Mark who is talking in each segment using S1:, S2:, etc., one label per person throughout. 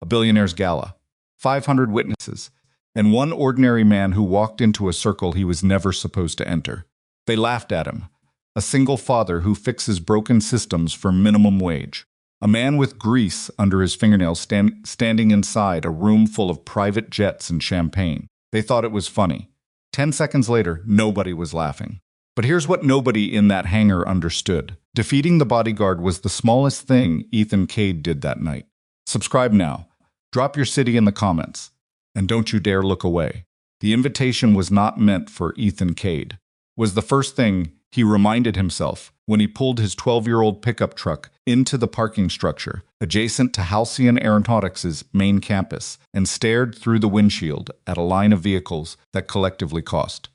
S1: a billionaire's gala, 500 witnesses, and one ordinary man who walked into a circle he was never supposed to enter. They laughed at him, a single father who fixes broken systems for minimum wage. A man with grease under his fingernails standing inside a room full of private jets and champagne. They thought it was funny. 10 seconds later, nobody was laughing. But here's what nobody in that hangar understood. Defeating the bodyguard was the smallest thing Ethan Cade did that night. Subscribe now. Drop your city in the comments. And don't you dare look away. The invitation was not meant for Ethan Cade. Was the first thing he reminded himself when he pulled his 12-year-old pickup truck into the parking structure adjacent to Halcyon Aeronautics' main campus and stared through the windshield at a line of vehicles that collectively cost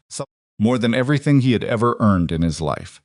S1: more than everything he had ever earned in his life.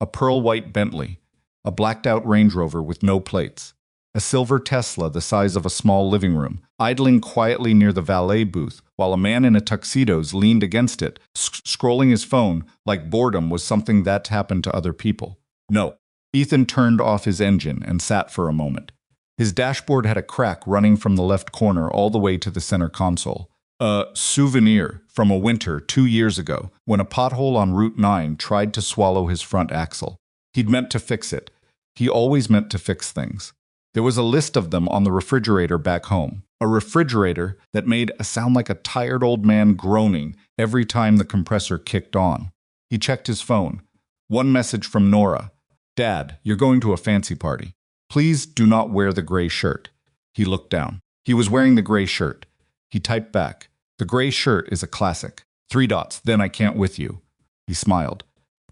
S1: A pearl-white Bentley, a blacked-out Range Rover with no plates, a silver Tesla the size of a small living room, idling quietly near the valet booth while a man in a tuxedo leaned against it, scrolling his phone like boredom was something that happened to other people. No. Ethan turned off his engine and sat for a moment. His dashboard had a crack running from the left corner all the way to the center console. A souvenir from a winter 2 years ago when a pothole on Route 9 tried to swallow his front axle. He'd meant to fix it. He always meant to fix things. There was a list of them on the refrigerator back home. A refrigerator that made a sound like a tired old man groaning every time the compressor kicked on. He checked his phone. One message from Nora. "Dad, you're going to a fancy party. Please do not wear the gray shirt." He looked down. He was wearing the gray shirt. He typed back. "The gray shirt is a classic. 3 dots, then I can't with you." He smiled,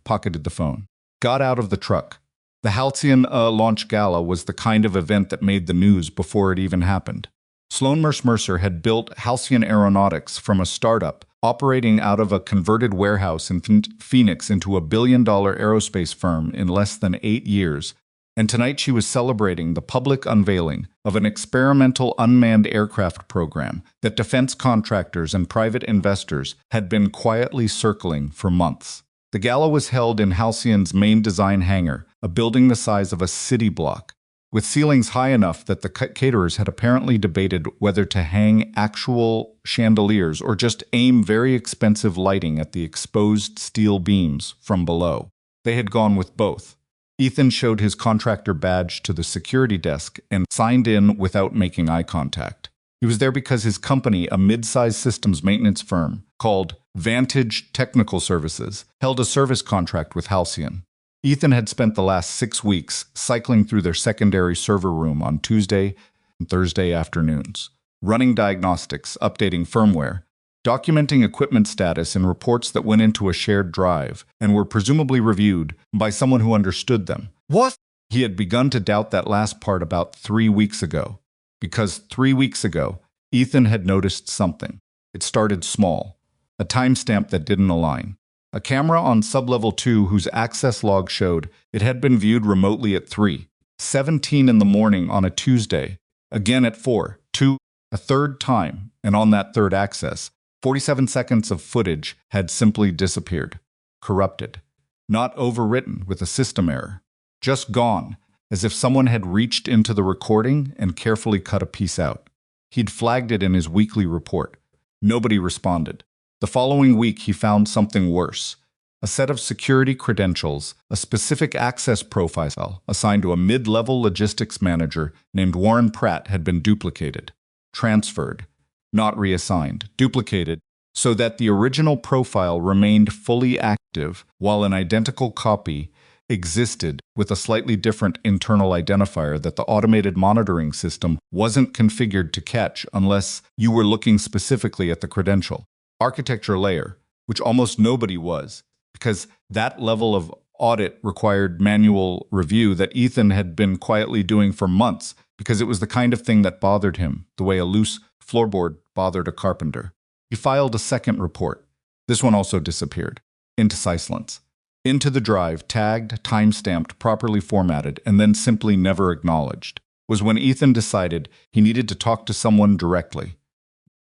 S1: pocketed the phone, got out of the truck. The Halcyon launch gala was the kind of event that made the news before it even happened. Sloan Mercer had built Halcyon Aeronautics from a startup operating out of a converted warehouse in Phoenix into a billion-dollar aerospace firm in less than 8 years, and tonight she was celebrating the public unveiling of an experimental unmanned aircraft program that defense contractors and private investors had been quietly circling for months. The gala was held in Halcyon's main design hangar, a building the size of a city block, with ceilings high enough that the caterers had apparently debated whether to hang actual chandeliers or just aim very expensive lighting at the exposed steel beams from below. They had gone with both. Ethan showed his contractor badge to the security desk and signed in without making eye contact. He was there because his company, a mid-sized systems maintenance firm called Vantage Technical Services, held a service contract with Halcyon. Ethan had spent the last 6 weeks cycling through their secondary server room on Tuesday and Thursday afternoons, running diagnostics, updating firmware, documenting equipment status in reports that went into a shared drive and were presumably reviewed by someone who understood them. What? He had begun to doubt that last part about 3 weeks ago, because 3 weeks ago, Ethan had noticed something. It started small, a timestamp that didn't align. A camera on sublevel 2 whose access log showed it had been viewed remotely at 3:17 in the morning on a Tuesday, again at 4:02, a third time, and on that third access, 47 seconds of footage had simply disappeared, corrupted, not overwritten with a system error, just gone, as if someone had reached into the recording and carefully cut a piece out. He'd flagged it in his weekly report. Nobody responded. The following week, he found something worse. A set of security credentials, a specific access profile assigned to a mid-level logistics manager named Warren Pratt had been duplicated, transferred, not reassigned, duplicated, so that the original profile remained fully active while an identical copy existed with a slightly different internal identifier that the automated monitoring system wasn't configured to catch unless you were looking specifically at the credential. Architecture layer, which almost nobody was, because that level of audit required manual review that Ethan had been quietly doing for months because it was the kind of thing that bothered him, the way a loose floorboard bothered a carpenter. He filed a second report. This one also disappeared. Into silence. Into the drive, tagged, time-stamped, properly formatted, and then simply never acknowledged, was when Ethan decided he needed to talk to someone directly.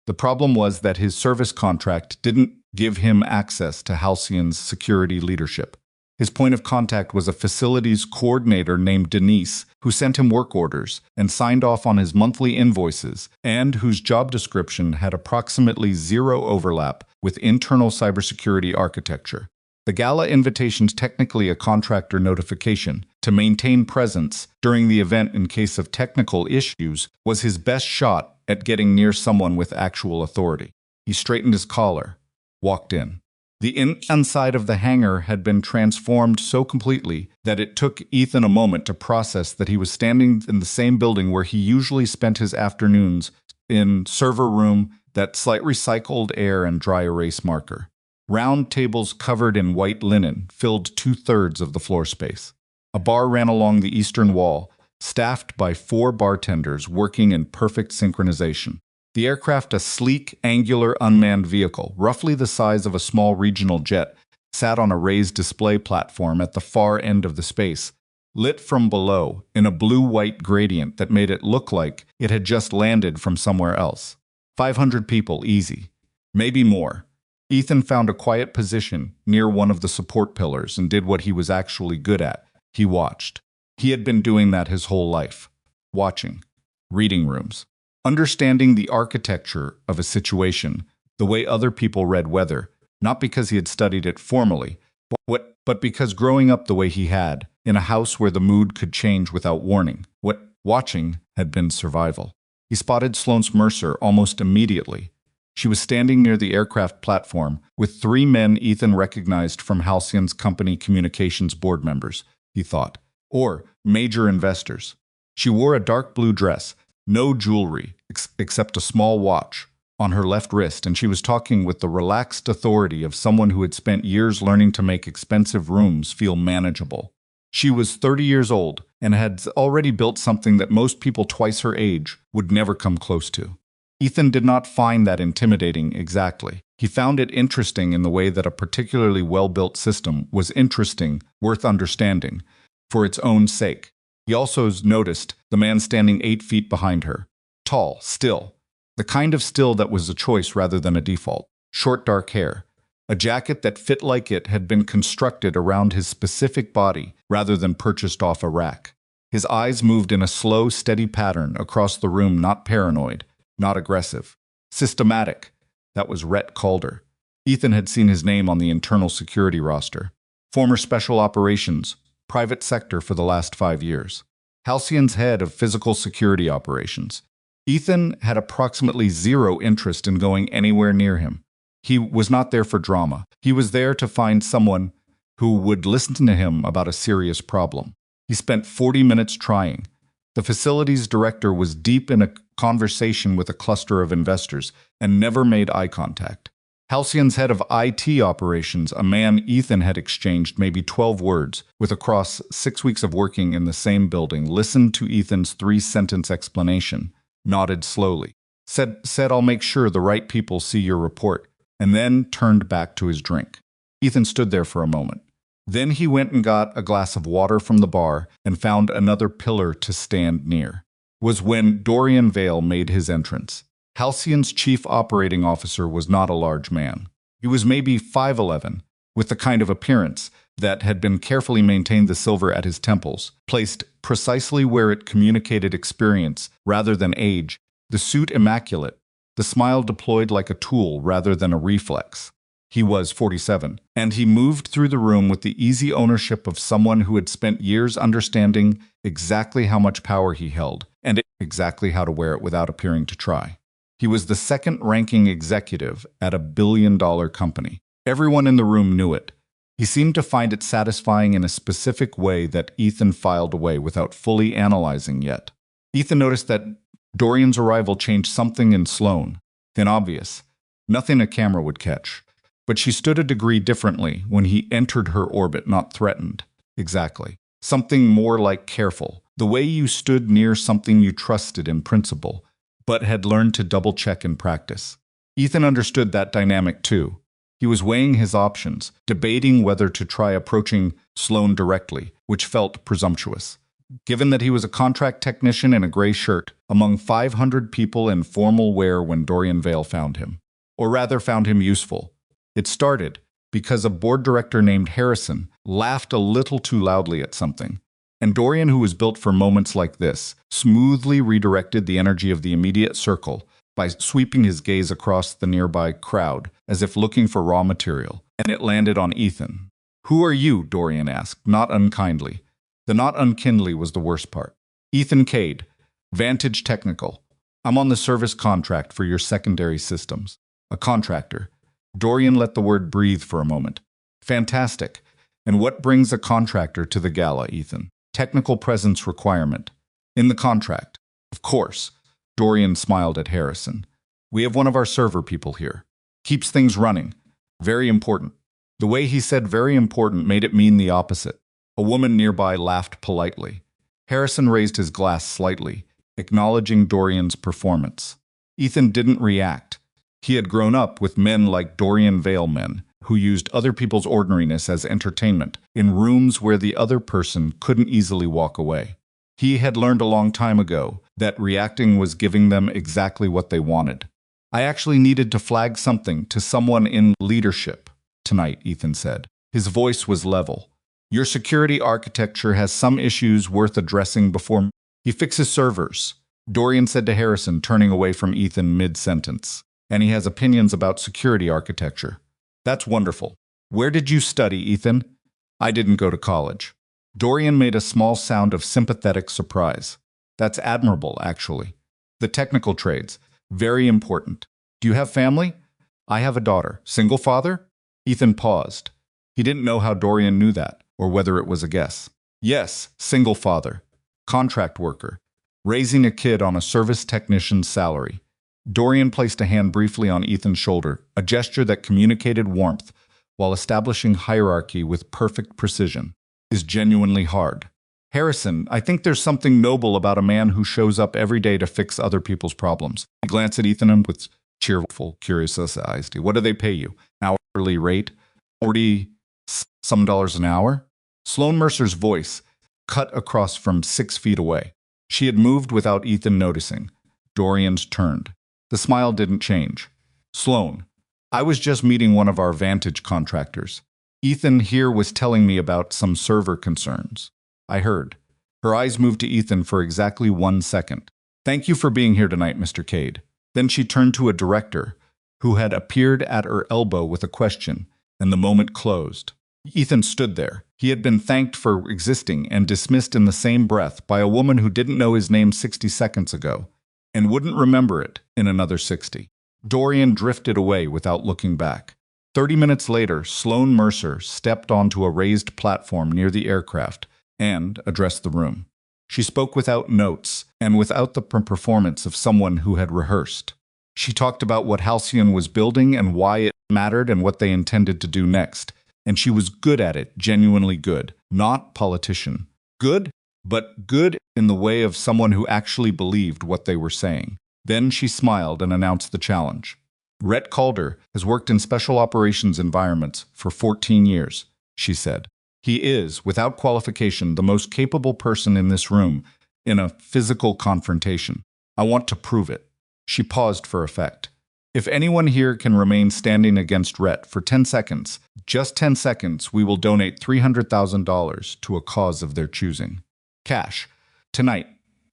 S1: The problem was that his service contract didn't give him access to Halcyon's security leadership. His point of contact was a facilities coordinator named Denise, who sent him work orders and signed off on his monthly invoices, and whose job description had approximately zero overlap with internal cybersecurity architecture. The gala invitation's technically a contractor notification to maintain presence during the event in case of technical issues was his best shot at getting near someone with actual authority. He straightened his collar, walked in. The inside of the hangar had been transformed so completely that it took Ethan a moment to process that he was standing in the same building where he usually spent his afternoons, in server room, that slight recycled air and dry erase marker. Round tables covered in white linen filled 2/3 of the floor space. A bar ran along the eastern wall, staffed by 4 bartenders working in perfect synchronization. The aircraft, a sleek, angular, unmanned vehicle, roughly the size of a small regional jet, sat on a raised display platform at the far end of the space, lit from below in a blue-white gradient that made it look like it had just landed from somewhere else. 500 people, easy. Maybe more. Ethan found a quiet position near one of the support pillars and did what he was actually good at. He watched. He had been doing that his whole life. Watching. Reading rooms. Understanding the architecture of a situation, the way other people read weather, not because he had studied it formally, but because growing up the way he had, in a house where the mood could change without warning, what watching had been survival. He spotted Sloane Mercer almost immediately. She was standing near the aircraft platform with 3 men Ethan recognized from Halcyon's company communications board members, he thought, or major investors. She wore a dark blue dress, no jewelry except a small watch on her left wrist, and she was talking with the relaxed authority of someone who had spent years learning to make expensive rooms feel manageable. She was 30 years old and had already built something that most people twice her age would never come close to. Ethan did not find that intimidating exactly. He found it interesting in the way that a particularly well-built system was interesting, worth understanding, for its own sake. He also noticed the man standing 8 feet behind her. Tall, still. The kind of still that was a choice rather than a default. Short dark hair. A jacket that fit like it had been constructed around his specific body rather than purchased off a rack. His eyes moved in a slow, steady pattern across the room, not paranoid. Not aggressive. Systematic. That was Rhett Calder. Ethan had seen his name on the internal security roster. Former special operations, private sector for the last 5 years. Halcyon's head of physical security operations. Ethan had approximately zero interest in going anywhere near him. He was not there for drama. He was there to find someone who would listen to him about a serious problem. He spent 40 minutes trying. The facilities director was deep in a conversation with a cluster of investors and never made eye contact. Halcyon's head of IT operations, a man Ethan had exchanged maybe 12 words with across 6 weeks of working in the same building, listened to Ethan's 3-sentence explanation, nodded slowly, said I'll make sure the right people see your report, and then turned back to his drink. Ethan stood there for a moment. Then he went and got a glass of water from the bar and found another pillar to stand near. Was when Dorian Vale made his entrance. Halcyon's chief operating officer was not a large man. He was maybe 5'11", with the kind of appearance that had been carefully maintained, the silver at his temples, placed precisely where it communicated experience rather than age, the suit immaculate, the smile deployed like a tool rather than a reflex. He was 47, and he moved through the room with the easy ownership of someone who had spent years understanding exactly how much power he held, and exactly how to wear it without appearing to try. He was the second-ranking executive at a billion-dollar company. Everyone in the room knew it. He seemed to find it satisfying in a specific way that Ethan filed away without fully analyzing yet. Ethan noticed that Dorian's arrival changed something in Sloane. Then obvious. Nothing a camera would catch. But she stood a degree differently when he entered her orbit, not threatened. Exactly. Something more like careful. The way you stood near something you trusted in principle, but had learned to double-check in practice. Ethan understood that dynamic too. He was weighing his options, debating whether to try approaching Sloane directly, which felt presumptuous. Given that he was a contract technician in a gray shirt, among 500 people in formal wear when Dorian Vale found him. Or rather found him useful. It started because a board director named Harrison laughed a little too loudly at something. And Dorian, who was built for moments like this, smoothly redirected the energy of the immediate circle by sweeping his gaze across the nearby crowd as if looking for raw material, and it landed on Ethan. "Who are you?" Dorian asked, not unkindly. The not unkindly was the worst part. "Ethan Cade, Vantage Technical. I'm on the service contract for your secondary systems." "A contractor." Dorian let the word breathe for a moment. "Fantastic. And what brings a contractor to the gala, Ethan?" "Technical presence requirement." "In the contract." "Of course." Dorian smiled at Harrison. "We have one of our server people here. Keeps things running. Very important." The way he said very important made it mean the opposite. A woman nearby laughed politely. Harrison raised his glass slightly, acknowledging Dorian's performance. Ethan didn't react. He had grown up with men like Dorian Vale men, who used other people's ordinariness as entertainment, in rooms where the other person couldn't easily walk away. He had learned a long time ago that reacting was giving them exactly what they wanted. "I actually needed to flag something to someone in leadership tonight," Ethan said. His voice was level. "Your security architecture has some issues worth addressing before he fixes servers," Dorian said to Harrison, turning away from Ethan mid-sentence. "And he has opinions about security architecture." "That's wonderful. Where did you study, Ethan?" "I didn't go to college." Dorian made a small sound of sympathetic surprise. "That's admirable, actually. The technical trades, very important. Do you have family?" "I have a daughter." "Single father?" Ethan paused. He didn't know how Dorian knew that, or whether it was a guess. "Yes, single father. Contract worker. Raising a kid on a service technician's salary." Dorian placed a hand briefly on Ethan's shoulder, a gesture that communicated warmth while establishing hierarchy with perfect precision. "Is genuinely hard. Harrison, I think there's something noble about a man who shows up every day to fix other people's problems." He glanced at Ethan with cheerful curiosity. "What do they pay you? Hourly rate? 40 some dollars an hour?" Sloane Mercer's voice cut across from 6 feet away. She had moved without Ethan noticing. Dorian's turned. The smile didn't change. "Sloane, I was just meeting one of our Vantage contractors. Ethan here was telling me about some server concerns." "I heard." Her eyes moved to Ethan for exactly 1 second. "Thank you for being here tonight, Mr. Cade." Then she turned to a director who had appeared at her elbow with a question, and the moment closed. Ethan stood there. He had been thanked for existing and dismissed in the same breath by a woman who didn't know his name 60 seconds ago, and wouldn't remember it in another 60. Dorian drifted away without looking back. 30 minutes later, Sloane Mercer stepped onto a raised platform near the aircraft and addressed the room. She spoke without notes and without the performance of someone who had rehearsed. She talked about what Halcyon was building and why it mattered and what they intended to do next. And she was good at it, genuinely good, not politician. Good, but good in the way of someone who actually believed what they were saying. Then she smiled and announced the challenge. "Rhett Calder has worked in special operations environments for 14 years, she said. "He is, without qualification, the most capable person in this room in a physical confrontation. I want to prove it." She paused for effect. "If anyone here can remain standing against Rhett for 10 seconds, just 10 seconds, we will donate $300,000 to a cause of their choosing. Cash. Tonight."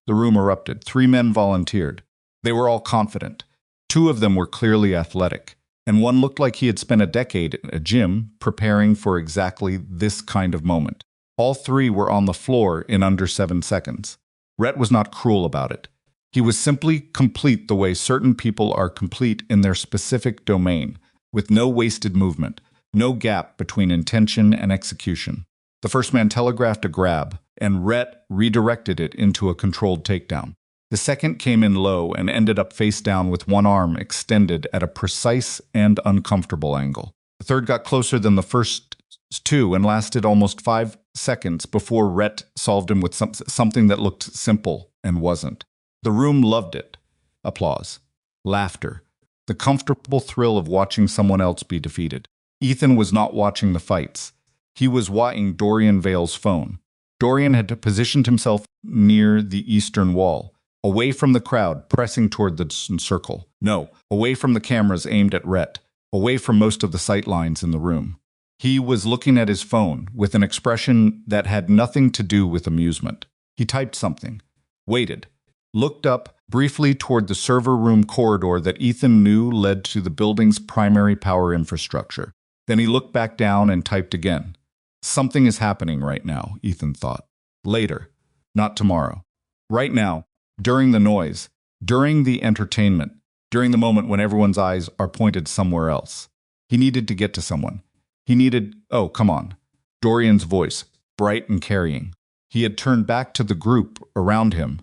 S1: The room erupted. 3 men volunteered. They were all confident. 2 of them were clearly athletic, and one looked like he had spent a decade in a gym preparing for exactly this kind of moment. All 3 were on the floor in under 7 seconds. Rhett was not cruel about it. He was simply complete the way certain people are complete in their specific domain, with no wasted movement, no gap between intention and execution. The first man telegraphed a grab, and Rhett redirected it into a controlled takedown. The second came in low and ended up face down with one arm extended at a precise and uncomfortable angle. The third got closer than the first 2 and lasted almost 5 seconds before Rhett solved him with something that looked simple and wasn't. The room loved it. Applause. Laughter. The comfortable thrill of watching someone else be defeated. Ethan was not watching the fights. He was watching Dorian Vale's phone. Dorian had positioned himself near the eastern wall, away from the crowd pressing toward the circle. No, away from the cameras aimed at Rhett, away from most of the sight lines in the room. He was looking at his phone with an expression that had nothing to do with amusement. He typed something, waited, looked up briefly toward the server room corridor that Ethan knew led to the building's primary power infrastructure. Then he looked back down and typed again. Something is happening right now, Ethan thought. Later, not tomorrow. Right now, during the noise, during the entertainment, during the moment when everyone's eyes are pointed somewhere else. He needed to get to someone. He needed, oh, come on. Dorian's voice, bright and carrying. He had turned back to the group around him,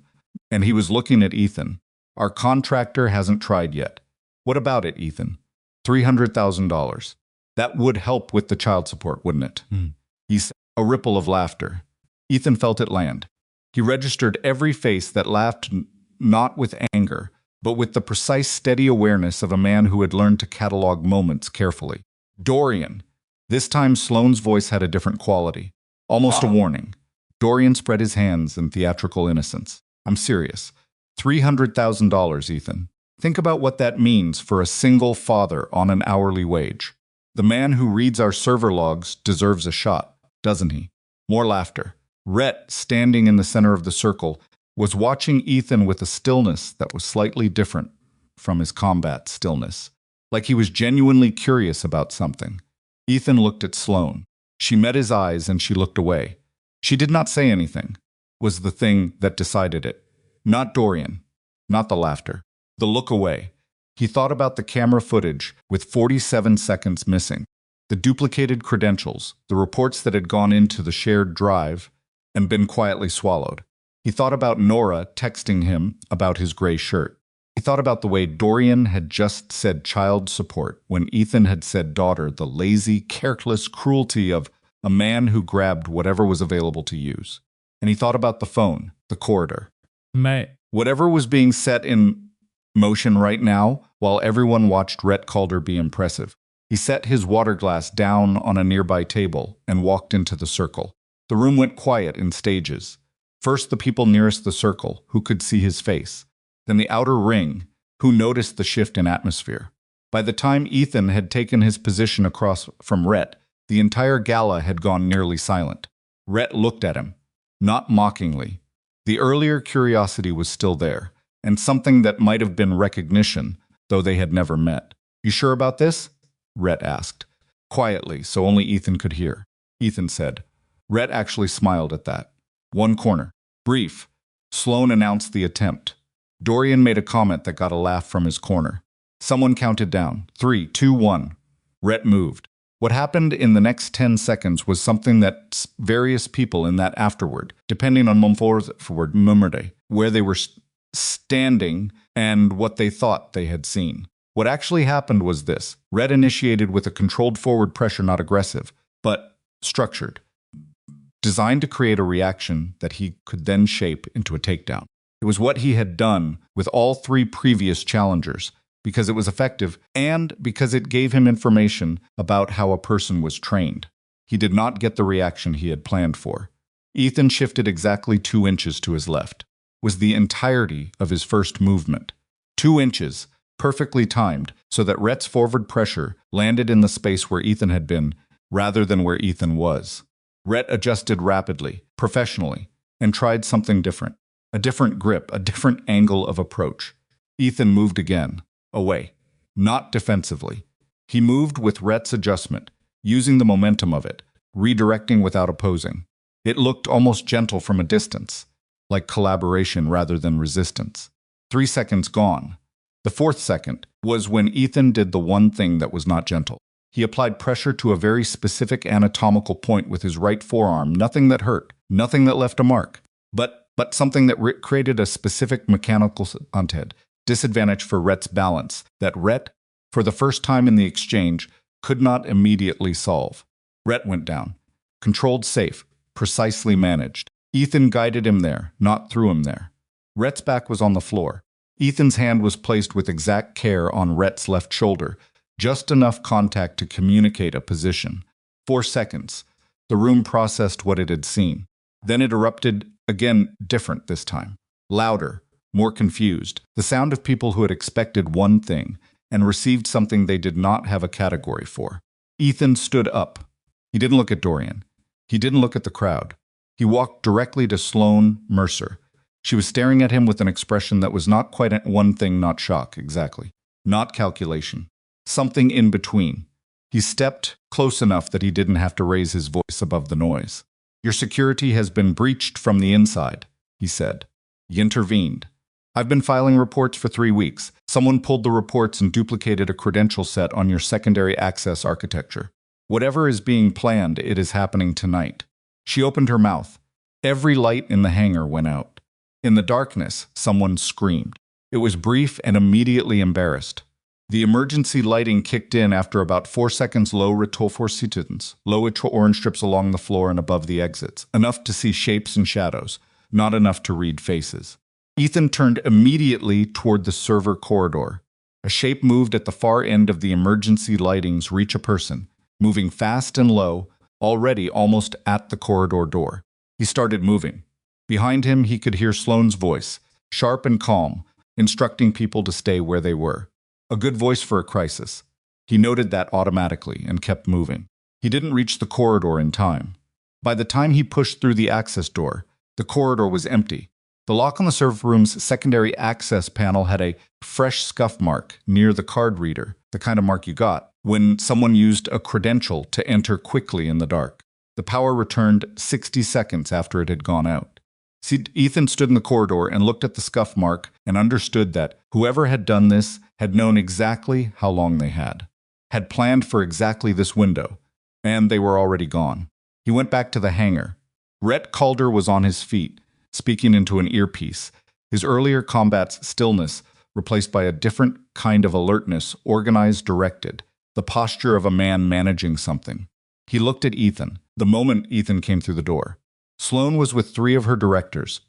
S1: and he was looking at Ethan. Our contractor hasn't tried yet. What about it, Ethan? $300,000. That would help with the child support, wouldn't it? He said, a ripple of laughter. Ethan felt it land. He registered every face that laughed not with anger, but with the precise, steady awareness of a man who had learned to catalog moments carefully. Dorian. This time Sloane's voice had a different quality, almost a warning. Dorian spread his hands in theatrical innocence. I'm serious. $300,000, Ethan. Think about what that means for a single father on an hourly wage. The man who reads our server logs deserves a shot, doesn't he? More laughter. Rhett, standing in the center of the circle, was watching Ethan with a stillness that was slightly different from his combat stillness, like he was genuinely curious about something. Ethan looked at Sloane. She met his eyes and she looked away. She did not say anything, was the thing that decided it. Not Dorian, not the laughter, the look away. He thought about the camera footage with 47 seconds missing, the duplicated credentials, the reports that had gone into the shared drive and been quietly swallowed. He thought about Nora texting him about his gray shirt. He thought about the way Dorian had just said child support when Ethan had said daughter, the lazy, careless cruelty of a man who grabbed whatever was available to use. And he thought about the phone, the corridor. Whatever was being set in motion right now, while everyone watched Rhett Calder be impressive. He set his water glass down on a nearby table and walked into the circle. The room went quiet in stages. First the people nearest the circle, who could see his face. Then the outer ring, who noticed the shift in atmosphere. By the time Ethan had taken his position across from Rhett, the entire gala had gone nearly silent. Rhett looked at him, not mockingly. The earlier curiosity was still there, and something that might have been recognition, though they had never met. You sure about this? Rhett asked. Quietly, so only Ethan could hear. Ethan said. Rhett actually smiled at that. One corner. Brief. Sloane announced the attempt. Dorian made a comment that got a laugh from his corner. Someone counted down. 3, 2, 1. Rhett moved. What happened in the next 10 seconds was something that various people in that afterward, depending on where they were standing and what they thought they had seen. What actually happened was this. Rhett initiated with a controlled forward pressure, not aggressive, but structured, designed to create a reaction that he could then shape into a takedown. It was what he had done with all 3 previous challengers, because it was effective and because it gave him information about how a person was trained. He did not get the reaction he had planned for. Ethan shifted exactly 2 inches to his left. Was the entirety of his first movement. 2 inches, perfectly timed, so that Rhett's forward pressure landed in the space where Ethan had been, rather than where Ethan was. Rhett adjusted rapidly, professionally, and tried something different. A different grip, a different angle of approach. Ethan moved again. Away. Not defensively. He moved with Rhett's adjustment, using the momentum of it, redirecting without opposing. It looked almost gentle from a distance, like collaboration rather than resistance. 3 seconds gone. The 4th second was when Ethan did the one thing that was not gentle. He applied pressure to a very specific anatomical point with his right forearm, nothing that hurt, nothing that left a mark, but something that created a specific mechanical disadvantage for Rhett's balance that Rhett, for the first time in the exchange, could not immediately solve. Rhett went down. Controlled safe, precisely managed. Ethan guided him there, not threw him there. Rhett's back was on the floor. Ethan's hand was placed with exact care on Rhett's left shoulder, just enough contact to communicate a position. 4 seconds. The room processed what it had seen. Then it erupted, again different this time. Louder, more confused. The sound of people who had expected one thing and received something they did not have a category for. Ethan stood up. He didn't look at Dorian. He didn't look at the crowd. He walked directly to Sloane Mercer. She was staring at him with an expression that was not quite one thing, not shock, exactly. Not calculation. Something in between. He stepped close enough that he didn't have to raise his voice above the noise. "Your security has been breached from the inside," he said. He intervened. "I've been filing reports for 3 weeks. Someone pulled the reports and duplicated a credential set on your secondary access architecture. Whatever is being planned, it is happening tonight." She opened her mouth. Every light in the hangar went out. In the darkness, someone screamed. It was brief and immediately embarrassed. The emergency lighting kicked in after about 4 seconds. Low orange strips along the floor and above the exits, enough to see shapes and shadows, not enough to read faces. Ethan turned immediately toward the server corridor. A shape moved at the far end of the emergency lighting's reach a person, moving fast and low, already almost at the corridor door. He started moving. Behind him, he could hear Sloane's voice, sharp and calm, instructing people to stay where they were. A good voice for a crisis. He noted that automatically and kept moving. He didn't reach the corridor in time. By the time he pushed through the access door, the corridor was empty. The lock on the server room's secondary access panel had a fresh scuff mark near the card reader, the kind of mark you got when someone used a credential to enter quickly in the dark. The power returned 60 seconds after it had gone out. Ethan stood in the corridor and looked at the scuff mark and understood that whoever had done this had known exactly how long they had planned for exactly this window, and they were already gone. He went back to the hangar. Rhett Calder was on his feet, speaking into an earpiece, his earlier combat's stillness replaced by a different kind of alertness, organized, directed, the posture of a man managing something. He looked at Ethan, the moment Ethan came through the door. Sloane was with 3 of her directors,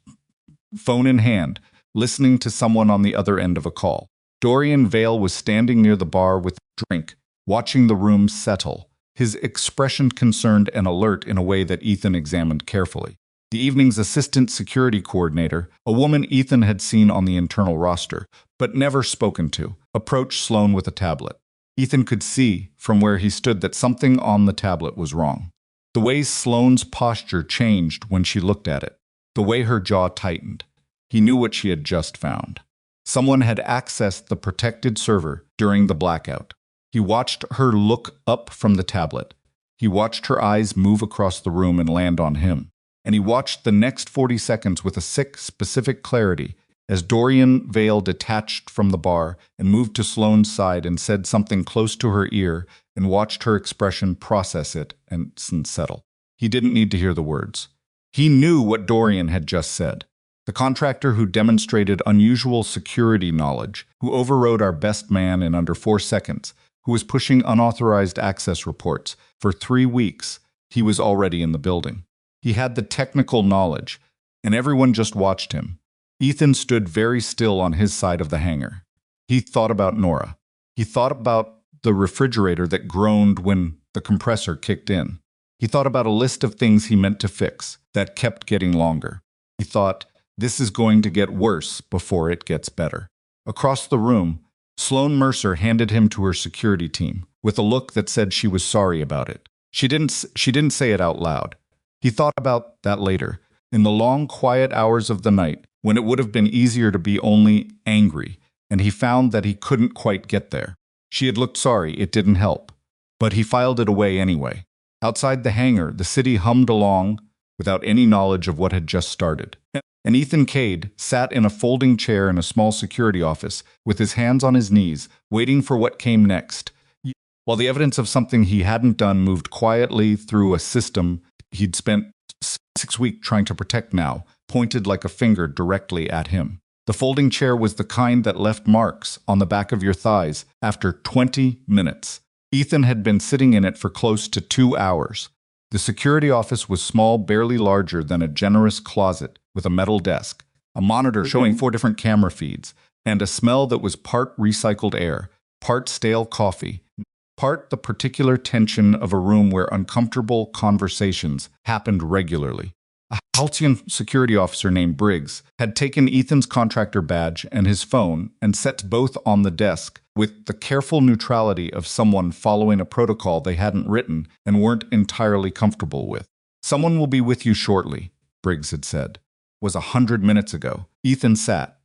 S1: phone in hand, listening to someone on the other end of a call. Dorian Vale was standing near the bar with a drink, watching the room settle, his expression concerned and alert in a way that Ethan examined carefully. The evening's assistant security coordinator, a woman Ethan had seen on the internal roster, but never spoken to, approached Sloane with a tablet. Ethan could see, from where he stood, that something on the tablet was wrong. The way Sloane's posture changed when she looked at it, the way her jaw tightened. He knew what she had just found. Someone had accessed the protected server during the blackout. He watched her look up from the tablet. He watched her eyes move across the room and land on him. And he watched the next 40 seconds with a sick, specific clarity as Dorian Vale detached from the bar and moved to Sloane's side and said something close to her ear and watched her expression process it and settle. He didn't need to hear the words. He knew what Dorian had just said. The contractor who demonstrated unusual security knowledge, who overrode our best man in under 4 seconds, who was pushing unauthorized access reports. For 3 weeks, he was already in the building. He had the technical knowledge, and everyone just watched him. Ethan stood very still on his side of the hangar. He thought about Nora. He thought about the refrigerator that groaned when the compressor kicked in. He thought about a list of things he meant to fix that kept getting longer. He thought, this is going to get worse before it gets better. Across the room, Sloane Mercer handed him to her security team with a look that said she was sorry about it. She didn't say it out loud. He thought about that later, in the long, quiet hours of the night, when it would have been easier to be only angry, and he found that he couldn't quite get there. She had looked sorry, it didn't help. But he filed it away anyway. Outside the hangar, the city hummed along without any knowledge of what had just started. And Ethan Cade sat in a folding chair in a small security office, with his hands on his knees, waiting for what came next, while the evidence of something he hadn't done moved quietly through a system he'd spent 6 weeks trying to protect now, pointed like a finger directly at him. The folding chair was the kind that left marks on the back of your thighs after 20 minutes. Ethan had been sitting in it for close to 2 hours. The security office was small, barely larger than a generous closet with a metal desk, a monitor showing 4 different camera feeds, and a smell that was part recycled air, part stale coffee, part the particular tension of a room where uncomfortable conversations happened regularly. A halcyon security officer named Briggs had taken Ethan's contractor badge and his phone and set both on the desk with the careful neutrality of someone following a protocol they hadn't written and weren't entirely comfortable with. "Someone will be with you shortly," Briggs had said. Was 100 minutes ago. Ethan sat.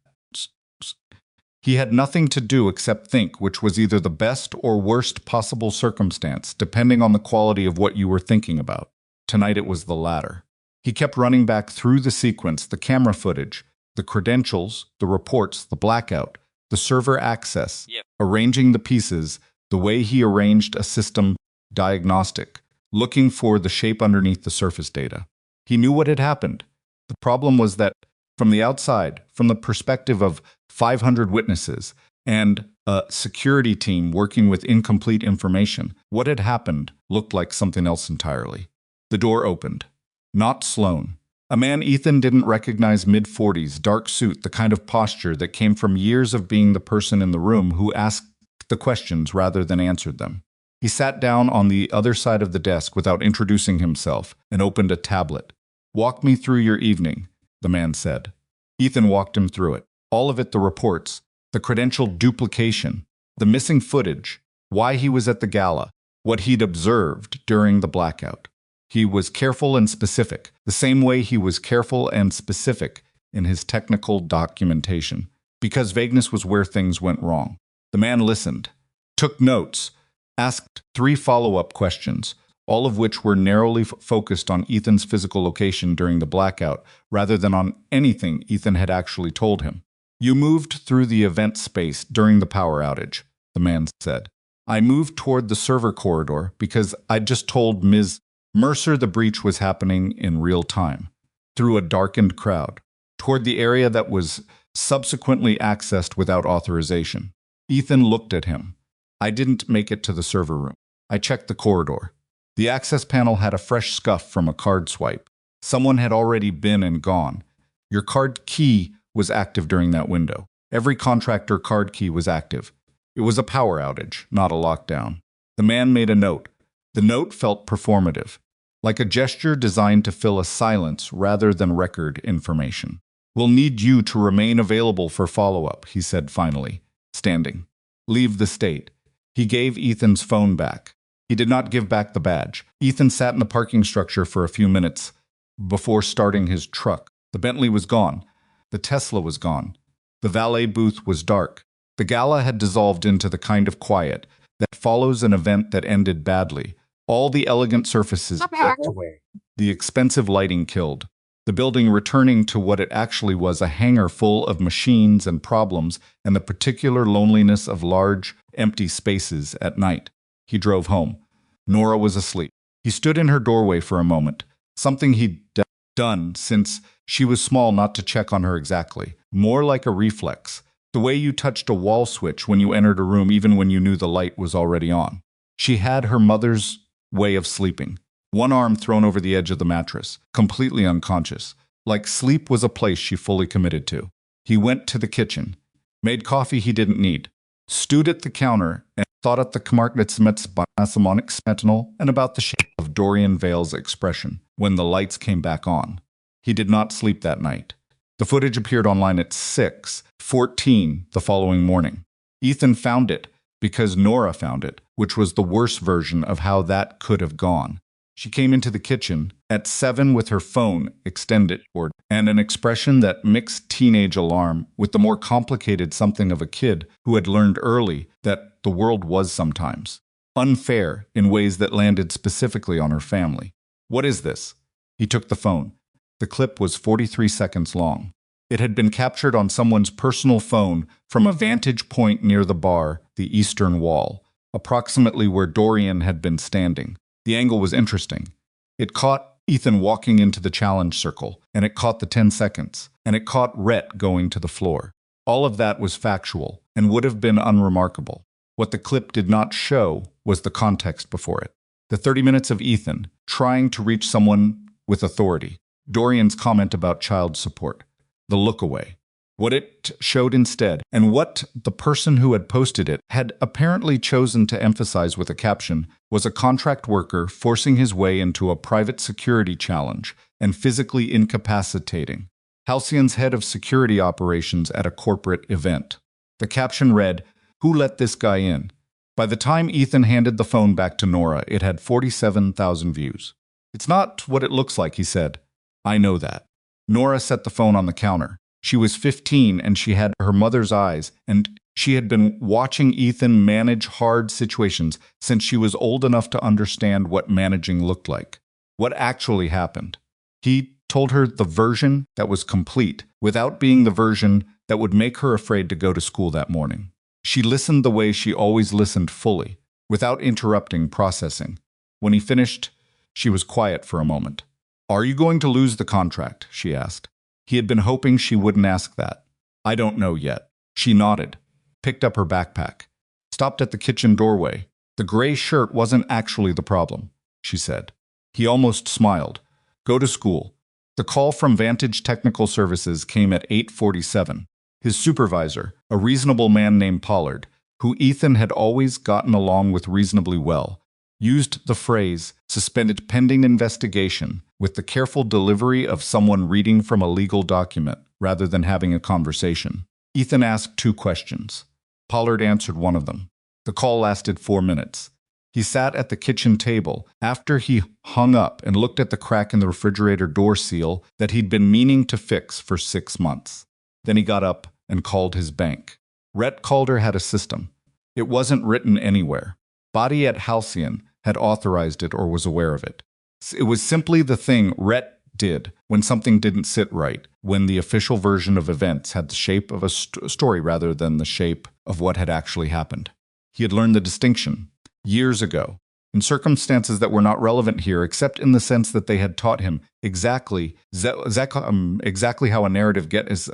S1: He had nothing to do except think, which was either the best or worst possible circumstance, depending on the quality of what you were thinking about. Tonight it was the latter. He kept running back through the sequence, the camera footage, the credentials, the reports, the blackout, the server access, arranging the pieces, the way he arranged a system diagnostic, looking for the shape underneath the surface data. He knew what had happened. The problem was that, from the outside, from the perspective of 500 witnesses and a security team working with incomplete information, what had happened looked like something else entirely. The door opened. Not Sloan. A man Ethan didn't recognize, mid-40s, dark suit, the kind of posture that came from years of being the person in the room who asked the questions rather than answered them. He sat down on the other side of the desk without introducing himself and opened a tablet. "Walk me through your evening," the man said. Ethan walked him through it. All of it, the reports, the credential duplication, the missing footage, why he was at the gala, what he'd observed during the blackout. He was careful and specific, the same way he was careful and specific in his technical documentation, because vagueness was where things went wrong. The man listened, took notes, asked 3 follow-up questions, all of which were narrowly focused on Ethan's physical location during the blackout, rather than on anything Ethan had actually told him. "You moved through the event space during the power outage," the man said. "I moved toward the server corridor because I'd just told Ms. Mercer the breach was happening in real time, through a darkened crowd, toward the area that was subsequently accessed without authorization." Ethan looked at him. "I didn't make it to the server room. I checked the corridor. The access panel had a fresh scuff from a card swipe. Someone had already been and gone. Your card key was active during that window. Every contractor card key was active. It was a power outage, not a lockdown." The man made a note. The note felt performative, like a gesture designed to fill a silence rather than record information. "We'll need you to remain available for follow-up," he said finally, standing. "Leave the state." He gave Ethan's phone back. He did not give back the badge. Ethan sat in the parking structure for a few minutes before starting his truck. The Bentley was gone. The Tesla was gone. The valet booth was dark. The gala had dissolved into the kind of quiet that follows an event that ended badly. All the elegant surfaces backed away. The expensive lighting killed. The building returning to what it actually was, a hangar full of machines and problems, and the particular loneliness of large, empty spaces at night. He drove home. Nora was asleep. He stood in her doorway for a moment, something he'd done since she was small not to check on her exactly, more like a reflex, the way you touched a wall switch when you entered a room even when you knew the light was already on. She had her mother's way of sleeping, one arm thrown over the edge of the mattress, completely unconscious, like sleep was a place she fully committed to. He went to the kitchen, made coffee he didn't need, stood at the counter and thought at the fentanyl and about the shape of Dorian Vale's expression when the lights came back on. He did not sleep that night. The footage appeared online at 6:14 the following morning. Ethan found it because Nora found it, which was the worst version of how that could have gone. She came into the kitchen at 7 with her phone extended toward and an expression that mixed teenage alarm with the more complicated something of a kid who had learned early that the world was sometimes unfair in ways that landed specifically on her family. "What is this?" He took the phone. The clip was 43 seconds long. It had been captured on someone's personal phone from a vantage point near the bar, the eastern wall, approximately where Dorian had been standing. The angle was interesting. It caught Ethan walking into the challenge circle, and it caught the 10 seconds, and it caught Rhett going to the floor. All of that was factual and would have been unremarkable. What the clip did not show was the context before it. The 30 minutes of Ethan trying to reach someone with authority. Dorian's comment about child support. The look away. What it showed instead, and what the person who had posted it had apparently chosen to emphasize with a caption, was a contract worker forcing his way into a private security challenge and physically incapacitating Halcyon's head of security operations at a corporate event. The caption read, Who let this guy in? By the time Ethan handed the phone back to Nora, it had 47,000 views. It's not what it looks like, he said. I know that. Nora set the phone on the counter. She was 15 and she had her mother's eyes, and she had been watching Ethan manage hard situations since she was old enough to understand what managing looked like. What actually happened? He told her the version that was complete, without being the version that would make her afraid to go to school that morning. She listened the way she always listened, fully, without interrupting, processing. When he finished, she was quiet for a moment. Are you going to lose the contract? She asked. He had been hoping she wouldn't ask that. I don't know yet. She nodded, picked up her backpack, stopped at the kitchen doorway. The gray shirt wasn't actually the problem, she said. He almost smiled. Go to school. The call from Vantage Technical Services came at 8:47. His supervisor, a reasonable man named Pollard, who Ethan had always gotten along with reasonably well, used the phrase suspended pending investigation with the careful delivery of someone reading from a legal document rather than having a conversation. Ethan asked 2 questions. Pollard answered one of them. The call lasted 4 minutes. He sat at the kitchen table after he hung up and looked at the crack in the refrigerator door seal that he'd been meaning to fix for 6 months. Then he got up and called his bank. Rhett Calder had a system. It wasn't written anywhere. Body at Halcyon had authorized it or was aware of it. It was simply the thing Rhett did when something didn't sit right, when the official version of events had the shape of a story rather than the shape of what had actually happened. He had learned the distinction years ago, in circumstances that were not relevant here, except in the sense that they had taught him exactly how a narrative gets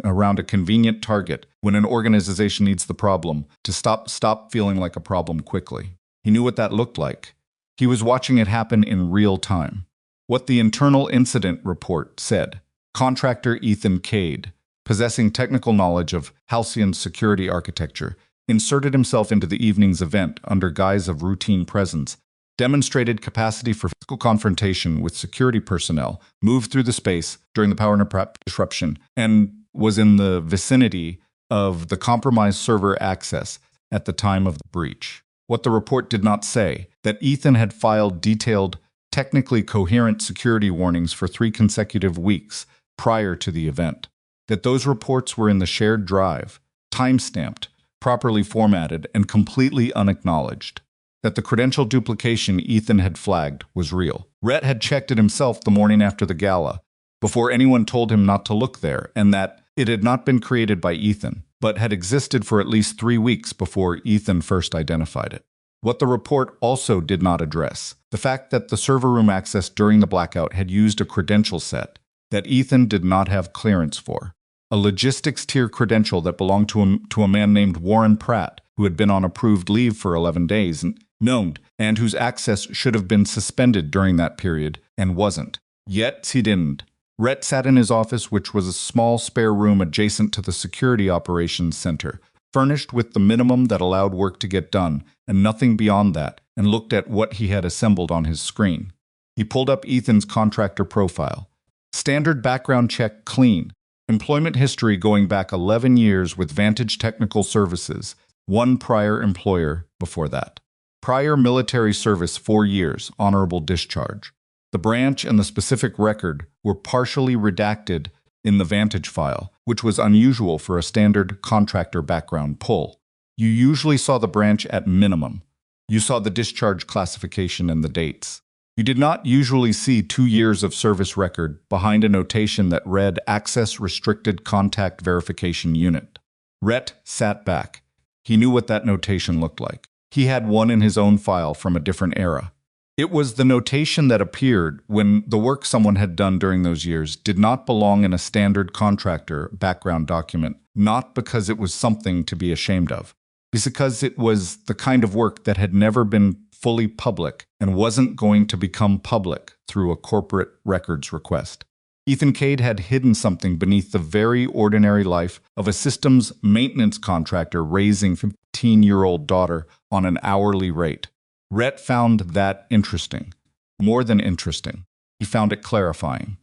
S1: around a convenient target when an organization needs the problem to stop feeling like a problem quickly. He knew what that looked like. He was watching it happen in real time. What the internal incident report said: contractor Ethan Cade, possessing technical knowledge of Halcyon's security architecture, inserted himself into the evening's event under guise of routine presence, demonstrated capacity for physical confrontation with security personnel, moved through the space during the power disruption, and was in the vicinity of the compromised server access at the time of the breach. What the report did not say, that Ethan had filed detailed, technically coherent security warnings for 3 consecutive weeks prior to the event. That those reports were in the shared drive, time-stamped, properly formatted, and completely unacknowledged. That the credential duplication Ethan had flagged was real. Rhett had checked it himself the morning after the gala, before anyone told him not to look there, and that it had not been created by Ethan, but had existed for at least 3 weeks before Ethan first identified it. What the report also did not address: the fact that the server room access during the blackout had used a credential set that Ethan did not have clearance for. A logistics tier credential that belonged to a man named Warren Pratt, who had been on approved leave for 11 days and whose access should have been suspended during that period and wasn't. Yet he didn't. Rhett sat in his office, which was a small spare room adjacent to the security operations center, furnished with the minimum that allowed work to get done and nothing beyond that, and looked at what he had assembled on his screen. He pulled up Ethan's contractor profile. Standard background check clean. Employment history going back 11 years with Vantage Technical Services, 1 prior employer before that. Prior military service 4 years, honorable discharge. The branch and the specific record were partially redacted in the Vantage file, which was unusual for a standard contractor background pull. You usually saw the branch at minimum. You saw the discharge classification and the dates. You did not usually see 2 years of service record behind a notation that read Access Restricted Contact Verification Unit. Rhett sat back. He knew what that notation looked like. He had one in his own file from a different era. It was the notation that appeared when the work someone had done during those years did not belong in a standard contractor background document, not because it was something to be ashamed of. It's because it was the kind of work that had never been fully public and wasn't going to become public through a corporate records request. Ethan Cade had hidden something beneath the very ordinary life of a systems maintenance contractor raising a 15-year-old daughter on an hourly rate. Rhett found that interesting. More than interesting. He found it clarifying.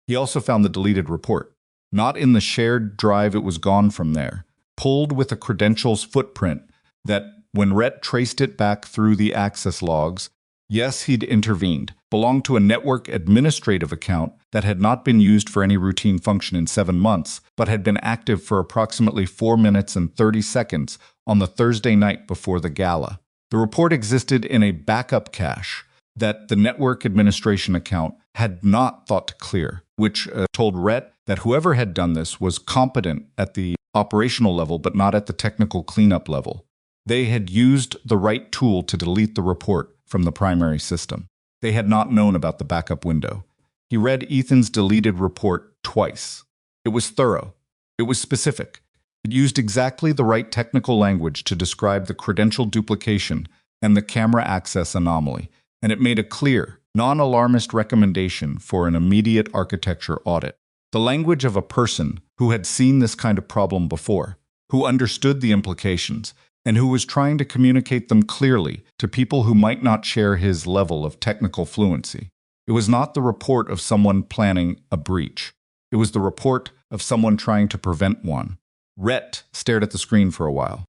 S1: He also found the deleted report. Not in the shared drive, it was gone from there. Pulled with a credentials footprint that when Rhett traced it back through the access logs, yes, he'd intervened, belonged to a network administrative account that had not been used for any routine function in 7 months, but had been active for approximately 4 minutes and 30 seconds on the Thursday night before the gala. The report existed in a backup cache that the network administration account had not thought to clear, which told Rhett that whoever had done this was competent at the operational level but not at the technical cleanup level. They had used the right tool to delete the report from the primary system. They had not known about the backup window. He read Ethan's deleted report twice. It was thorough. It was specific. It used exactly the right technical language to describe the credential duplication and the camera access anomaly, and it made a clear, non-alarmist recommendation for an immediate architecture audit. The language of a person who had seen this kind of problem before, who understood the implications, and who was trying to communicate them clearly to people who might not share his level of technical fluency. It was not the report of someone planning a breach. It was the report of someone trying to prevent one. Rhett stared at the screen for a while.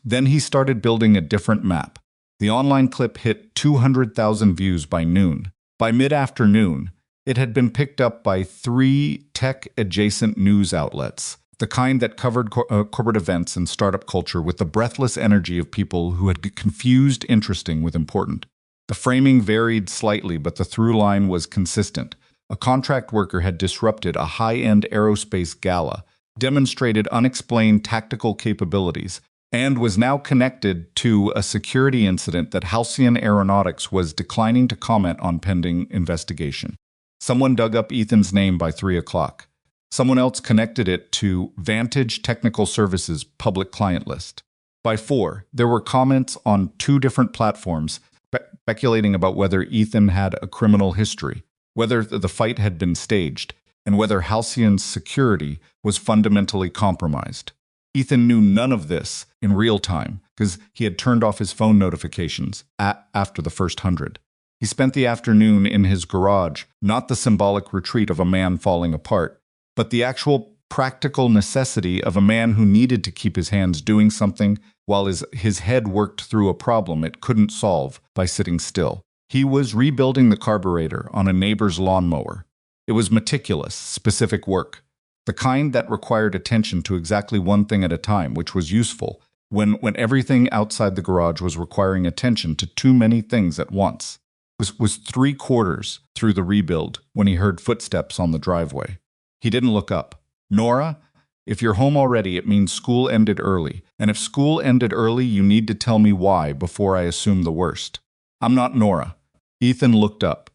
S1: Then he started building a different map. The online clip hit 200,000 views by noon. By mid-afternoon, it had been picked up by 3 tech-adjacent news outlets, the kind that covered corporate events and startup culture with the breathless energy of people who had confused interesting with important. The framing varied slightly, but the through line was consistent. A contract worker had disrupted a high-end aerospace gala, demonstrated unexplained tactical capabilities, and was now connected to a security incident that Halcyon Aeronautics was declining to comment on pending investigation. Someone dug up Ethan's name by 3 o'clock. Someone else connected it to Vantage Technical Services public client list. By 4, there were comments on 2 different platforms speculating about whether Ethan had a criminal history, whether the fight had been staged, and whether Halcyon's security was fundamentally compromised. Ethan knew none of this in real time because he had turned off his phone notifications after the first 100. He spent the afternoon in his garage, not the symbolic retreat of a man falling apart, but the actual practical necessity of a man who needed to keep his hands doing something while his head worked through a problem it couldn't solve by sitting still. He was rebuilding the carburetor on a neighbor's lawnmower. It was meticulous, specific work, the kind that required attention to exactly one thing at a time, which was useful when everything outside the garage was requiring attention to too many things at once. It was 3/4 through the rebuild when he heard footsteps on the driveway. He didn't look up. "Nora, if you're home already, it means school ended early. And if school ended early, you need to tell me why before I assume the worst." "I'm not Nora." Ethan looked up.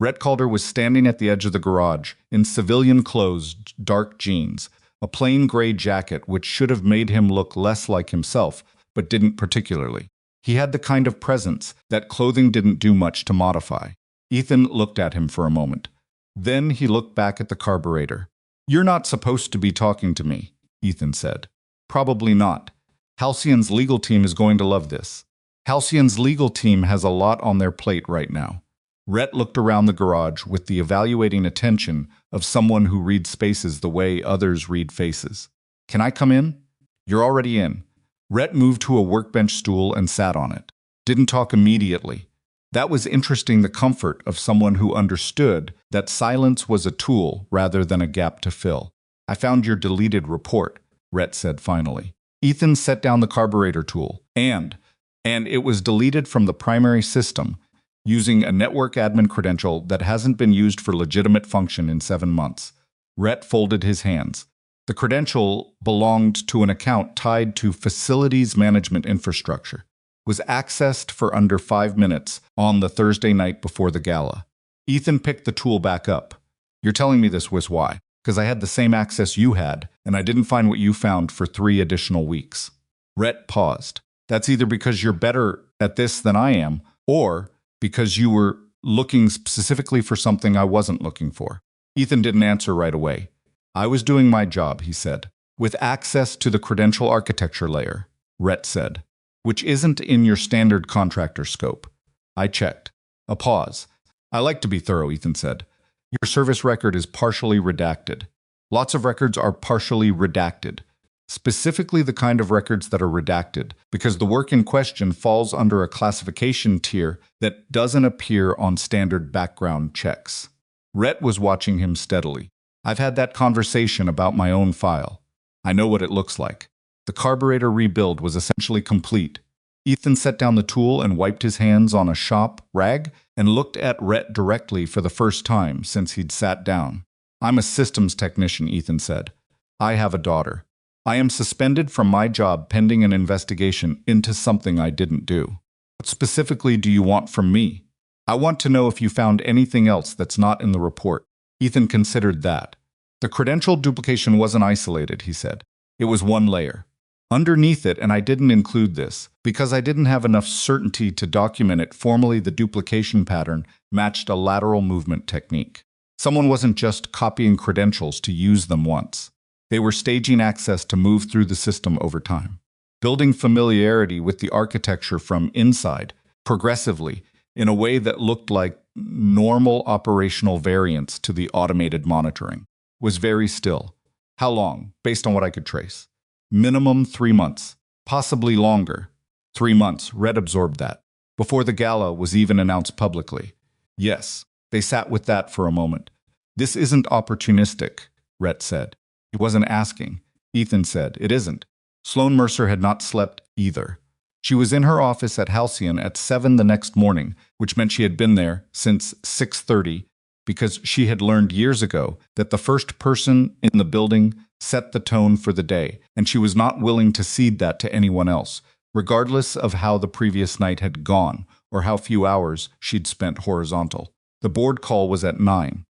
S1: Rhett Calder was standing at the edge of the garage, in civilian clothes, dark jeans, a plain gray jacket which should have made him look less like himself, but didn't particularly. He had the kind of presence that clothing didn't do much to modify. Ethan looked at him for a moment. Then he looked back at the carburetor. "You're not supposed to be talking to me," Ethan said. "Probably not. Halcyon's legal team is going to love this. Halcyon's legal team has a lot on their plate right now." Rhett looked around the garage with the evaluating attention of someone who reads spaces the way others read faces. "Can I come in?" "You're already in." Rhett moved to a workbench stool and sat on it. Didn't talk immediately. That was interesting, the comfort of someone who understood that silence was a tool rather than a gap to fill. "I found your deleted report," Rhett said finally. Ethan set down the carburetor tool, and it was deleted from the primary system, using a network admin credential that hasn't been used for legitimate function in 7 months. Rhett folded his hands. The credential belonged to an account tied to facilities management infrastructure, was accessed for under 5 minutes on the Thursday night before the gala. Ethan picked the tool back up. "You're telling me this was why? Because I had the same access you had, and I didn't find what you found for 3 additional weeks." Rhett paused. "That's either because you're better at this than I am, or because you were looking specifically for something I wasn't looking for." Ethan didn't answer right away. "I was doing my job," he said. "With access to the credential architecture layer," Rhett said, "which isn't in your standard contractor scope." I checked. A pause. "I like to be thorough," Ethan said. "Your service record is partially redacted. Lots of records are partially redacted. specifically the kind of records that are redacted, because the work in question falls under a classification tier that doesn't appear on standard background checks. Rhett was watching him steadily. I've had that conversation about my own file. I know what it looks like. The carburetor rebuild was essentially complete. Ethan set down the tool and wiped his hands on a shop rag and looked at Rhett directly for the first time since he'd sat down. I'm a systems technician, Ethan said. I have a daughter. I am suspended from my job pending an investigation into something I didn't do. What specifically do you want from me? I want to know if you found anything else that's not in the report. Ethan considered that. The credential duplication wasn't isolated, he said. It was one layer. Underneath it, and I didn't include this, because I didn't have enough certainty to document it formally, the duplication pattern matched a lateral movement technique. Someone wasn't just copying credentials to use them once. They were staging access to move through the system over time, building familiarity with the architecture from inside, progressively, in a way that looked like normal operational variants to the automated monitoring. Was very still. How long, based on what I could trace? Minimum 3 months, possibly longer. 3 months, Red absorbed that, before the gala was even announced publicly. Yes, they sat with that for a moment. This isn't opportunistic, Rhett said. He wasn't asking. Ethan said, it isn't. Sloan Mercer had not slept either. She was in her office at Halcyon at 7 the next morning, which meant she had been there since 6:30, because she had learned years ago that the first person in the building set the tone for the day, and she was not willing to cede that to anyone else, regardless of how the previous night had gone or how few hours she'd spent horizontal. The board call was at 9.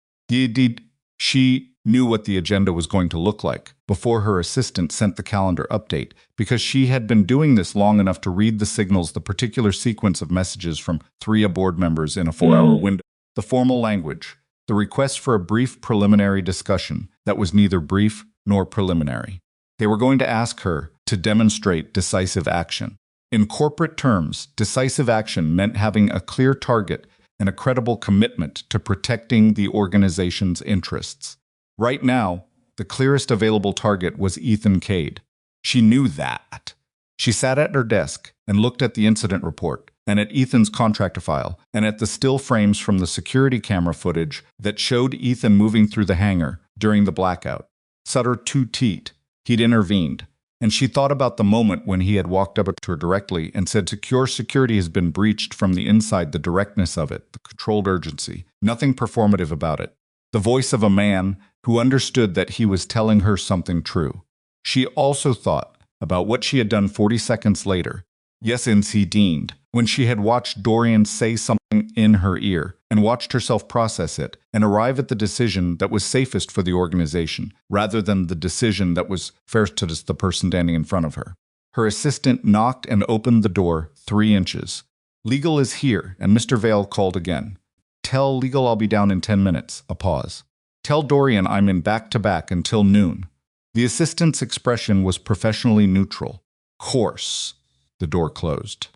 S1: She knew what the agenda was going to look like before her assistant sent the calendar update, because she had been doing this long enough to read the signals, the particular sequence of messages from 3 board members in a 4-hour window. The formal language, the request for a brief preliminary discussion that was neither brief nor preliminary. They were going to ask her to demonstrate decisive action. In corporate terms, decisive action meant having a clear target and a credible commitment to protecting the organization's interests. Right now, the clearest available target was Ethan Cade. She knew that. She sat at her desk and looked at the incident report, and at Ethan's contractor file, and at the still frames from the security camera footage that showed Ethan moving through the hangar during the blackout. Sutter too teat. He'd intervened. And she thought about the moment when he had walked up to her directly and said, secure security has been breached from the inside, the directness of it, the controlled urgency, nothing performative about it. The voice of a man who understood that he was telling her something true. She also thought about what she had done 40 seconds later. Yes, indeed, when she had watched Dorian say something in her ear and watched herself process it and arrive at the decision that was safest for the organization, rather than the decision that was fairest to the person standing in front of her. Her assistant knocked and opened the door 3 inches. Legal is here, and Mr. Vale called again. Tell Legal I'll be down in 10 minutes. A pause. Tell Dorian I'm in back-to-back until noon. The assistant's expression was professionally neutral. Course. The door closed.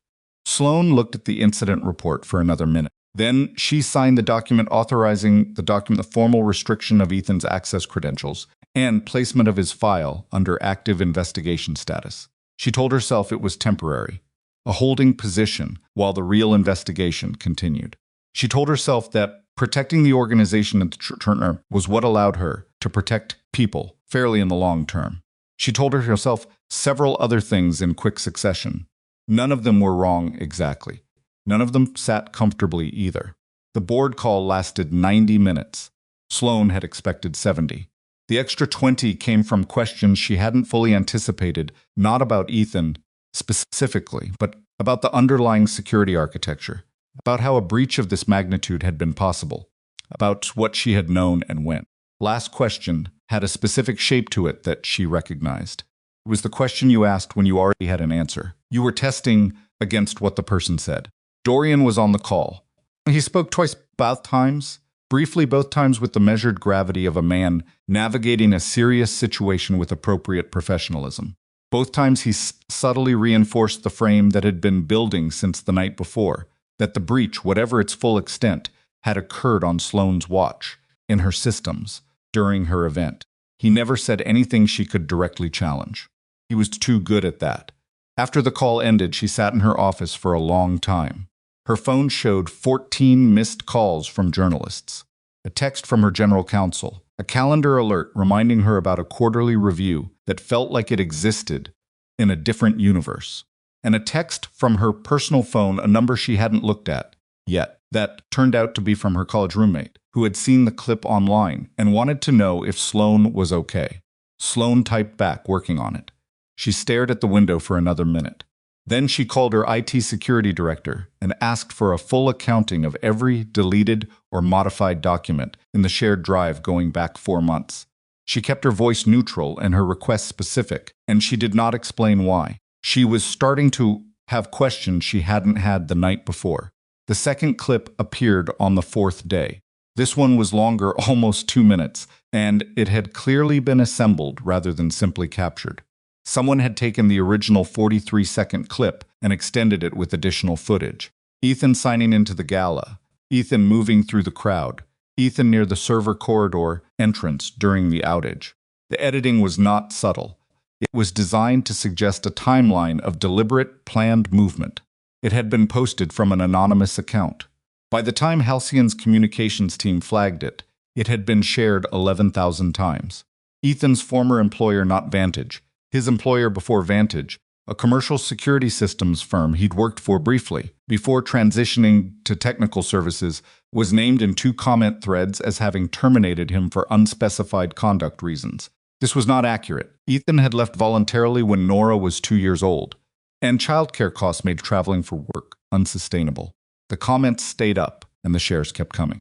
S1: Sloan looked at the incident report for another minute. Then she signed the document authorizing the formal restriction of Ethan's access credentials and placement of his file under active investigation status. She told herself it was temporary, a holding position while the real investigation continued. She told herself that protecting the organization at the turn was what allowed her to protect people fairly in the long term. She told herself several other things in quick succession. None of them were wrong exactly. None of them sat comfortably either. The board call lasted 90 minutes. Sloan had expected 70. The extra 20 came from questions she hadn't fully anticipated, not about Ethan specifically, but about the underlying security architecture, about how a breach of this magnitude had been possible, about what she had known and when. Last question had a specific shape to it that she recognized. It was the question you asked when you already had an answer. You were testing against what the person said. Dorian was on the call. He spoke twice, both times, briefly both times with the measured gravity of a man navigating a serious situation with appropriate professionalism. Both times he subtly reinforced the frame that had been building since the night before, that the breach, whatever its full extent, had occurred on Sloane's watch, in her systems, during her event. He never said anything she could directly challenge. He was too good at that. After the call ended, she sat in her office for a long time. Her phone showed 14 missed calls from journalists, a text from her general counsel, a calendar alert reminding her about a quarterly review that felt like it existed in a different universe, and a text from her personal phone, a number she hadn't looked at yet, that turned out to be from her college roommate, who had seen the clip online and wanted to know if Sloan was okay. Sloan typed back, working on it. She stared at the window for another minute. Then she called her IT security director and asked for a full accounting of every deleted or modified document in the shared drive going back 4 months. She kept her voice neutral and her request specific, and she did not explain why. She was starting to have questions she hadn't had the night before. The second clip appeared on the 4th day. This one was longer, almost 2 minutes, and it had clearly been assembled rather than simply captured. Someone had taken the original 43-second clip and extended it with additional footage. Ethan signing into the gala, Ethan moving through the crowd, Ethan near the server corridor entrance during the outage. The editing was not subtle. It was designed to suggest a timeline of deliberate, planned movement. It had been posted from an anonymous account. By the time Halcyon's communications team flagged it, it had been shared 11,000 times. Ethan's former employer, not Vantage, his employer before Vantage, a commercial security systems firm he'd worked for briefly before transitioning to technical services, was named in 2 comment threads as having terminated him for unspecified conduct reasons. This was not accurate. Ethan had left voluntarily when Nora was 2 years old, and childcare costs made traveling for work unsustainable. The comments stayed up, and the shares kept coming.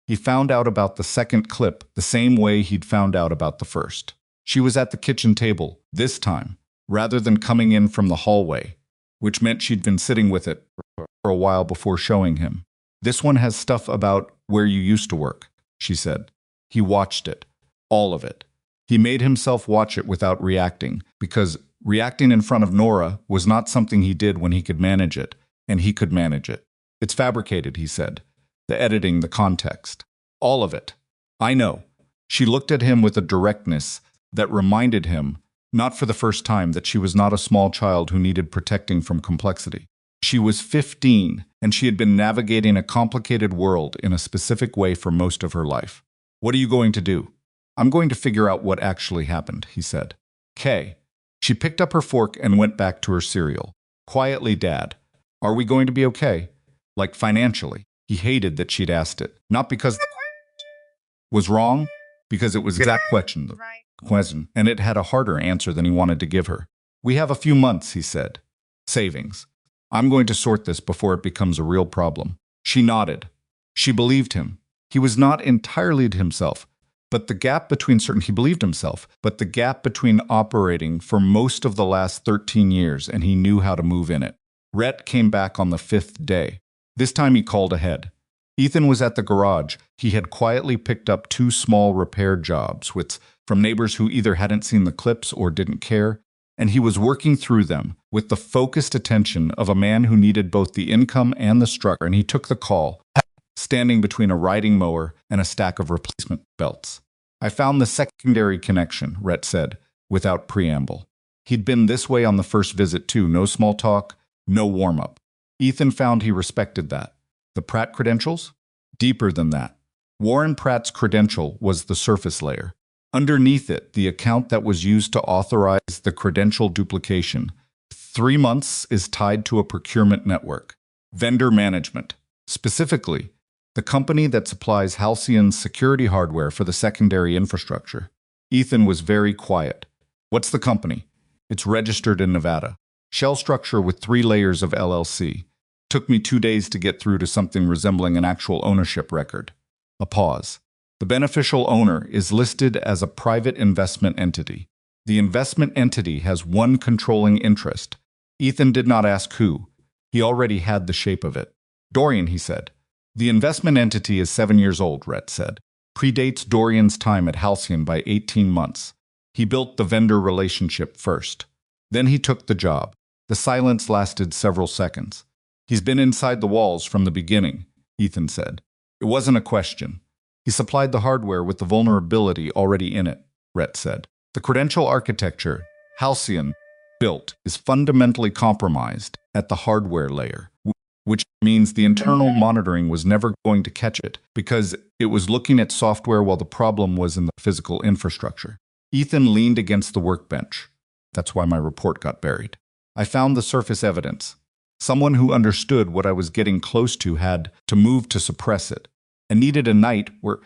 S1: He found out about the second clip the same way he'd found out about the first. She was at the kitchen table, this time, rather than coming in from the hallway, which meant she'd been sitting with it for a while before showing him. "This one has stuff about where you used to work," she said. He watched it. All of it. He made himself watch it without reacting, because reacting in front of Nora was not something he did when he could manage it, and he could manage it. "It's fabricated," he said. "The editing, the context. All of it. I know." She looked at him with a directness that reminded him, not for the first time, that she was not a small child who needed protecting from complexity. She was 15, and she had been navigating a complicated world in a specific way for most of her life. "What are you going to do?" "I'm going to figure out what actually happened," he said. "'Kay." She picked up her fork and went back to her cereal. "Quietly, Dad. Are we going to be okay? Like financially?" He hated that she'd asked it. Not because it was wrong, because it was the exact question, and it had a harder answer than he wanted to give her. "We have a few months," he said. "Savings. I'm going to sort this before it becomes a real problem." She nodded. She believed him. He was not entirely himself, but the gap between operating for most of the last 13 years, and he knew how to move in it. Rhett came back on the 5th day. This time he called ahead. Ethan was at the garage. He had quietly picked up 2 small repair jobs from neighbors who either hadn't seen the clips or didn't care, and he was working through them with the focused attention of a man who needed both the income and the structure, and he took the call, standing between a riding mower and a stack of replacement belts. "I found the secondary connection," Rhett said, without preamble. He'd been this way on the first visit too, no small talk, no warm-up. Ethan found he respected that. The Pratt credentials? Deeper than that. Warren Pratt's credential was the surface layer. Underneath it, the account that was used to authorize the credential duplication. 3 months is tied to a procurement network. Vendor management. Specifically, the company that supplies Halcyon's security hardware for the secondary infrastructure. Ethan was very quiet. "What's the company?" "It's registered in Nevada. Shell structure with 3 layers of LLC. Took me 2 days to get through to something resembling an actual ownership record." A pause. "The beneficial owner is listed as a private investment entity. The investment entity has one controlling interest." Ethan did not ask who. He already had the shape of it. "Dorian," he said. "The investment entity is 7 years old," Rhett said. "Predates Dorian's time at Halcyon by 18 months. He built the vendor relationship first. Then he took the job." The silence lasted several seconds. "He's been inside the walls from the beginning," Ethan said. It wasn't a question. "He supplied the hardware with the vulnerability already in it," Rhett said. "The credential architecture, Halcyon, built is fundamentally compromised at the hardware layer, which means the internal monitoring was never going to catch it because it was looking at software while the problem was in the physical infrastructure. Ethan leaned against the workbench. That's why my report got buried. I found the surface evidence. Someone who understood what I was getting close to had to move to suppress it, and needed a night where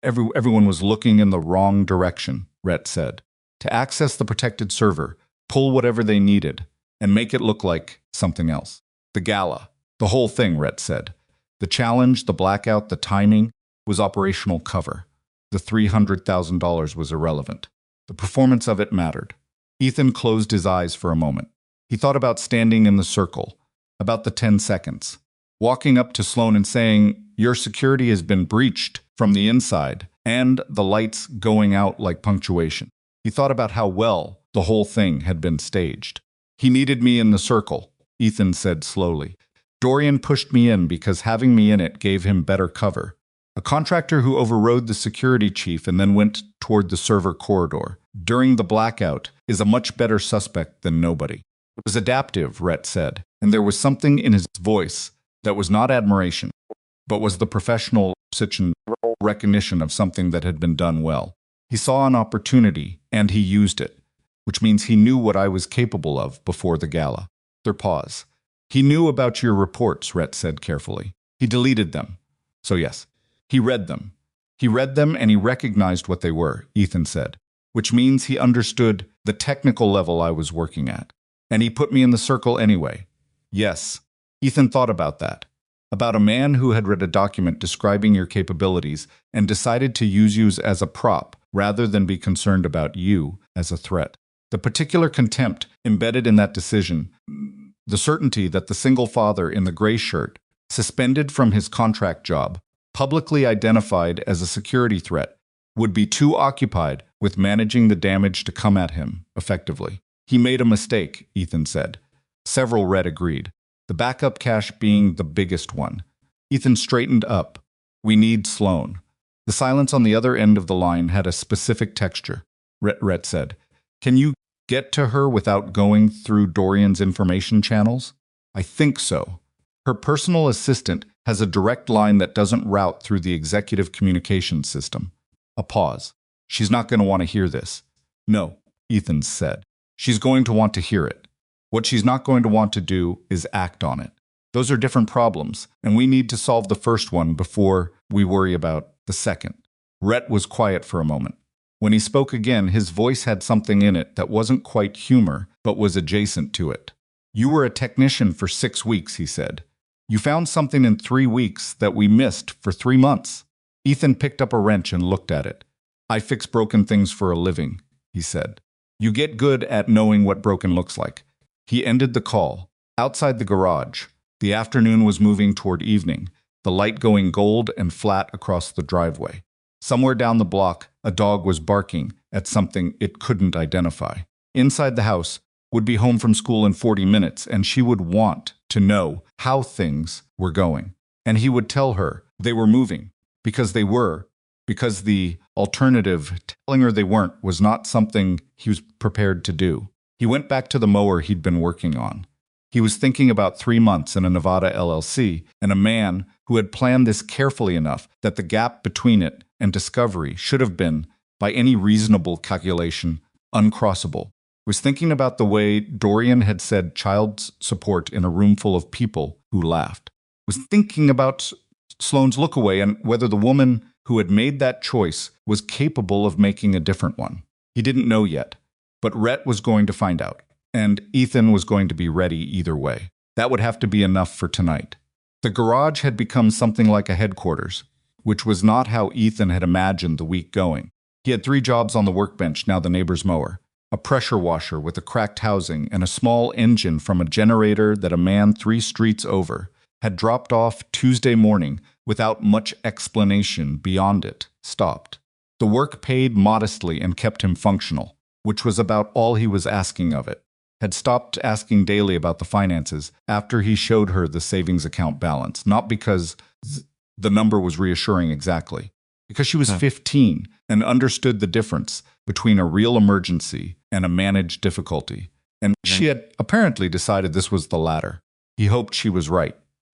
S1: everyone was looking in the wrong direction, Rhett said. To access the protected server, pull whatever they needed, and make it look like something else. The gala. The whole thing, Rhett said. The challenge, the blackout, the timing was operational cover. The $300,000 was irrelevant. The performance of it mattered. Ethan closed his eyes for a moment. He thought about standing in the circle, about the 10 seconds, walking up to Sloan and saying, "Your security has been breached from the inside," and the lights going out like punctuation. He thought about how well the whole thing had been staged. "He needed me in the circle," Ethan said slowly. "Dorian pushed me in because having me in it gave him better cover. A contractor who overrode the security chief and then went toward the server corridor during the blackout is a much better suspect than nobody." It was adaptive, Rhett said, and there was something in his voice that was not admiration, but was the professional recognition of something that had been done well. He saw an opportunity, and he used it, which means he knew what I was capable of before the gala. Their pause. "He knew about your reports," Rhett said carefully. "He deleted them. So yes, he read them. He read them and he recognized what they were," Ethan said, "which means he understood the technical level I was working at. And he put me in the circle anyway." Yes, Ethan thought about that. About a man who had read a document describing your capabilities and decided to use you as a prop rather than be concerned about you as a threat. The particular contempt embedded in that decision, the certainty that the single father in the gray shirt, suspended from his contract job, publicly identified as a security threat, would be too occupied with managing the damage to come at him effectively. "He made a mistake," Ethan said. Several Red agreed, the backup cache being the biggest one. Ethan straightened up. "We need Sloan." The silence on the other end of the line had a specific texture. Rhett said, "Can you get to her without going through Dorian's information channels?" "I think so. Her personal assistant has a direct line that doesn't route through the executive communications system." A pause. "She's not going to want to hear this." "No," Ethan said. "She's going to want to hear it. What she's not going to want to do is act on it. Those are different problems, and we need to solve the first one before we worry about the second." Rhett was quiet for a moment. When he spoke again, his voice had something in it that wasn't quite humor, but was adjacent to it. "You were a technician for 6 weeks," he said. "You found something in 3 weeks that we missed for 3 months." Ethan picked up a wrench and looked at it. "I fix broken things for a living," he said. "You get good at knowing what broken looks like." He ended the call. Outside the garage, the afternoon was moving toward evening, the light going gold and flat across the driveway. Somewhere down the block, a dog was barking at something it couldn't identify. Inside the house, would be home from school in 40 minutes, and she would want to know how things were going. And he would tell her they were moving, because they were, because the alternative, telling her they weren't, was not something he was prepared to do. He went back to the mower he'd been working on. He was thinking about 3 months in a Nevada LLC and a man who had planned this carefully enough that the gap between it and discovery should have been, by any reasonable calculation, uncrossable. He was thinking about the way Dorian had said child support in a room full of people who laughed. He was thinking about Sloan's look away and whether the woman who had made that choice was capable of making a different one. He didn't know yet, but Rhett was going to find out, and Ethan was going to be ready either way. That would have to be enough for tonight. The garage had become something like a headquarters, which was not how Ethan had imagined the week going. He had 3 jobs on the workbench, now the neighbor's mower, a pressure washer with a cracked housing, and a small engine from a generator that a man 3 streets over had dropped off Tuesday morning without much explanation beyond it, stopped. The work paid modestly and kept him functional, which was about all he was asking of it. Had stopped asking daily about the finances after he showed her the savings account balance, not because the number was reassuring exactly, because she was 15 and understood the difference between a real emergency and a managed difficulty, and she had apparently decided this was the latter. He hoped she was right.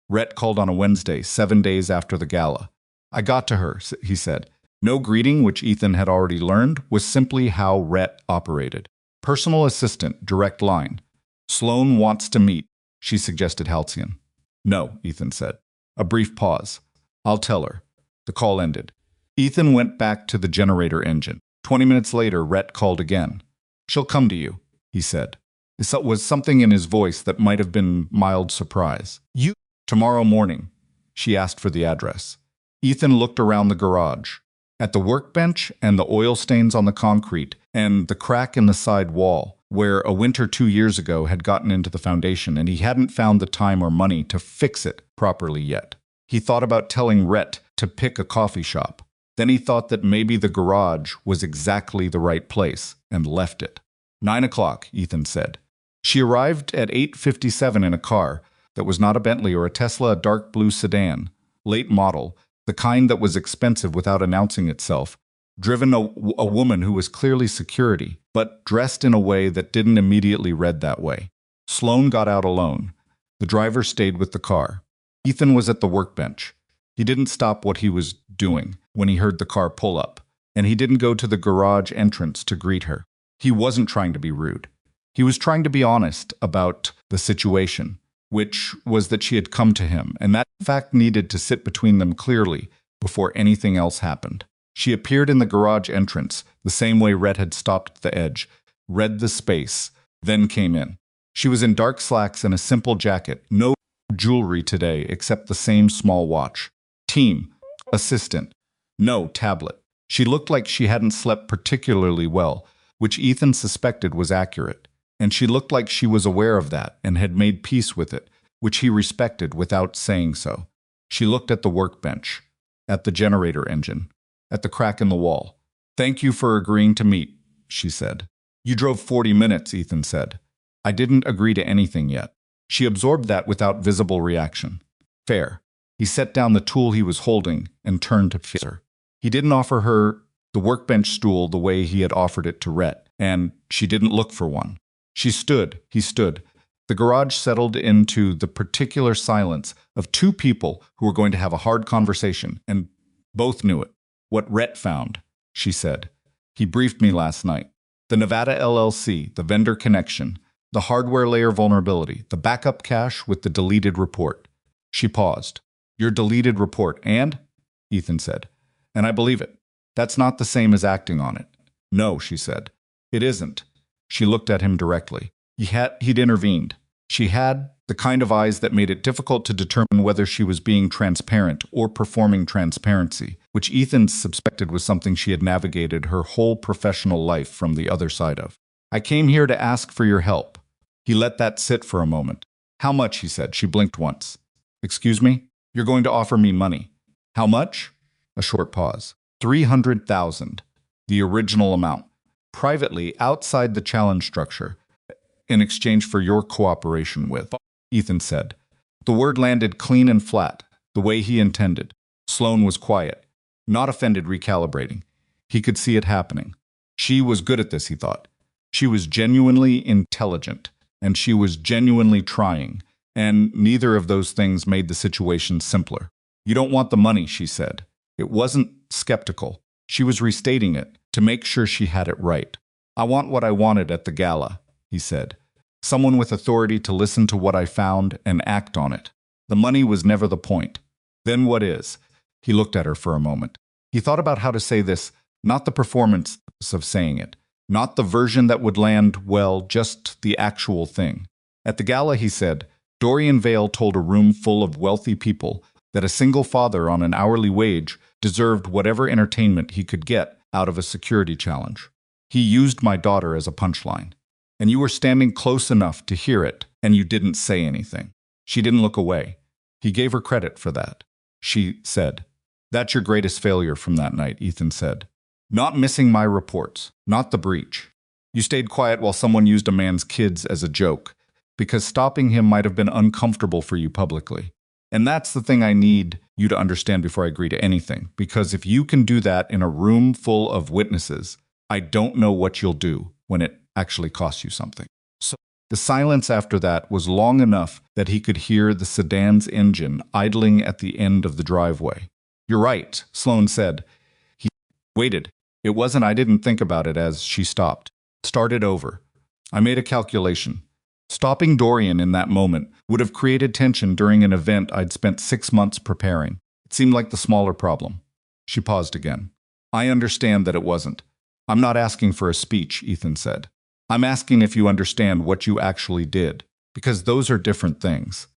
S1: Rhett called on a Wednesday, 7 days after the gala. I got to her, he said. No greeting, which Ethan had already learned, was simply how Rhett operated. Personal assistant, direct line. Sloan wants to meet, she suggested Halcyon. No, Ethan said. A brief pause. I'll tell her. The call ended. Ethan went back to the generator engine. 20 minutes later, Rhett called again. She'll come to you, he said. There was something in his voice that might have been mild surprise. You? Tomorrow morning. She asked for the address. Ethan looked around the garage. At the workbench and the oil stains on the concrete and the crack in the side wall, where a winter 2 years ago had gotten into the foundation and he hadn't found the time or money to fix it properly yet. He thought about telling Rhett to pick a coffee shop. Then he thought that maybe the garage was exactly the right place and left it. 9 o'clock, Ethan said. She arrived at 8:57 in a car that was not a Bentley or a Tesla, a dark blue sedan, late model, the kind that was expensive without announcing itself, driven a woman who was clearly security, but dressed in a way that didn't immediately read that way. Sloan got out alone. The driver stayed with the car. Ethan was at the workbench. He didn't stop what he was doing when he heard the car pull up, and he didn't go to the garage entrance to greet her. He wasn't trying to be rude. He was trying to be honest about the situation, which was that she had come to him, and that fact needed to sit between them clearly before anything else happened. She appeared in the garage entrance, the same way Rhett had stopped at the edge, read the space, then came in. She was in dark slacks and a simple jacket, no jewelry today except the same small watch. Team, assistant, no tablet. She looked like she hadn't slept particularly well, which Ethan suspected was accurate. And she looked like she was aware of that and had made peace with it, which he respected without saying so. She looked at the workbench, at the generator engine, at the crack in the wall. Thank you for agreeing to meet, she said. You drove 40 minutes, Ethan said. I didn't agree to anything yet. She absorbed that without visible reaction. Fair. He set down the tool he was holding and turned to face her. He didn't offer her the workbench stool the way he had offered it to Rhett, and she didn't look for one. He stood. The garage settled into the particular silence of two people who were going to have a hard conversation, and both knew it. What Rhett found, she said. He briefed me last night. The Nevada LLC, the vendor connection, the hardware layer vulnerability, the backup cache with the deleted report. She paused. Your deleted report, and? Ethan said. And I believe it. That's not the same as acting on it. No, she said. It isn't. She looked at him directly. He'd intervened. She had the kind of eyes that made it difficult to determine whether she was being transparent or performing transparency, which Ethan suspected was something she had navigated her whole professional life from the other side of. I came here to ask for your help. He let that sit for a moment. How much, he said. She blinked once. Excuse me? You're going to offer me money. How much? A short pause. 300,000. The original amount. Privately, outside the challenge structure, in exchange for your cooperation with, Ethan said. The word landed clean and flat, the way he intended. Sloan was quiet, not offended, recalibrating. He could see it happening. She was good at this, he thought. She was genuinely intelligent, and she was genuinely trying, and neither of those things made the situation simpler. You don't want the money, she said. It wasn't skeptical. She was restating it to make sure she had it right. I want what I wanted at the gala, he said. Someone with authority to listen to what I found and act on it. The money was never the point. Then what is? He looked at her for a moment. He thought about how to say this, not the performance of saying it, not the version that would land well, just the actual thing. At the gala, he said, Dorian Vale told a room full of wealthy people that a single father on an hourly wage deserved whatever entertainment he could get out of a security challenge. He used my daughter as a punchline. And you were standing close enough to hear it, and you didn't say anything. She didn't look away. He gave her credit for that. She said, That's your greatest failure from that night, Ethan said. Not missing my reports, not the breach. You stayed quiet while someone used a man's kids as a joke, because stopping him might have been uncomfortable for you publicly. And that's the thing I need you to understand before I agree to anything, because if you can do that in a room full of witnesses, I don't know what you'll do when it actually costs you something. So The silence after that was long enough that he could hear the sedan's engine idling at the end of the driveway. "You're right," Sloan said. He waited. "It wasn't I didn't think about it," as she stopped. "Started over. I made a calculation. Stopping Dorian in that moment would have created tension during an event I'd spent 6 months preparing. It seemed like the smaller problem." She paused again. "I understand that it wasn't. I'm not asking for a speech," Ethan said. "I'm asking if you understand what you actually did, because those are different things."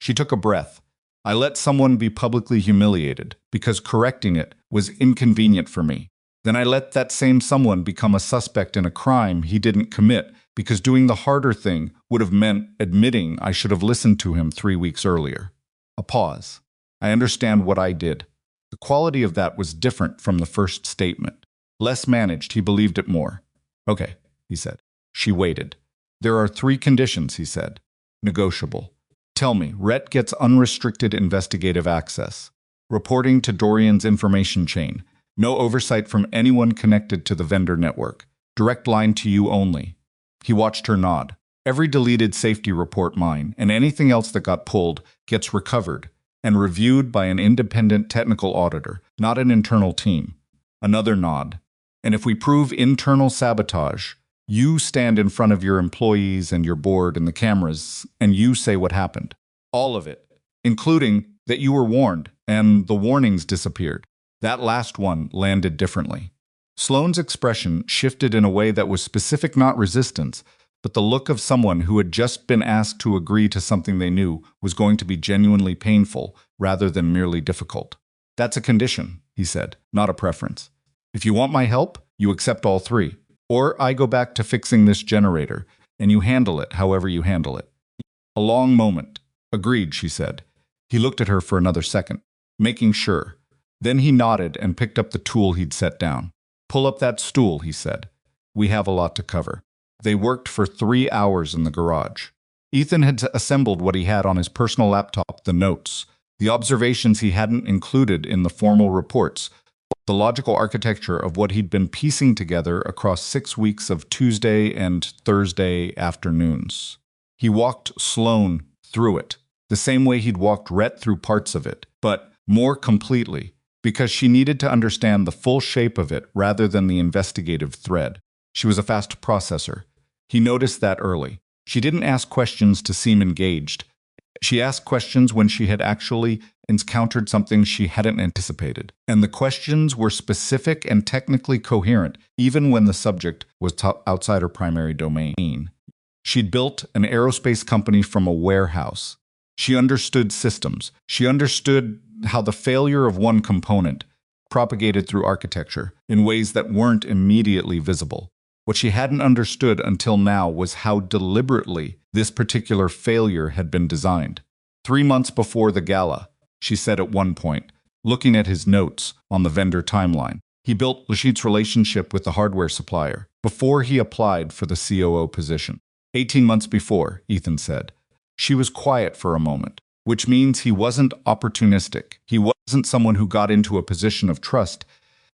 S1: She took a breath. "I let someone be publicly humiliated because correcting it was inconvenient for me. Then I let that same someone become a suspect in a crime he didn't commit because doing the harder thing would have meant admitting I should have listened to him 3 weeks earlier." A pause. "I understand what I did." The quality of that was different from the first statement. Less managed, he believed it more. "Okay," he said. She waited. "There are 3 conditions," he said. "Negotiable. Tell me, Rhett gets unrestricted investigative access. Reporting to Dorian's information chain. No oversight from anyone connected to the vendor network. Direct line to you only." He watched her nod. "Every deleted safety report mine, and anything else that got pulled, gets recovered and reviewed by an independent technical auditor, not an internal team." Another nod. "And if we prove internal sabotage, you stand in front of your employees and your board and the cameras, and you say what happened. All of it, including that you were warned, and the warnings disappeared." That last one landed differently. Sloane's expression shifted in a way that was specific, not resistance, but the look of someone who had just been asked to agree to something they knew was going to be genuinely painful rather than merely difficult. "That's a condition," he said, "not a preference. If you want my help, you accept all 3. Or I go back to fixing this generator, and you handle it however you handle it." A long moment. "Agreed," she said. He looked at her for another second, making sure. Then he nodded and picked up the tool he'd set down. "Pull up that stool," he said. "We have a lot to cover." They worked for 3 hours in the garage. Ethan had assembled what he had on his personal laptop, the notes, the observations he hadn't included in the formal reports, the logical architecture of what he'd been piecing together across 6 weeks of Tuesday and Thursday afternoons. He walked Sloane through it, the same way he'd walked Rhett through parts of it, but more completely, because she needed to understand the full shape of it rather than the investigative thread. She was a fast processor. He noticed that early. She didn't ask questions to seem engaged. She asked questions when she had actually encountered something she hadn't anticipated. And the questions were specific and technically coherent, even when the subject was outside her primary domain. She'd built an aerospace company from a warehouse. She understood systems. She understood how the failure of one component propagated through architecture in ways that weren't immediately visible. What she hadn't understood until now was how deliberately this particular failure had been designed. 3 months before the gala, she said at one point, looking at his notes on the vendor timeline, he built Lashit's relationship with the hardware supplier before he applied for the COO position. 18 months before, Ethan said. She was quiet for a moment, which means he wasn't opportunistic. He wasn't someone who got into a position of trust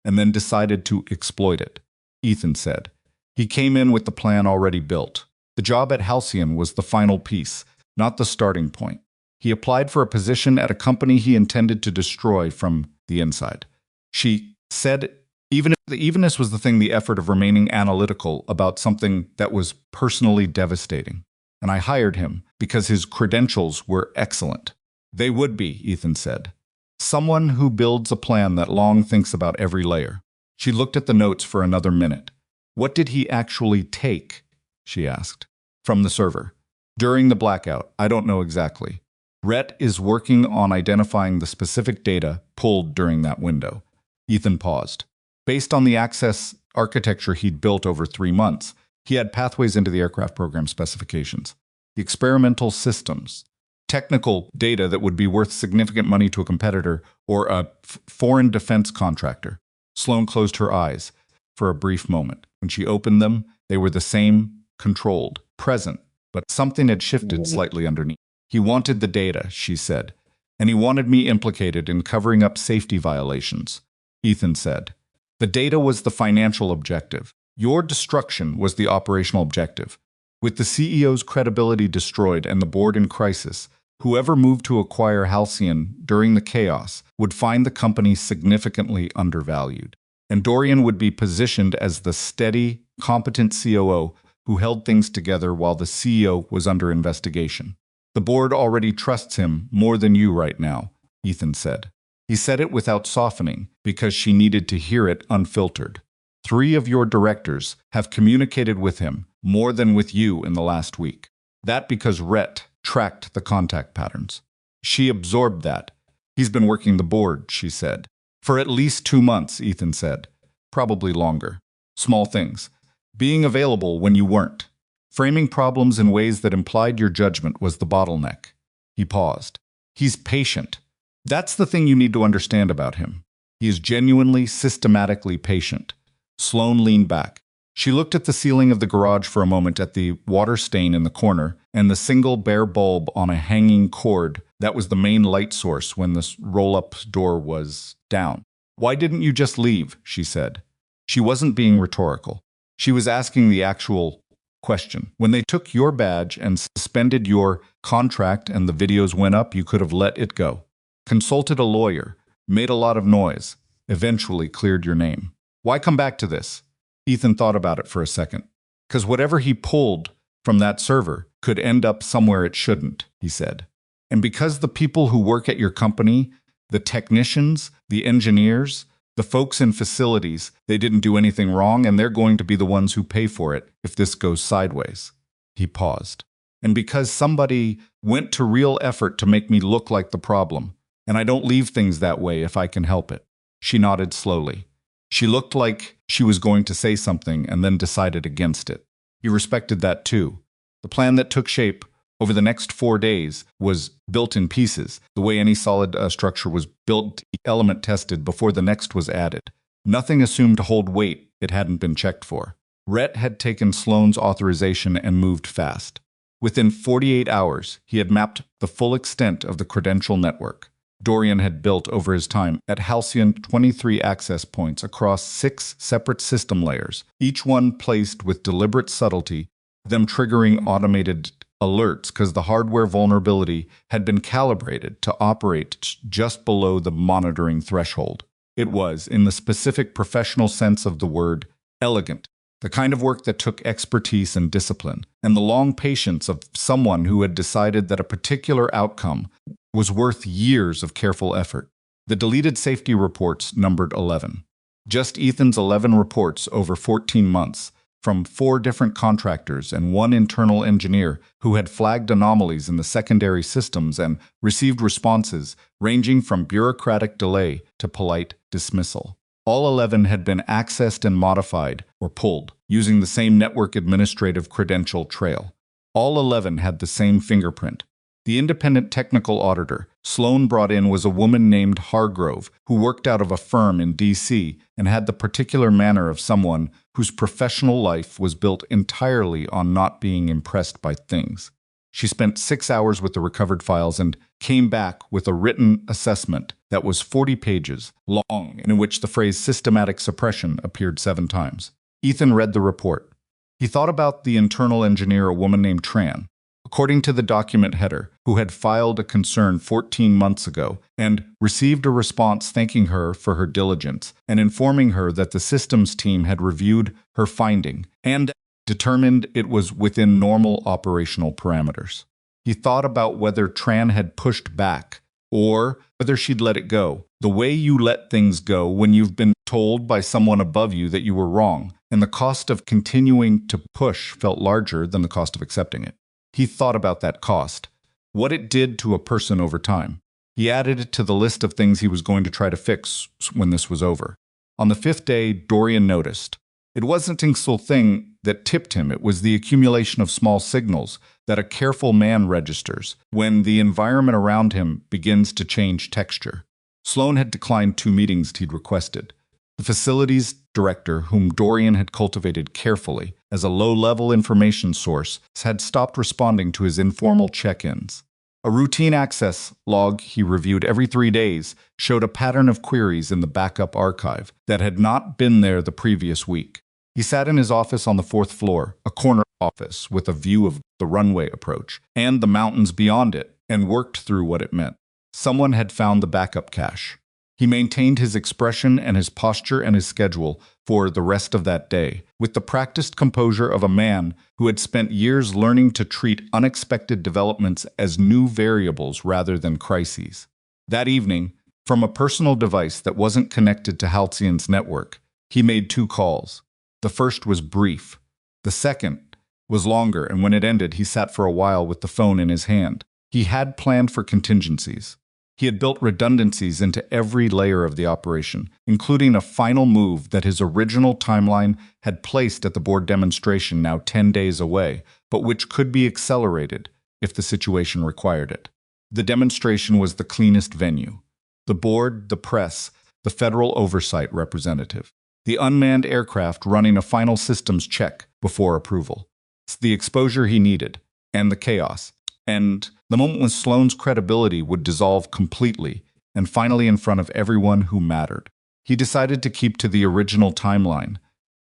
S1: and then decided to exploit it. Ethan said. He came in with the plan already built. The job at Halcyon was the final piece, not the starting point. He applied for a position at a company he intended to destroy from the inside. She said, even if the evenness was the thing, the effort of remaining analytical about something that was personally devastating. And I hired him because his credentials were excellent. They would be, Ethan said. Someone who builds a plan that long thinks about every layer. She looked at the notes for another minute. What did he actually take? She asked. From the server. During the blackout, I don't know exactly. Rhett is working on identifying the specific data pulled during that window. Ethan paused. Based on the access architecture he'd built over 3 months, he had pathways into the aircraft program specifications, the experimental systems, technical data that would be worth significant money to a competitor or a foreign defense contractor. Sloane closed her eyes for a brief moment. When she opened them, they were the same, controlled, present, but something had shifted slightly underneath. He wanted the data, she said, and he wanted me implicated in covering up safety violations, Ethan said. The data was the financial objective. Your destruction was the operational objective. With the CEO's credibility destroyed and the board in crisis, whoever moved to acquire Halcyon during the chaos would find the company significantly undervalued. And Dorian would be positioned as the steady, competent COO who held things together while the CEO was under investigation. The board already trusts him more than you right now, Ethan said. He said it without softening because she needed to hear it unfiltered. 3 of your directors have communicated with him more than with you in the last week. That because Rhett tracked the contact patterns. She absorbed that. He's been working the board, she said. For at least 2 months, Ethan said. Probably longer. Small things. Being available when you weren't. Framing problems in ways that implied your judgment was the bottleneck. He paused. He's patient. That's the thing you need to understand about him. He is genuinely, systematically patient. Sloane leaned back. She looked at the ceiling of the garage for a moment at the water stain in the corner and the single bare bulb on a hanging cord that was the main light source when the roll-up door was down. Why didn't you just leave? She said. She wasn't being rhetorical. She was asking the actual question. When they took your badge and suspended your contract and the videos went up, you could have let it go. Consulted a lawyer, made a lot of noise, eventually cleared your name. Why come back to this? Ethan thought about it for a second. Because whatever he pulled from that server could end up somewhere it shouldn't, he said. And because the people who work at your company, the technicians, the engineers, the folks in facilities, they didn't do anything wrong and they're going to be the ones who pay for it if this goes sideways. He paused. And because somebody went to real effort to make me look like the problem, and I don't leave things that way if I can help it. She nodded slowly. She looked like she was going to say something and then decided against it. He respected that too. The plan that took shape over the next 4 days was built in pieces, the way any solid structure was built, element tested before the next was added. Nothing assumed to hold weight it hadn't been checked for. Rhett had taken Sloane's authorization and moved fast. Within 48 hours, he had mapped the full extent of the credential network Dorian had built over his time at Halcyon, 23 access points across 6 separate system layers, each one placed with deliberate subtlety, them triggering automated alerts because the hardware vulnerability had been calibrated to operate just below the monitoring threshold. It was, in the specific professional sense of the word, elegant, the kind of work that took expertise and discipline, and the long patience of someone who had decided that a particular outcome was worth years of careful effort. The deleted safety reports numbered 11. Just Ethan's 11 reports over 14 months, from 4 different contractors and 1 internal engineer who had flagged anomalies in the secondary systems and received responses ranging from bureaucratic delay to polite dismissal. All 11 had been accessed and modified or pulled using the same network administrative credential trail. All 11 had the same fingerprint. The independent technical auditor Sloane brought in was a woman named Hargrove, who worked out of a firm in D.C. and had the particular manner of someone whose professional life was built entirely on not being impressed by things. She spent 6 hours with the recovered files and came back with a written assessment that was 40 pages long, in which the phrase systematic suppression appeared 7 times. Ethan read the report. He thought about the internal engineer, a woman named Tran, according to the document header, who had filed a concern 14 months ago and received a response thanking her for her diligence and informing her that the systems team had reviewed her finding and determined it was within normal operational parameters. He thought about whether Tran had pushed back or whether she'd let it go, the way you let things go when you've been told by someone above you that you were wrong, and the cost of continuing to push felt larger than the cost of accepting it. He thought about that cost, what it did to a person over time. He added it to the list of things he was going to try to fix when this was over. On the 5th day, Dorian noticed. It wasn't a single thing that tipped him, it was the accumulation of small signals that a careful man registers when the environment around him begins to change texture. Sloane had declined 2 meetings he'd requested. The facilities director, whom Dorian had cultivated carefully as a low-level information source, had stopped responding to his informal check-ins. A routine access log he reviewed every 3 days showed a pattern of queries in the backup archive that had not been there the previous week. He sat in his office on the 4th floor, a corner office with a view of the runway approach and the mountains beyond it and worked through what it meant. Someone had found the backup cache. He maintained his expression and his posture and his schedule for the rest of that day, with the practiced composure of a man who had spent years learning to treat unexpected developments as new variables rather than crises. That evening, from a personal device that wasn't connected to Halcyon's network, he made 2 calls. The first was brief. The second was longer, and when it ended, he sat for a while with the phone in his hand. He had planned for contingencies. He had built redundancies into every layer of the operation, including a final move that his original timeline had placed at the board demonstration now 10 days away, but which could be accelerated if the situation required it. The demonstration was the cleanest venue. The board, the press, the federal oversight representative. The unmanned aircraft running a final systems check before approval. It's the exposure he needed, and the chaos. And the moment when Sloan's credibility would dissolve completely, and finally in front of everyone who mattered. He decided to keep to the original timeline.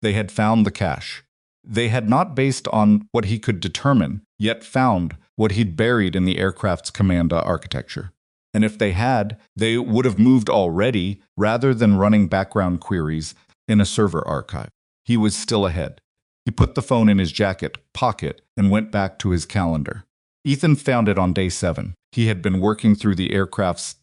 S1: They had found the cache. They had not based on what he could determine, yet found what he'd buried in the aircraft's command architecture. And if they had, they would have moved already rather than running background queries in a server archive. He was still ahead. He put the phone in his jacket pocket and went back to his calendar. Ethan found it on day 7. He had been working through the aircraft's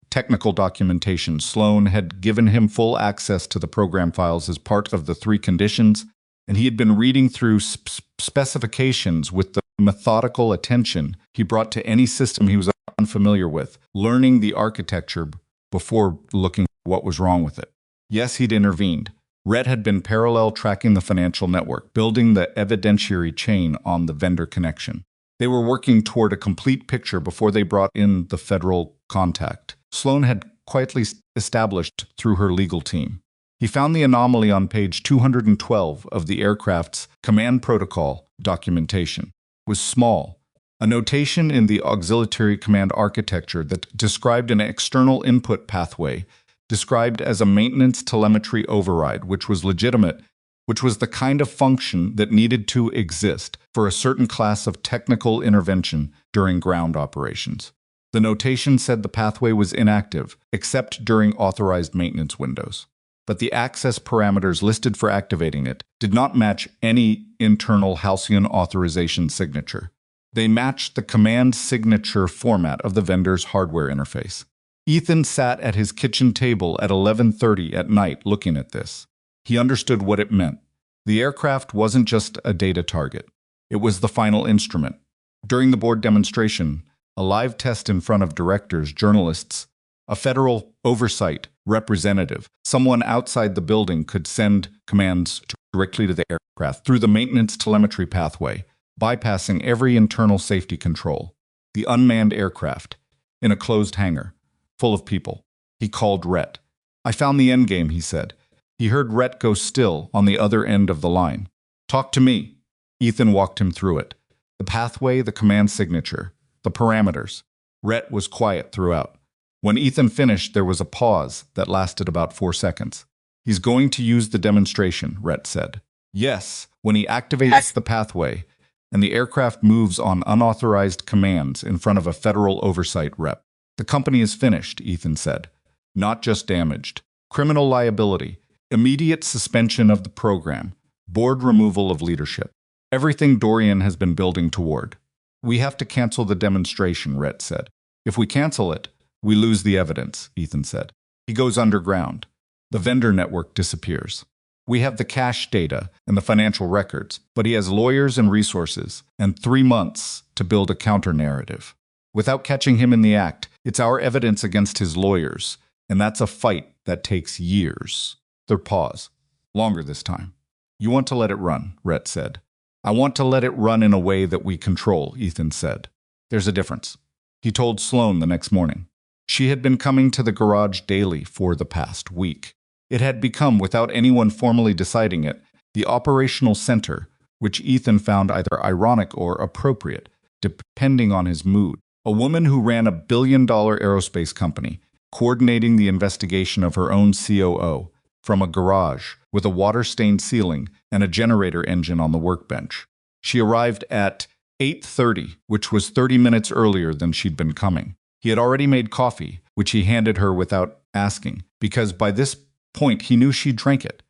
S1: technical documentation. Sloan had given him full access to the program files as part of the 3 conditions, and he had been reading through specifications with the methodical attention he brought to any system he was unfamiliar with, learning the architecture before looking at what was wrong with it. Yes, he'd intervened. Rhett had been parallel tracking the financial network, building the evidentiary chain on the vendor connection. They were working toward a complete picture before they brought in the federal contact. Sloan had quietly established through her legal team. He found the anomaly on page 212 of the aircraft's command protocol documentation. It was small, a notation in the auxiliary command architecture that described an external input pathway described as a maintenance telemetry override, which was legitimate, which was the kind of function that needed to exist for a certain class of technical intervention during ground operations. The notation said the pathway was inactive, except during authorized maintenance windows. But the access parameters listed for activating it did not match any internal Halcyon authorization signature. They matched the command signature format of the vendor's hardware interface. Ethan sat at his kitchen table at 11:30 at night looking at this. He understood what it meant. The aircraft wasn't just a data target. It was the final instrument. During the board demonstration, a live test in front of directors, journalists, a federal oversight representative, someone outside the building could send commands directly to the aircraft through the maintenance telemetry pathway, bypassing every internal safety control. The unmanned aircraft, in a closed hangar, full of people. He called Rhett. "I found the endgame," he said. He heard Rhett go still on the other end of the line. "Talk to me." Ethan walked him through it. The pathway, the command signature, the parameters. Rhett was quiet throughout. When Ethan finished, there was a pause that lasted about 4 seconds. "He's going to use the demonstration," Rhett said. "Yes, when he activates the pathway, and the aircraft moves on unauthorized commands in front of a federal oversight rep. The company is finished," Ethan said. "Not just damaged. Criminal liability, immediate suspension of the program, board removal of leadership. Everything Dorian has been building toward. We have to cancel the demonstration," Rhett said. "If we cancel it, we lose the evidence," Ethan said. "He goes underground. The vendor network disappears. We have the cache data and the financial records, but he has lawyers and resources, and 3 months to build a counter-narrative. Without catching him in the act, it's our evidence against his lawyers, and that's a fight that takes years." Their pause. Longer this time. "You want to let it run," Rhett said. "I want to let it run in a way that we control," Ethan said. "There's a difference." He told Sloan the next morning. She had been coming to the garage daily for the past week. It had become, without anyone formally deciding it, the operational center, which Ethan found either ironic or appropriate, depending on his mood. A woman who ran a billion-dollar aerospace company, coordinating the investigation of her own COO, from a garage, with a water-stained ceiling and a generator engine on the workbench. She arrived at 8:30, which was 30 minutes earlier than she'd been coming. He had already made coffee, which he handed her without asking, because by this point he knew she drank it.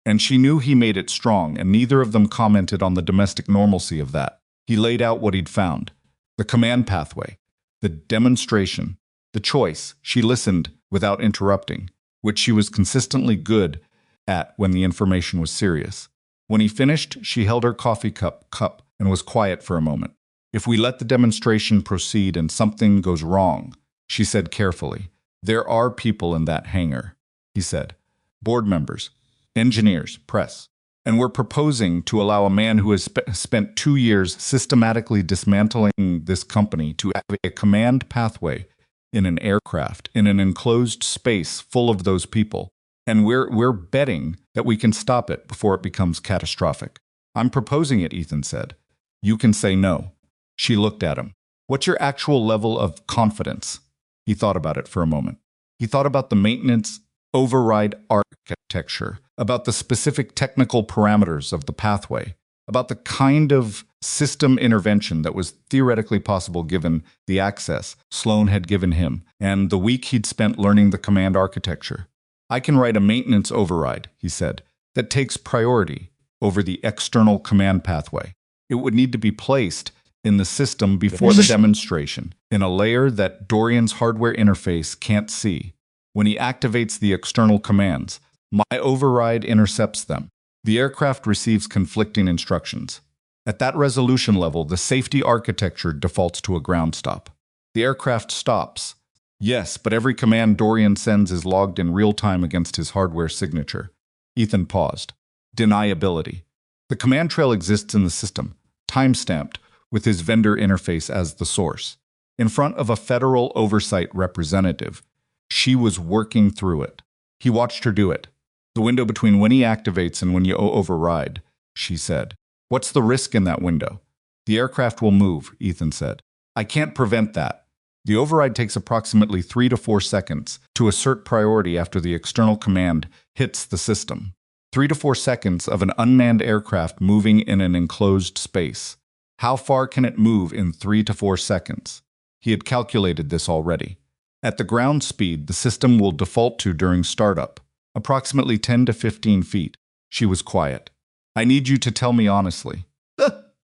S1: And she knew he made it strong, and neither of them commented on the domestic normalcy of that. He laid out what he'd found. The command pathway, the demonstration, the choice. She listened without interrupting, which she was consistently good at when the information was serious. When he finished, she held her coffee cup and was quiet for a moment. If we let the demonstration proceed and something goes wrong, she said carefully, there are people in that hangar, he said. Board members, engineers, press. And we're proposing to allow a man who has spent 2 years systematically dismantling this company to have a command pathway in an aircraft, in an enclosed space full of those people. And we're betting that we can stop it before it becomes catastrophic. I'm proposing it, Ethan said. You can say no. She looked at him. What's your actual level of confidence? He thought about it for a moment. He thought about the maintenance override architecture, about the specific technical parameters of the pathway, about the kind of system intervention that was theoretically possible given the access Sloan had given him and the week he'd spent learning the command architecture. I can write a maintenance override, he said, that takes priority over the external command pathway. It would need to be placed in the system before the demonstration, in a layer that Dorian's hardware interface can't see. When he activates the external commands, my override intercepts them. The aircraft receives conflicting instructions. At that resolution level, the safety architecture defaults to a ground stop. The aircraft stops. Yes, but every command Dorian sends is logged in real time against his hardware signature. Ethan paused. Deniability. The command trail exists in the system, time-stamped, with his vendor interface as the source. In front of a federal oversight representative, she was working through it. He watched her do it. The window between when he activates and when you override, she said. What's the risk in that window? The aircraft will move, Ethan said. I can't prevent that. The override takes approximately 3 to 4 seconds to assert priority after the external command hits the system. 3 to 4 seconds of an unmanned aircraft moving in an enclosed space. How far can it move in 3 to 4 seconds? He had calculated this already. At the ground speed the system will default to during startup, approximately 10 to 15 feet. She was quiet. I need you to tell me honestly,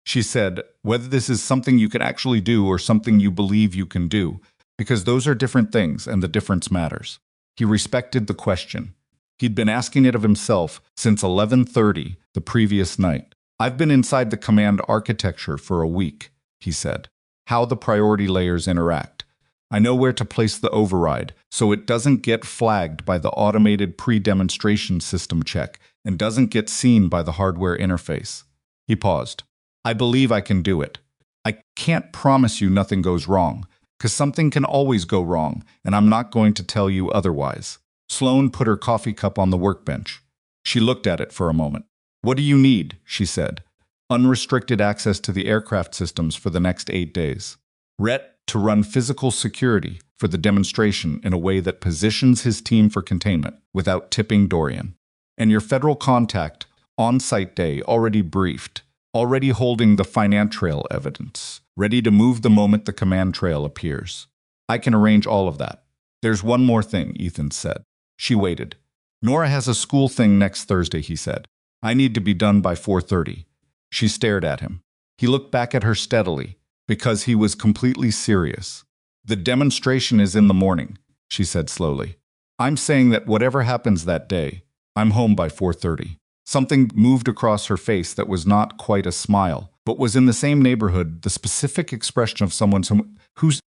S1: she said, whether this is something you can actually do or something you believe you can do, because those are different things and the difference matters. He respected the question. He'd been asking it of himself since 11:30 the previous night. I've been inside the command architecture for a week, he said. How the priority layers interact. I know where to place the override, so it doesn't get flagged by the automated pre-demonstration system check and doesn't get seen by the hardware interface. He paused. I believe I can do it. I can't promise you nothing goes wrong, because something can always go wrong, and I'm not going to tell you otherwise. Sloan put her coffee cup on the workbench. She looked at it for a moment. What do you need? She said. Unrestricted access to the aircraft systems for the next 8 days. Rhett to run physical security for the demonstration in a way that positions his team for containment without tipping Dorian. And your federal contact, on-site day, already briefed, already holding the finance trail evidence, ready to move the moment the command trail appears. I can arrange all of that. There's one more thing, Ethan said. She waited. Nora has a school thing next Thursday, he said. I need to be done by 4:30. She stared at him. He looked back at her steadily, because he was completely serious. The demonstration is in the morning, she said slowly. I'm saying that whatever happens that day, I'm home by 4:30. Something moved across her face that was not quite a smile, but was in the same neighborhood, the specific expression of someone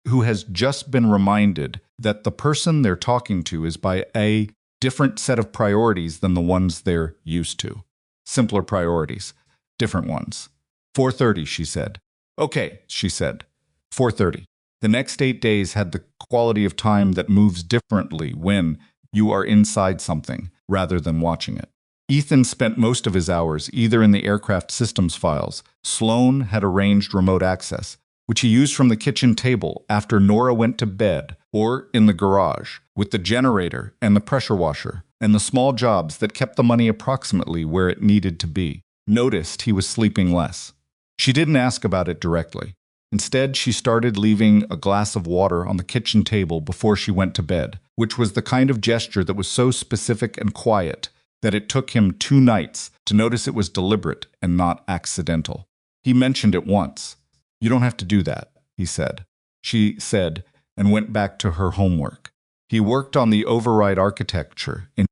S1: who has just been reminded that the person they're talking to is by a different set of priorities than the ones they're used to. Simpler priorities, different ones. 4:30, she said. Okay, she said. 4:30. The next 8 days had the quality of time that moves differently when you are inside something rather than watching it. Ethan spent most of his hours either in the aircraft systems files. Sloan had arranged remote access, which he used from the kitchen table after Nora went to bed, or in the garage, with the generator and the pressure washer, and the small jobs that kept the money approximately where it needed to be, noticed he was sleeping less. She didn't ask about it directly. Instead, she started leaving a glass of water on the kitchen table before she went to bed, which was the kind of gesture that was so specific and quiet that it took him 2 nights to notice it was deliberate and not accidental. He mentioned it once. "You don't have to do that," he said. She said, and went back to her homework. He worked on the override architecture in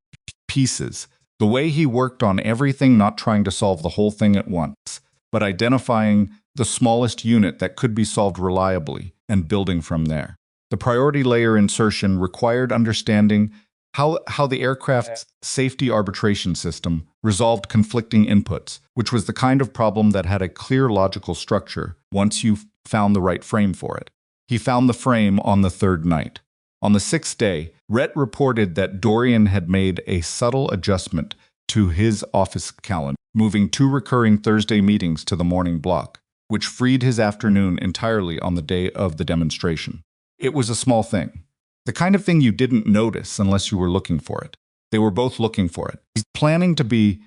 S1: pieces, the way he worked on everything, not trying to solve the whole thing at once, but identifying the smallest unit that could be solved reliably and building from there. The priority layer insertion required understanding how the aircraft's safety arbitration system resolved conflicting inputs, which was the kind of problem that had a clear logical structure once you found the right frame for it. He found the frame on the 3rd night. On the 6th day, Rhett reported that Dorian had made a subtle adjustment to his office calendar, moving 2 recurring Thursday meetings to the morning block, which freed his afternoon entirely on the day of the demonstration. It was a small thing. The kind of thing you didn't notice unless you were looking for it. They were both looking for it. He's planning to be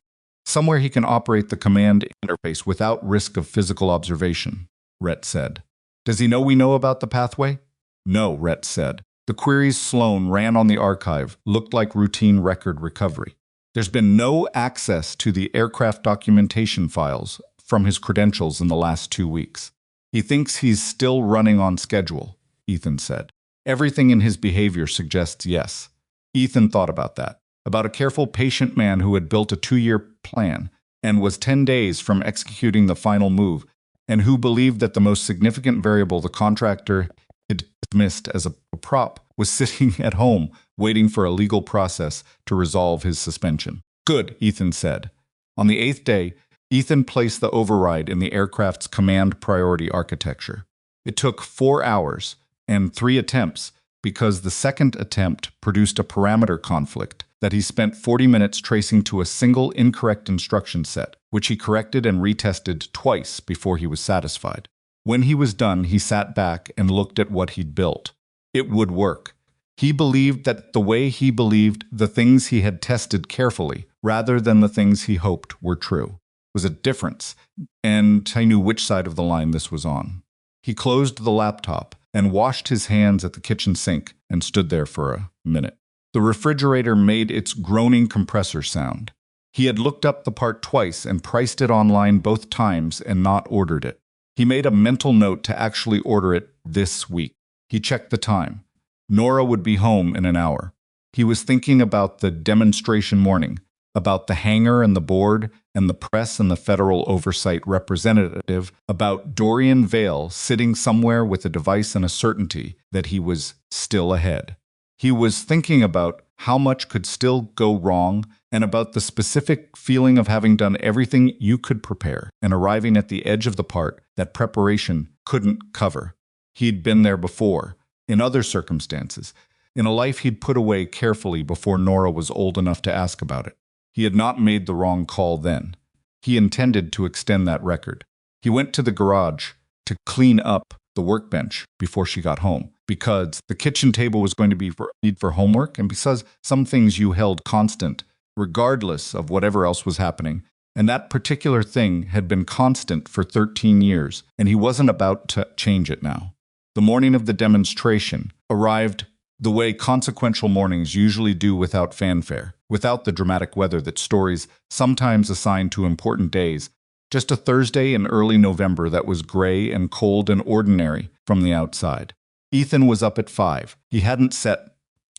S1: somewhere he can operate the command interface without risk of physical observation, Rhett said. "Does he know we know about the pathway?" "No," Rhett said. The queries Sloan ran on the archive looked like routine record recovery. There's been no access to the aircraft documentation files from his credentials in the last 2 weeks. "He thinks he's still running on schedule," Ethan said. "Everything in his behavior suggests yes." Ethan thought about that, about a careful, patient man who had built a 2-year plan and was 10 days from executing the final move, and who believed that the most significant variable the contractor had dismissed as a prop was sitting at home waiting for a legal process to resolve his suspension. "Good," Ethan said. On the 8th day, Ethan placed the override in the aircraft's command priority architecture. It took 4 hours and 3 attempts because the second attempt produced a parameter conflict that he spent 40 minutes tracing to a single incorrect instruction set, which he corrected and retested twice before he was satisfied. When he was done, he sat back and looked at what he'd built. It would work. He believed that the way he believed the things he had tested carefully, rather than the things he hoped were true, was a difference, and he knew which side of the line this was on. He closed the laptop and washed his hands at the kitchen sink and stood there for a minute. The refrigerator made its groaning compressor sound. He had looked up the part twice and priced it online both times and not ordered it. He made a mental note to actually order it this week. He checked the time. Nora would be home in an hour. He was thinking about the demonstration morning, about the hangar and the board and the press and the federal oversight representative, about Dorian Vale sitting somewhere with a device and a certainty that he was still ahead. He was thinking about how much could still go wrong and about the specific feeling of having done everything you could prepare and arriving at the edge of the part that preparation couldn't cover. He'd been there before, in other circumstances, in a life he'd put away carefully before Nora was old enough to ask about it. He had not made the wrong call then. He intended to extend that record. He went to the garage to clean up the workbench before she got home, because the kitchen table was going to be for homework, and because some things you held constant, regardless of whatever else was happening. And that particular thing had been constant for 13 years, and he wasn't about to change it now. The morning of the demonstration arrived the way consequential mornings usually do, without fanfare, without the dramatic weather that stories sometimes assign to important days. Just a Thursday in early November that was gray and cold and ordinary from the outside. Ethan was up at 5. He hadn't set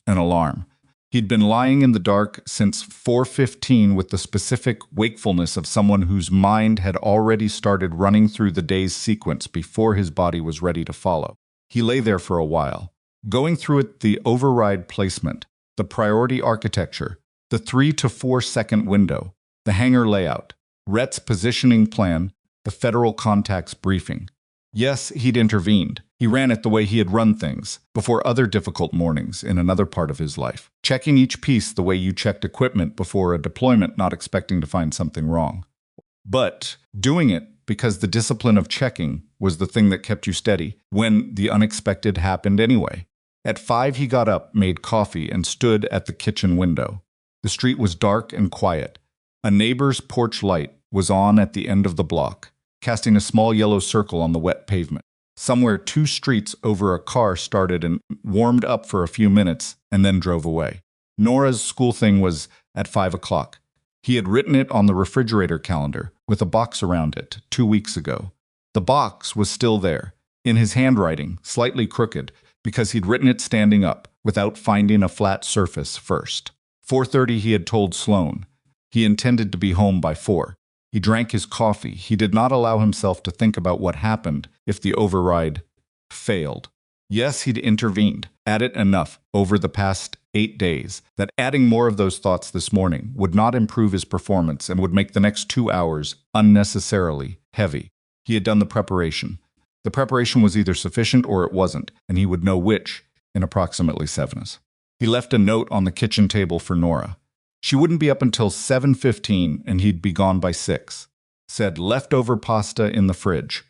S1: an alarm. He'd been lying in the dark since 4:15 with the specific wakefulness of someone whose mind had already started running through the day's sequence before his body was ready to follow. He lay there for a while, going through it, the override placement, the priority architecture, the 3 to 4 second window, the hangar layout, Rhett's positioning plan, the federal contacts briefing. Yes, he'd intervened. He ran it the way he had run things before other difficult mornings in another part of his life, checking each piece the way you checked equipment before a deployment, not expecting to find something wrong. But doing it because the discipline of checking was the thing that kept you steady when the unexpected happened anyway. At 5, he got up, made coffee, and stood at the kitchen window. The street was dark and quiet. A neighbor's porch light was on at the end of the block, casting a small yellow circle on the wet pavement. Somewhere 2 streets over, a car started and warmed up for a few minutes and then drove away. Nora's school thing was at 5 o'clock. He had written it on the refrigerator calendar with a box around it 2 weeks ago. The box was still there, in his handwriting, slightly crooked, because he'd written it standing up, without finding a flat surface first. 4:30 he had told Sloane. He intended to be home by 4. He drank his coffee. He did not allow himself to think about what happened if the override failed. Yes, he'd intervened, at it enough over the past 8 days, that adding more of those thoughts this morning would not improve his performance and would make the next 2 hours unnecessarily heavy. He had done the preparation. The preparation was either sufficient or it wasn't, and he would know which in approximately 7. He left a note on the kitchen table for Nora. She wouldn't be up until 7:15 and he'd be gone by 6. Said leftover pasta in the fridge.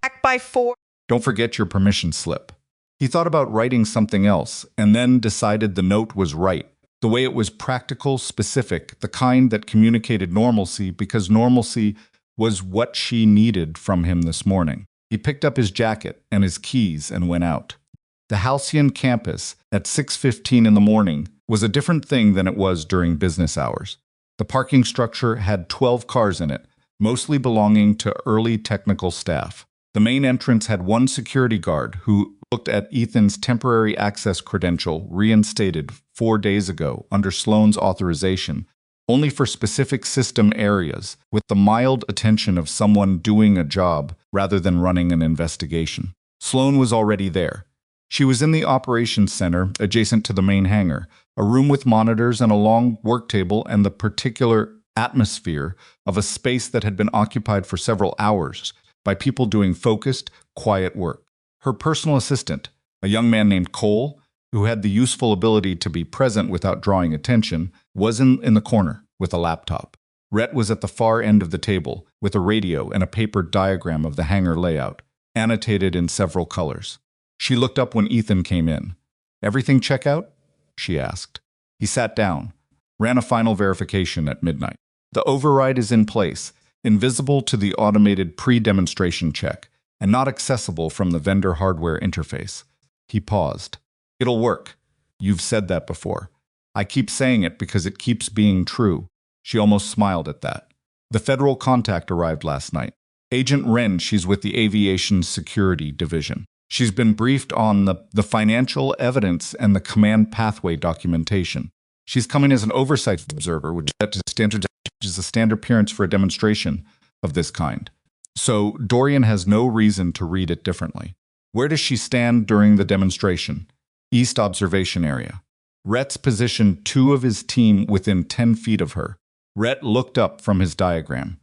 S2: Back by 4.
S1: Don't forget your permission slip. He thought about writing something else and then decided the note was right. The way it was practical, specific, the kind that communicated normalcy, because normalcy was what she needed from him this morning. He picked up his jacket and his keys and went out. The Halcyon campus at 6:15 in the morning was a different thing than it was during business hours. The parking structure had 12 cars in it, mostly belonging to early technical staff. The main entrance had one security guard who looked at Ethan's temporary access credential reinstated 4 days ago under Sloane's authorization, only for specific system areas, with the mild attention of someone doing a job rather than running an investigation. Sloane was already there. She was in the operations center adjacent to the main hangar, a room with monitors and a long work table and the particular atmosphere of a space that had been occupied for several hours by people doing focused, quiet work. Her personal assistant, a young man named Cole, who had the useful ability to be present without drawing attention, was in the corner with a laptop. Rhett was at the far end of the table with a radio and a paper diagram of the hangar layout, annotated in several colors. She looked up when Ethan came in. "Everything check out?" she asked. He sat down, ran a final verification at midnight. "The override is in place, invisible to the automated pre-demonstration check, and not accessible from the vendor hardware interface." He paused. "It'll work. You've said that before. I keep saying it because it keeps being true." She almost smiled at that. "The federal contact arrived last night. Agent Wren, she's with the Aviation Security Division. She's been briefed on the financial evidence and the command pathway documentation. She's coming as an oversight observer, which is a standard appearance for a demonstration of this kind. So Dorian has no reason to read it differently. Where does she stand during the demonstration? East observation area. Rhett's positioned 2 of his team within 10 feet of her. Rhett looked up from his diagram.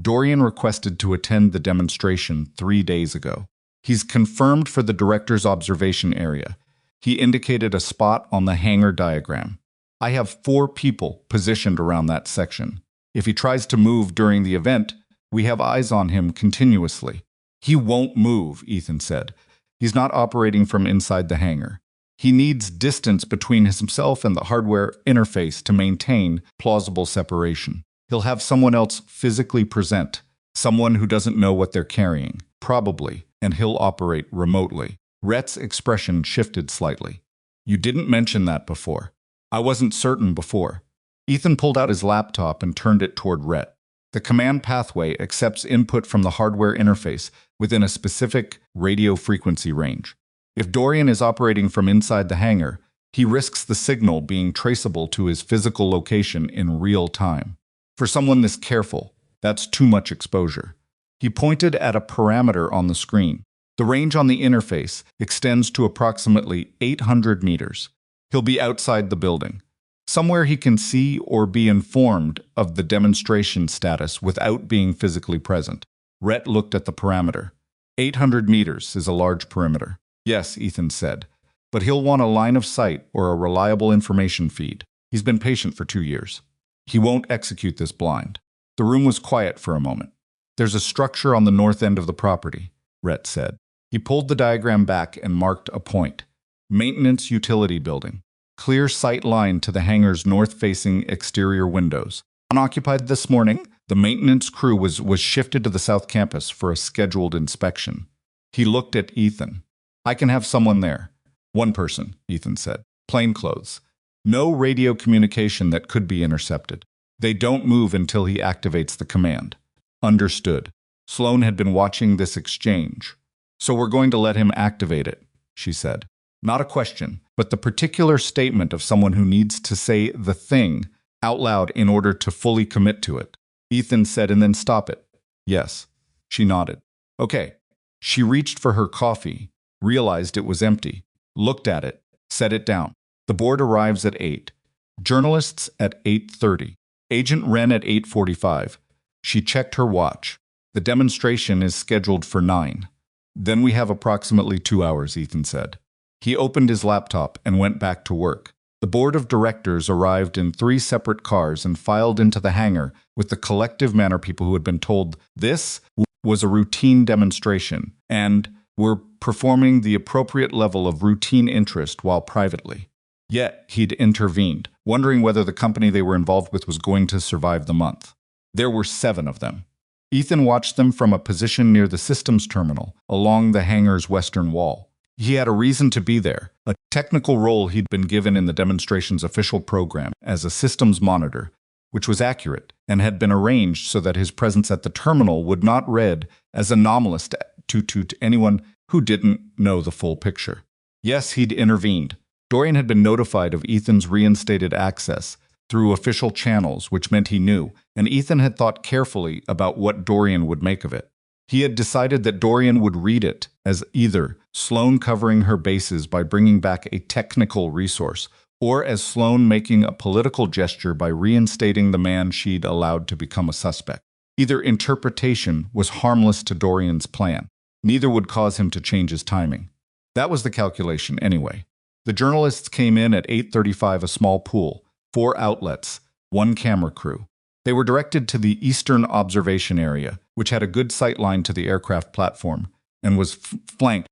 S1: Dorian requested to attend the demonstration 3 days ago. He's confirmed for the director's observation area. He indicated a spot on the hangar diagram. I have 4 people positioned around that section. If he tries to move during the event, we have eyes on him continuously. He won't move, Ethan said. He's not operating from inside the hangar. He needs distance between himself and the hardware interface to maintain plausible separation. He'll have someone else physically present, someone who doesn't know what they're carrying, probably, and he'll operate remotely. Rhett's expression shifted slightly. You didn't mention that before. I wasn't certain before. Ethan pulled out his laptop and turned it toward Rhett. The command pathway accepts input from the hardware interface within a specific radio frequency range. If Dorian is operating from inside the hangar, he risks the signal being traceable to his physical location in real time. For someone this careful, that's too much exposure. He pointed at a parameter on the screen. The range on the interface extends to approximately 800 meters. He'll be outside the building, somewhere he can see or be informed of the demonstration status without being physically present. Rhett looked at the parameter. 800 meters is a large perimeter. Yes, Ethan said, but he'll want a line of sight or a reliable information feed. He's been patient for 2 years. He won't execute this blind. The room was quiet for a moment. There's a structure on the north end of the property, Rhett said. He pulled the diagram back and marked a point. Maintenance utility building. Clear sight line to the hangar's north-facing exterior windows. Unoccupied this morning, the maintenance crew was shifted to the south campus for a scheduled inspection. He looked at Ethan. I can have someone there. One person, Ethan said. Plain clothes. No radio communication that could be intercepted. They don't move until he activates the command. Understood. Sloane had been watching this exchange. So we're going to let him activate it, she said. Not a question, but the particular statement of someone who needs to say the thing out loud in order to fully commit to it. Ethan said, and then stop it. Yes. She nodded. Okay. She reached for her coffee, realized it was empty, looked at it, set it down. The board arrives at 8. Journalists at 8:30. Agent Wren at 8:45. She checked her watch. The demonstration is scheduled for 9. Then we have approximately 2 hours, Ethan said. He opened his laptop and went back to work. The board of directors arrived in 3 separate cars and filed into the hangar with the collective manner people who had been told this was a routine demonstration and were performing the appropriate level of routine interest while privately. Yet, he'd intervened, wondering whether the company they were involved with was going to survive the month. There were 7 of them. Ethan watched them from a position near the systems terminal, along the hangar's western wall. He had a reason to be there, a technical role he'd been given in the demonstration's official program as a systems monitor, which was accurate and had been arranged so that his presence at the terminal would not read as anomalous to anyone who didn't know the full picture. Yes, he'd intervened. Dorian had been notified of Ethan's reinstated access through official channels, which meant he knew, and Ethan had thought carefully about what Dorian would make of it. He had decided that Dorian would read it as either Sloane covering her bases by bringing back a technical resource, or as Sloane making a political gesture by reinstating the man she'd allowed to become a suspect. Either interpretation was harmless to Dorian's plan. Neither would cause him to change his timing. That was the calculation anyway. The journalists came in at 8:35, a small pool, 4 outlets, 1 camera crew. They were directed to the eastern observation area, which had a good sight line to the aircraft platform, and was flanked,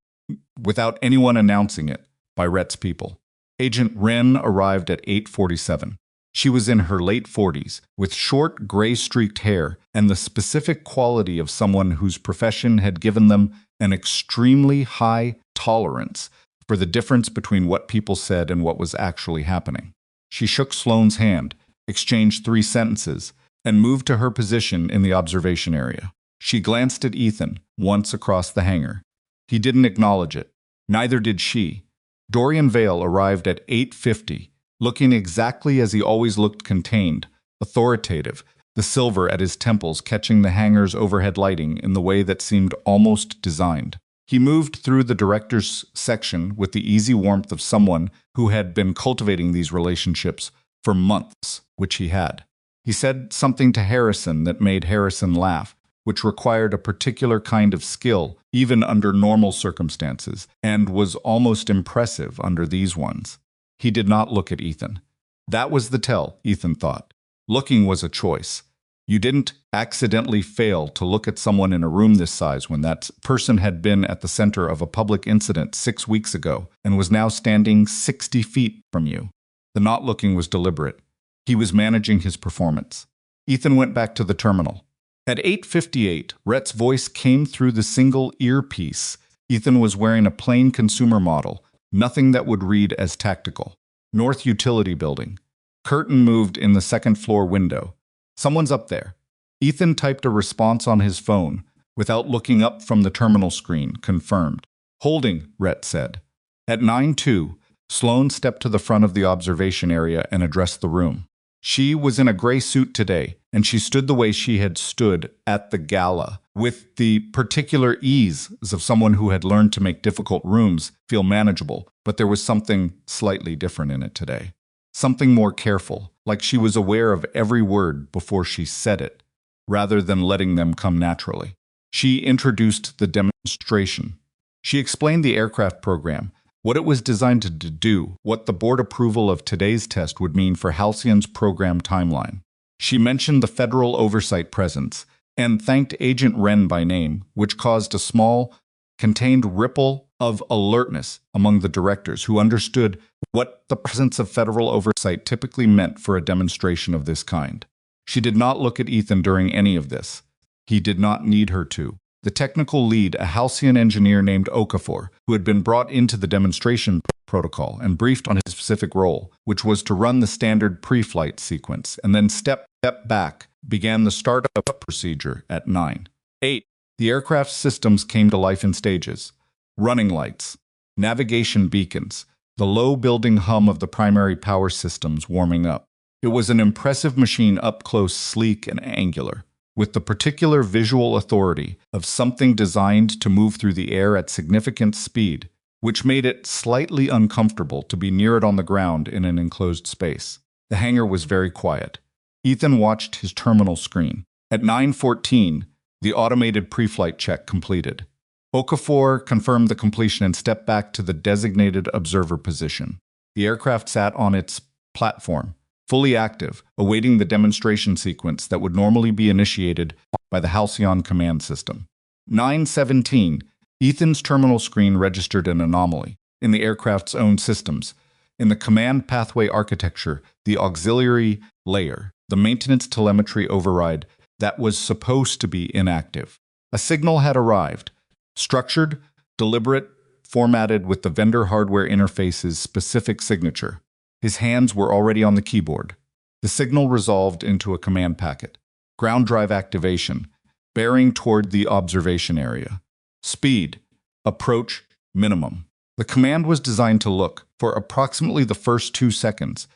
S1: without anyone announcing it, by Rhett's people. Agent Wren arrived at 8:47. She was in her late 40s, with short, gray-streaked hair and the specific quality of someone whose profession had given them an extremely high tolerance for the difference between what people said and what was actually happening. She shook Sloane's hand, exchanged 3 sentences, and moved to her position in the observation area. She glanced at Ethan, once across the hangar. He didn't acknowledge it. Neither did she. Dorian Vale arrived at 8:50, looking exactly as he always looked, contained, authoritative, the silver at his temples catching the hangar's overhead lighting in the way that seemed almost designed. He moved through the director's section with the easy warmth of someone who had been cultivating these relationships for months, which he had. He said something to Harrison that made Harrison laugh, which required a particular kind of skill, even under normal circumstances, and was almost impressive under these ones. He did not look at Ethan. That was the tell, Ethan thought. Looking was a choice. You didn't accidentally fail to look at someone in a room this size when that person had been at the center of a public incident 6 weeks ago and was now standing 60 feet from you. The not looking was deliberate. He was managing his performance. Ethan went back to the terminal. At 8:58, Rhett's voice came through the single earpiece. Ethan was wearing a plain consumer model, nothing that would read as tactical. North Utility Building. Curtain moved in the second-floor window. Someone's up there. Ethan typed a response on his phone, without looking up from the terminal screen, confirmed. Holding, Rhett said. At 9:02, Sloane stepped to the front of the observation area and addressed the room. She was in a gray suit today, and she stood the way she had stood at the gala, with the particular ease of someone who had learned to make difficult rooms feel manageable, but there was something slightly different in it today. Something more careful, like she was aware of every word before she said it, rather than letting them come naturally. She introduced the demonstration. She explained the aircraft program, what it was designed to do, what the board approval of today's test would mean for Halcyon's program timeline. She mentioned the federal oversight presence, and thanked Agent Wren by name, which caused a small, contained ripple of alertness among the directors who understood what the presence of federal oversight typically meant for a demonstration of this kind. She did not look at Ethan during any of this. He did not need her to. The technical lead, a halcyon engineer named Okafor, who had been brought into the demonstration protocol and briefed on his specific role, which was to run the standard pre-flight sequence and then step back, began the startup procedure at 9:08. The aircraft's systems came to life in stages. Running lights, navigation beacons, the low building hum of the primary power systems warming up. It was an impressive machine up close, sleek and angular, with the particular visual authority of something designed to move through the air at significant speed, which made it slightly uncomfortable to be near it on the ground in an enclosed space. The hangar was very quiet. Ethan watched his terminal screen. At 9:14, the automated pre-flight check completed. Okafor confirmed the completion and stepped back to the designated observer position. The aircraft sat on its platform, fully active, awaiting the demonstration sequence that would normally be initiated by the Halcyon command system. 9:17, Ethan's terminal screen registered an anomaly in the aircraft's own systems. In the command pathway architecture, the auxiliary layer, the maintenance telemetry override that was supposed to be inactive. A signal had arrived, structured, deliberate, formatted with the vendor hardware interface's specific signature. His hands were already on the keyboard. The signal resolved into a command packet. Ground drive activation, bearing toward the observation area. Speed, approach, minimum. The command was designed to look, for approximately the first 2 seconds,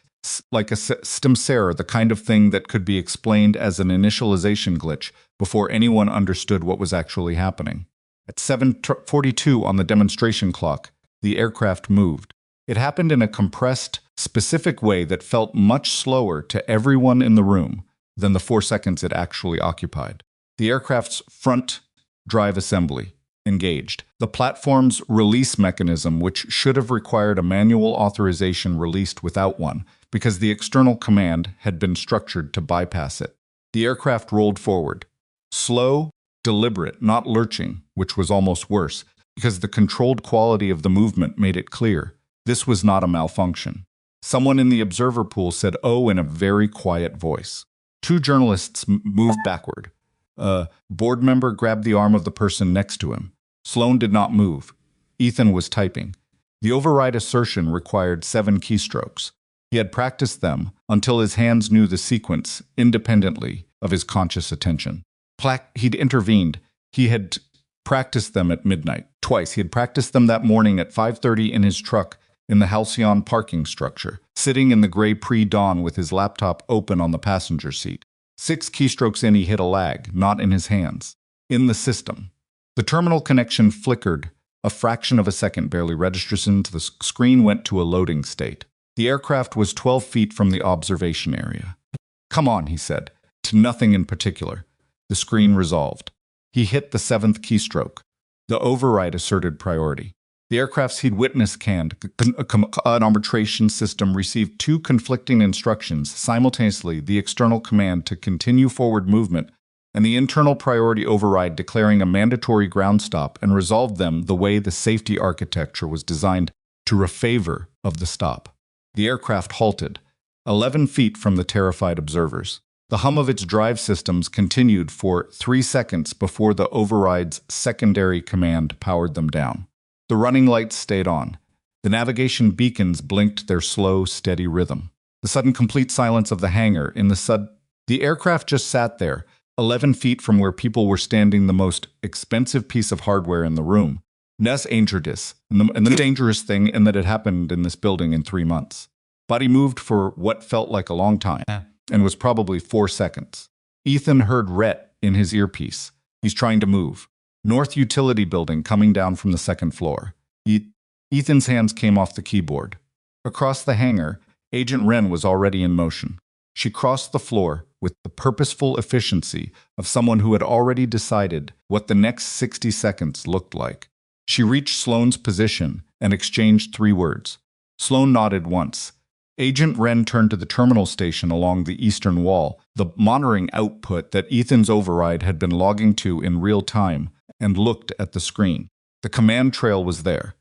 S1: like a stimsera, the kind of thing that could be explained as an initialization glitch before anyone understood what was actually happening. At 7:42 on the demonstration clock, the aircraft moved. It happened in a compressed, specific way that felt much slower to everyone in the room than the 4 seconds it actually occupied. The aircraft's front drive assembly engaged. The platform's release mechanism, which should have required a manual authorization, released without one, because the external command had been structured to bypass it. The aircraft rolled forward. Slow, deliberate, not lurching, which was almost worse, because the controlled quality of the movement made it clear this was not a malfunction. Someone in the observer pool said, "Oh," in a very quiet voice. 2 journalists moved backward. A board member grabbed the arm of the person next to him. Sloan did not move. Ethan was typing. The override assertion required 7 keystrokes. He had practiced them until his hands knew the sequence independently of his conscious attention. He'd intervened. He had practiced them at midnight. Twice. He had practiced them that morning at 5:30 in his truck in the Halcyon parking structure, sitting in the gray pre-dawn with his laptop open on the passenger seat. 6 keystrokes in, he hit a lag, not in his hands, in the system. The terminal connection flickered a fraction of a second, barely registering. The screen went to a loading state. The aircraft was 12 feet from the observation area. "Come on," he said, to nothing in particular. The screen resolved. He hit the 7th keystroke. The override asserted priority. The aircraft's he'd witnessed canned arbitration system received 2 conflicting instructions simultaneously: the external command to continue forward movement and the internal priority override declaring a mandatory ground stop, and resolved them the way the safety architecture was designed, to a favor of the stop. The aircraft halted, 11 feet from the terrified observers. The hum of its drive systems continued for 3 seconds before the override's secondary command powered them down. The running lights stayed on. The navigation beacons blinked their slow, steady rhythm. The sudden complete silence of the hangar the aircraft just sat there, 11 feet from where people were standing, the most expensive piece of hardware in the room. Ness Angerdis, and the dangerous thing in that it happened in this building in 3 months. Body moved for what felt like a long time, and was probably 4 seconds. Ethan heard Rhett in his earpiece. "He's trying to move." North Utility Building coming down from the 2nd floor. Ethan's hands came off the keyboard. Across the hangar, Agent Wren was already in motion. She crossed the floor with the purposeful efficiency of someone who had already decided what the next 60 seconds looked like. She reached Sloan's position and exchanged 3 words. Sloan nodded once. Agent Wren turned to the terminal station along the eastern wall, the monitoring output that Ethan's override had been logging to in real time, and looked at the screen. The command trail was there.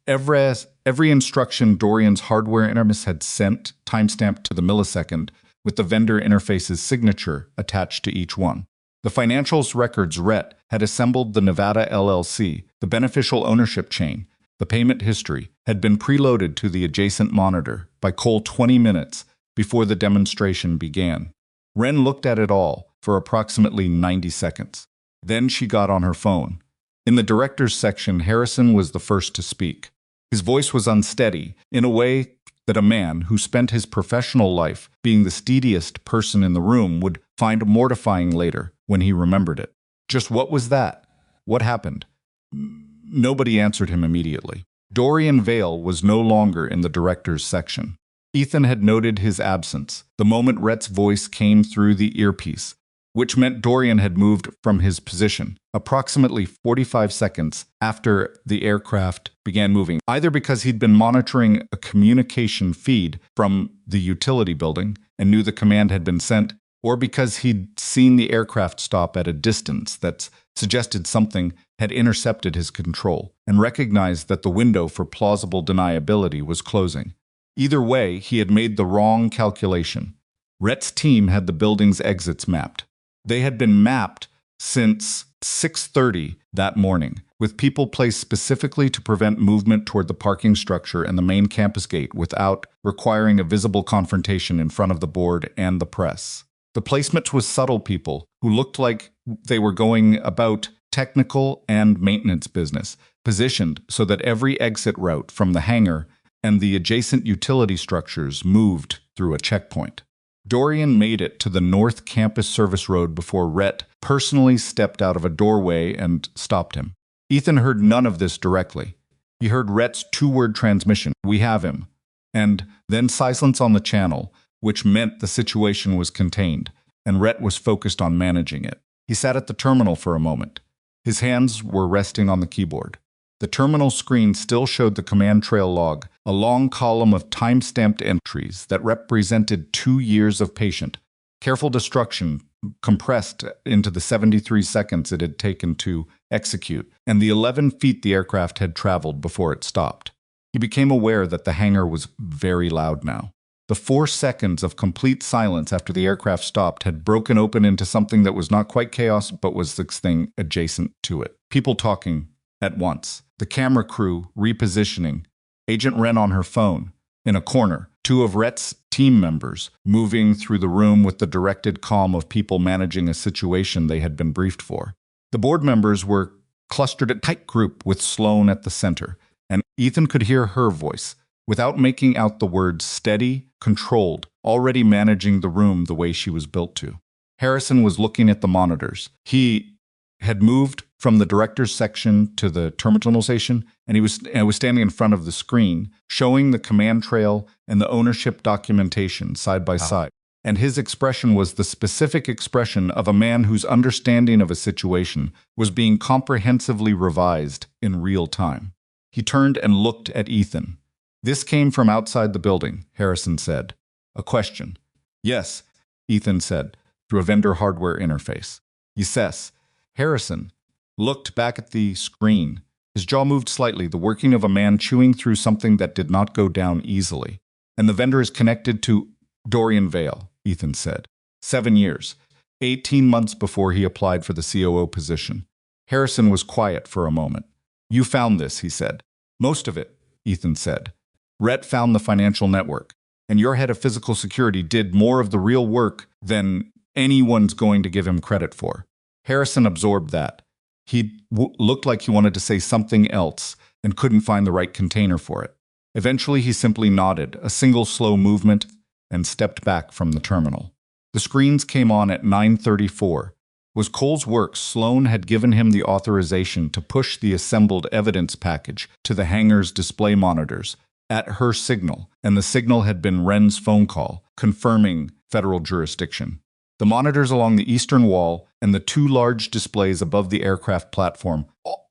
S1: Every instruction Dorian's hardware interface had sent, timestamped to the millisecond, with the vendor interface's signature attached to each one. The financials records Rhett had assembled the Nevada LLC, the beneficial ownership chain. The payment history had been preloaded to the adjacent monitor by Cole 20 minutes before the demonstration began. Wren looked at it all for approximately 90 seconds. Then she got on her phone. In the director's section, Harrison was the first to speak. His voice was unsteady, in a way that a man who spent his professional life being the steadiest person in the room would find mortifying later when he remembered it. Just what was that? What happened? Nobody answered him immediately. Dorian Vale was no longer in the director's section. Ethan had noted his absence the moment Rhett's voice came through the earpiece, which meant Dorian had moved from his position approximately 45 seconds after the aircraft began moving, either because he'd been monitoring a communication feed from the utility building and knew the command had been sent, or because he'd seen the aircraft stop at a distance that suggested something had intercepted his control and recognized that the window for plausible deniability was closing. Either way, he had made the wrong calculation. Rhett's team had the building's exits mapped. They had been mapped since 6:30 that morning, with people placed specifically to prevent movement toward the parking structure and the main campus gate without requiring a visible confrontation in front of the board and the press. The placement was subtle people who looked like they were going about technical and maintenance business, positioned so that every exit route from the hangar and the adjacent utility structures moved through a checkpoint. Dorian made it to the North Campus Service Road before Rhett personally stepped out of a doorway and stopped him. Ethan heard none of this directly. He heard Rhett's two-word transmission, "We have him," and then silence on the channel, which meant the situation was contained, and Rhett was focused on managing it. He sat at the terminal for a moment. His hands were resting on the keyboard. The terminal screen still showed the command trail log, a long column of time-stamped entries that represented 2 years of patient, careful destruction compressed into the 73 seconds it had taken to execute, and the 11 feet the aircraft had traveled before it stopped. He became aware that the hangar was very loud now. The 4 seconds of complete silence after the aircraft stopped had broken open into something that was not quite chaos, but was the thing adjacent to it. People talking at once. The camera crew repositioning. Agent Wren on her phone. In a corner, 2 of Rhett's team members moving through the room with the directed calm of people managing a situation they had been briefed for. The board members were clustered a tight group with Sloan at the center, and Ethan could hear her voice, without making out the words steady, controlled, already managing the room the way she was built to. Harrison was looking at the monitors. He had moved from the director's section to the terminal station, and he was standing in front of the screen, showing the command trail and the ownership documentation side by side. And his expression was the specific expression of a man whose understanding of a situation was being comprehensively revised in real time. He turned and looked at Ethan. "This came from outside the building," Harrison said. A question. "Yes," Ethan said, through a vendor hardware interface. "Yes." Harrison looked back at the screen. His jaw moved slightly, the working of a man chewing through something that did not go down easily. "And the vendor is connected to Dorian Vale," Ethan said. 7 years. 18 months before he applied for the COO position. Harrison was quiet for a moment. "You found this," he said. "Most of it," Ethan said. "Rhett found the financial network, and your head of physical security did more of the real work than anyone's going to give him credit for." Harrison absorbed that. He looked like he wanted to say something else and couldn't find the right container for it. Eventually, he simply nodded, a single slow movement, and stepped back from the terminal. The screens came on at 9:34. Was Cole's work. Sloan had given him the authorization to push the assembled evidence package to the hangar's display monitors at her signal, and the signal had been Wren's phone call, confirming federal jurisdiction. The monitors along the eastern wall and the 2 large displays above the aircraft platform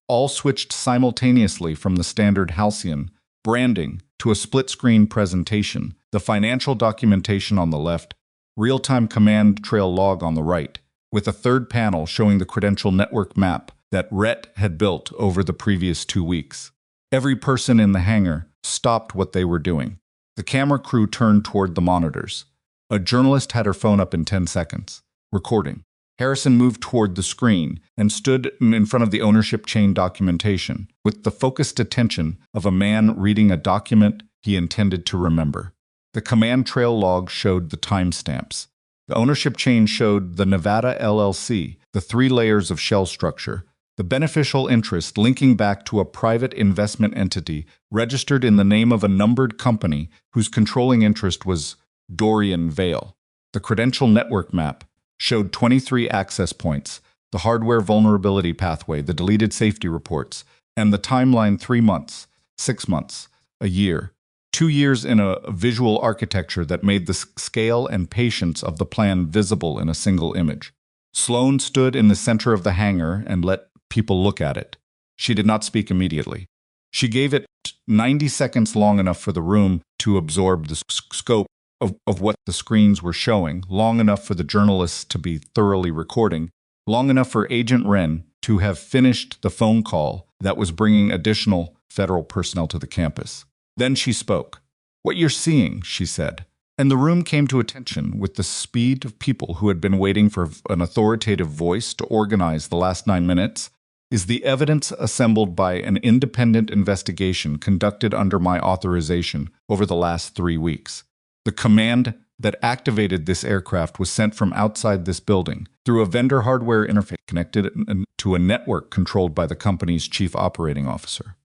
S1: all switched simultaneously from the standard Halcyon branding to a split-screen presentation, the financial documentation on the left, real-time command trail log on the right, with a third panel showing the credential network map that Rhett had built over the previous 2 weeks. Every person in the hangar stopped what they were doing. The camera crew turned toward the monitors. A journalist had her phone up in 10 seconds, recording. Harrison moved toward the screen and stood in front of the ownership chain documentation with the focused attention of a man reading a document he intended to remember. The command trail log showed the timestamps. The ownership chain showed the Nevada LLC, the 3 layers of shell structure, the beneficial interest linking back to a private investment entity registered in the name of a numbered company whose controlling interest was Dorian Vale. The credential network map showed 23 access points, the hardware vulnerability pathway, the deleted safety reports, and the timeline 3 months, 6 months, a year. 2 years in a visual architecture that made the scale and patience of the plan visible in a single image. Sloan stood in the center of the hangar and let people look at it. She did not speak immediately. She gave it 90 seconds, long enough for the room to absorb the scope of what the screens were showing, long enough for the journalists to be thoroughly recording, long enough for Agent Wren to have finished the phone call that was bringing additional federal personnel to the campus. Then she spoke. "What you're seeing," she said, and the room came to attention with the speed of people who had been waiting for an authoritative voice to organize the last 9 minutes, is the evidence assembled by an independent investigation conducted under my authorization over the last 3 weeks. The command that activated this aircraft was sent from outside this building through a vendor hardware interface connected to a network controlled by the company's chief operating officer.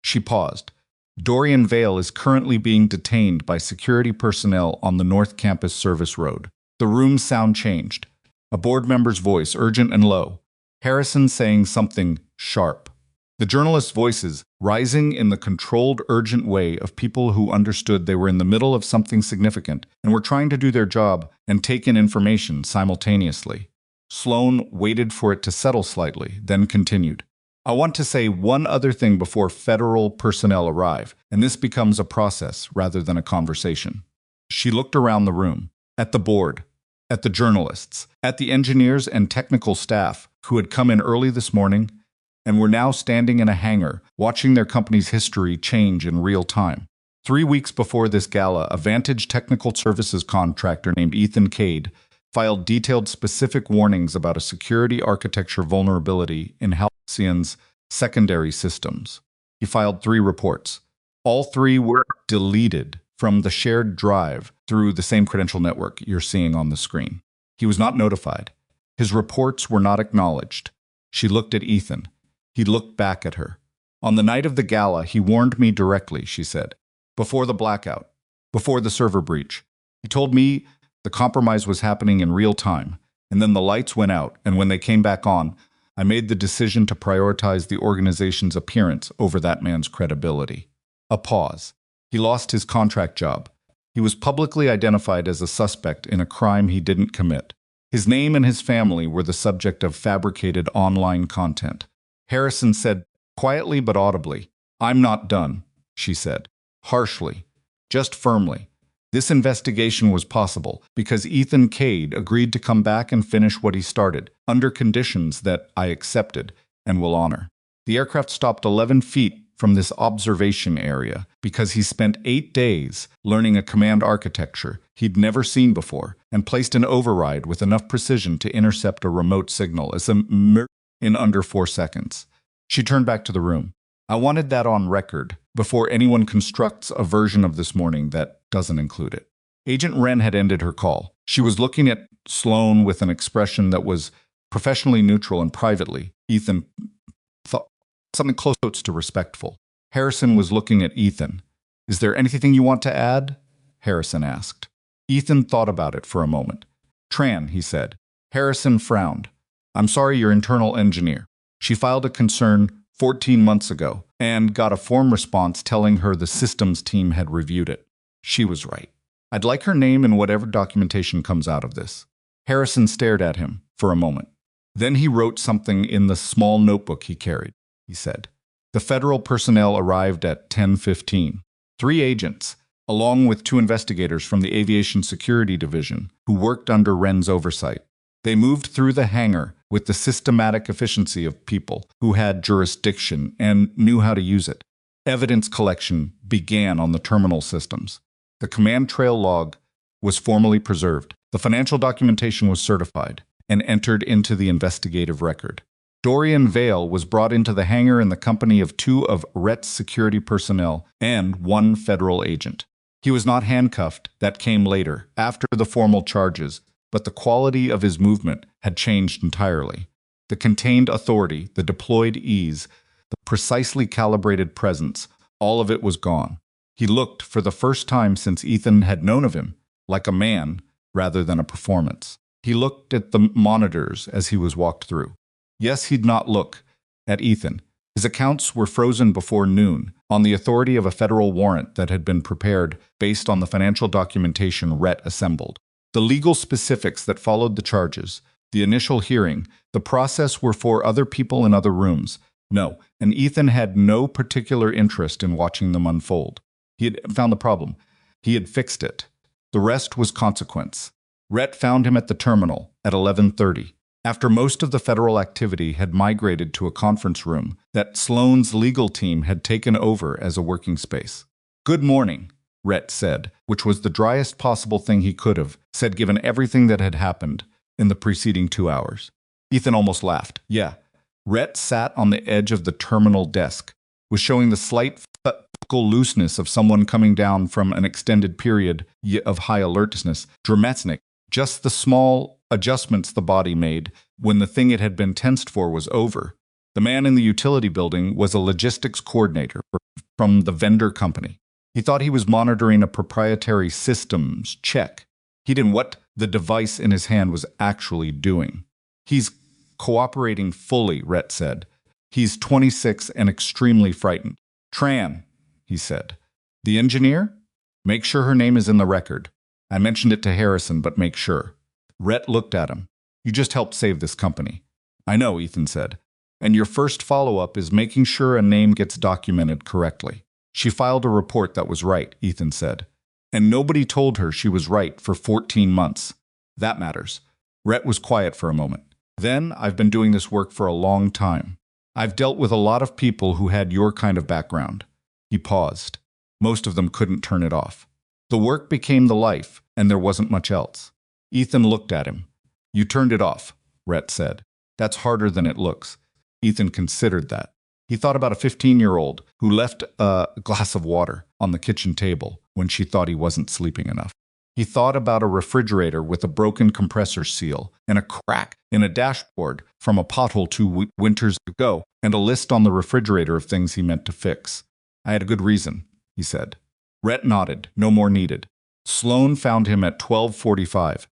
S1: She paused. Dorian Vale is currently being detained by security personnel on the North Campus Service Road. The room's sound changed. A board member's voice, urgent and low. Harrison saying something sharp. The journalists' voices rising in the controlled, urgent way of people who understood they were in the middle of something significant and were trying to do their job and take in information simultaneously. Sloan waited for it to settle slightly, then continued. "I want to say one other thing before federal personnel arrive, and this becomes a process rather than a conversation." She looked around the room, at the board, at the journalists, at the engineers and technical staff who had come in early this morning and were now standing in a hangar, watching their company's history change in real time. 3 weeks before this gala, a Vantage technical services contractor named Ethan Cade filed detailed specific warnings about a security architecture vulnerability in Halcyon's secondary systems. He filed 3 reports. All 3 were deleted from the shared drive through the same credential network you're seeing on the screen. He was not notified. His reports were not acknowledged. She looked at Ethan. He looked back at her. "On the night of the gala, he warned me directly," she said. "Before the blackout, before the server breach. He told me the compromise was happening in real time, and then the lights went out, and when they came back on, I made the decision to prioritize the organization's appearance over that man's credibility." A pause. He lost his contract job. He was publicly identified as a suspect in a crime he didn't commit. His name and his family were the subject of fabricated online content. Harrison said, quietly but audibly, "I'm not done," she said, harshly, just firmly. This investigation was possible because Ethan Cade agreed to come back and finish what he started, under conditions that I accepted and will honor. The aircraft stopped 11 feet from this observation area because he spent 8 days learning a command architecture he'd never seen before and placed an override with enough precision to intercept a remote signal in under 4 seconds. She turned back to the room. "I wanted that on record before anyone constructs a version of this morning that doesn't include it." Agent Wren had ended her call. She was looking at Sloan with an expression that was professionally neutral and privately. Ethan thought something close to respectful. Harrison was looking at Ethan. "Is there anything you want to add?" Harrison asked. Ethan thought about it for a moment. "Tran," he said. Harrison frowned. "I'm sorry, your internal engineer. She filed a concern 14 months ago and got a form response telling her the systems team had reviewed it. She was right. I'd like her name in whatever documentation comes out of this." Harrison stared at him for a moment. Then he wrote something in the small notebook he carried. He said, "The federal personnel arrived at 10:15. 3 agents, along with 2 investigators from the Aviation Security Division, who worked under Wren's oversight. They moved through the hangar with the systematic efficiency of people who had jurisdiction and knew how to use it. Evidence collection began on the terminal systems. The command trail log was formally preserved. The financial documentation was certified and entered into the investigative record. Dorian Vale was brought into the hangar in the company of 2 of Rhett's security personnel and 1 federal agent. He was not handcuffed. That came later, after the formal charges, but the quality of his movement had changed entirely. The contained authority, the deployed ease, the precisely calibrated presence, all of it was gone. He looked, for the first time since Ethan had known of him, like a man rather than a performance. He looked at the monitors as he was walked through. Yes, he'd not look at Ethan. His accounts were frozen before noon, on the authority of a federal warrant that had been prepared based on the financial documentation Rhett assembled. The legal specifics that followed the charges, the initial hearing, the process were for other people in other rooms. No, and Ethan had no particular interest in watching them unfold. He had found the problem. He had fixed it. The rest was consequence. Rhett found him at the terminal at 11:30. After most of the federal activity had migrated to a conference room that Sloan's legal team had taken over as a working space. "Good morning," Rhett said, which was the driest possible thing he could have said given everything that had happened in the preceding 2 hours. Ethan almost laughed. Yeah. Rhett sat on the edge of the terminal desk, was showing the slight physical looseness of someone coming down from an extended period of high alertness. Dramatic, just the small adjustments the body made when the thing it had been tensed for was over. The man in the utility building was a logistics coordinator from the vendor company. He thought he was monitoring a proprietary systems check. He didn't what the device in his hand was actually doing. "He's cooperating fully," Rhett said. "He's 26 and extremely frightened." "Tran," he said. "The engineer? Make sure her name is in the record. I mentioned it to Harrison, but make sure." Rhett looked at him. "You just helped save this company." "I know," Ethan said. "And your first follow-up is making sure a name gets documented correctly." "She filed a report that was right," Ethan said. "And nobody told her she was right for 14 months. That matters." Rhett was quiet for a moment. "Then, I've been doing this work for a long time. I've dealt with a lot of people who had your kind of background." He paused. Most of them couldn't turn it off. The work became the life, and there wasn't much else. Ethan looked at him. "You turned it off," Rhett said. "That's harder than it looks." Ethan considered that. He thought about a 15-year-old who left a glass of water on the kitchen table when she thought he wasn't sleeping enough. He thought about a refrigerator with a broken compressor seal and a crack in a dashboard from a pothole 2 winters ago, and a list on the refrigerator of things he meant to fix. "I had a good reason," he said. Rhett nodded. "No more needed." Sloan found him at 12:45.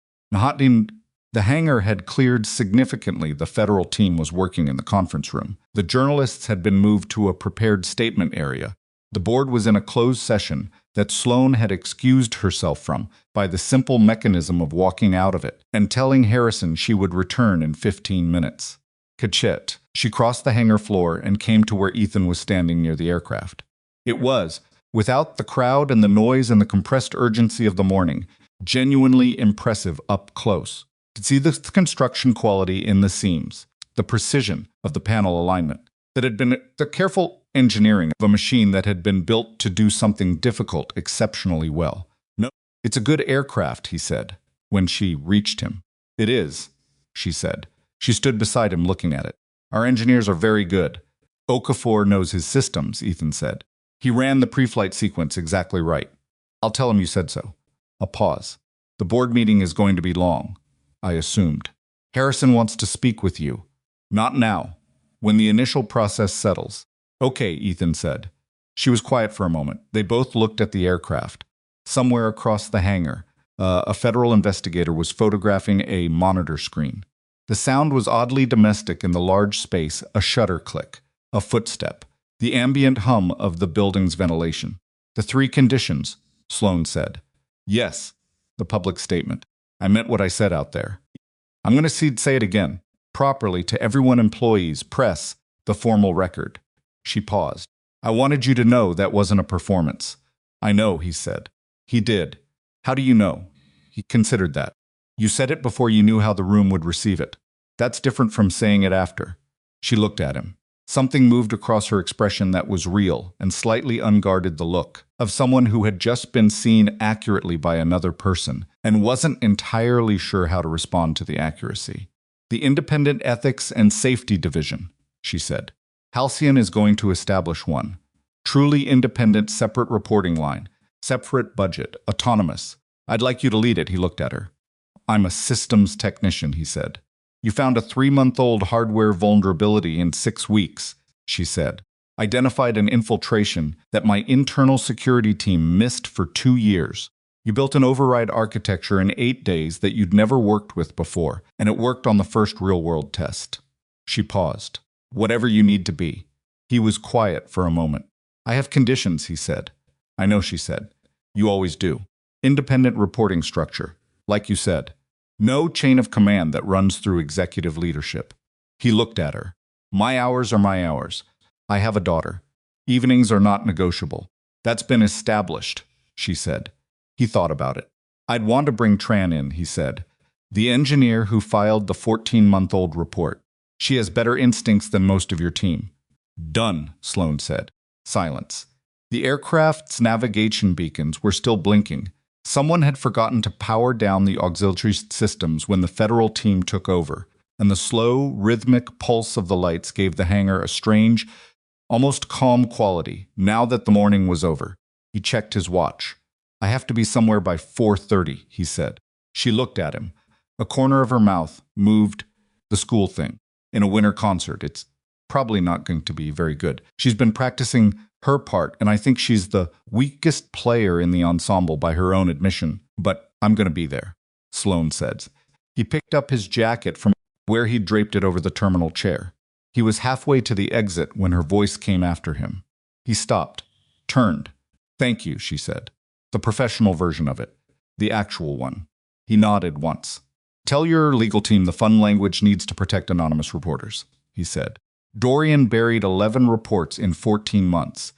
S1: The hangar had cleared significantly. The federal team was working in the conference room. The journalists had been moved to a prepared statement area. The board was in a closed session that Sloan had excused herself from by the simple mechanism of walking out of it and telling Harrison she would return in 15 minutes. Kachet. She crossed the hangar floor and came to where Ethan was standing near the aircraft. It was, without the crowd and the noise and the compressed urgency of the morning, genuinely impressive up close. To see the construction quality in the seams, the precision of the panel alignment, that had been the careful engineering of a machine that had been built to do something difficult exceptionally well. "No, it's a good aircraft," he said, when she reached him. "It is," she said. She stood beside him looking at it. "Our engineers are very good." "Okafor knows his systems," Ethan said. "He ran the pre-flight sequence exactly right." "I'll tell him you said so." A pause. "The board meeting is going to be long," I assumed. "Harrison wants to speak with you." "Not now. When the initial process settles." "Okay," Ethan said. She was quiet for a moment. They both looked at the aircraft. Somewhere across the hangar, a federal investigator was photographing a monitor screen. The sound was oddly domestic in the large space, a shutter click, a footstep, the ambient hum of the building's ventilation. "The 3 conditions," Sloan said. "Yes," the public statement. "I meant what I said out there. I'm going to say it again, properly to everyone, employees, press, the formal record." She paused. "I wanted you to know that wasn't a performance." "I know," he said. He did. "How do you know?" He considered that. You said it before you knew how the room would receive it. That's different from saying it after. She looked at him. Something moved across her expression that was real and slightly unguarded, the look of someone who had just been seen accurately by another person and wasn't entirely sure how to respond to the accuracy. The Independent Ethics and Safety Division, she said. Halcyon is going to establish one. Truly independent, separate reporting line, separate budget, autonomous. I'd like you to lead it, he looked at her. I'm a systems technician, he said. You found a 3-month-old hardware vulnerability in 6 weeks, she said. Identified an infiltration that my internal security team missed for 2 years. You built an override architecture in 8 days that you'd never worked with before, and it worked on the first real-world test. She paused. Whatever you need to be. He was quiet for a moment. I have conditions, he said. I know, she said. You always do. Independent reporting structure, like you said. No chain of command that runs through executive leadership. He looked at her. My hours are my hours. I have a daughter. Evenings are not negotiable. That's been established, she said. He thought about it. I'd want to bring Tran in, he said. The engineer who filed the 14-month-old report. She has better instincts than most of your team. Done, Sloan said. Silence. The aircraft's navigation beacons were still blinking. Someone had forgotten to power down the auxiliary systems when the federal team took over, and the slow, rhythmic pulse of the lights gave the hangar a strange, almost calm quality, now that the morning was over. He checked his watch. I have to be somewhere by 4:30, he said. She looked at him. A corner of her mouth moved. The school thing. In a winter concert, it's probably not going to be very good. She's been practicing her part, and I think she's the weakest player in the ensemble by her own admission, but I'm going to be there, Sloan said. He picked up his jacket from where he'd draped it over the terminal chair. He was halfway to the exit when her voice came after him. He stopped, turned. Thank you, she said. The professional version of it. The actual one. He nodded once. Tell your legal team the fun language needs to protect anonymous reporters, he said. Dorian buried 11 reports in 14 months.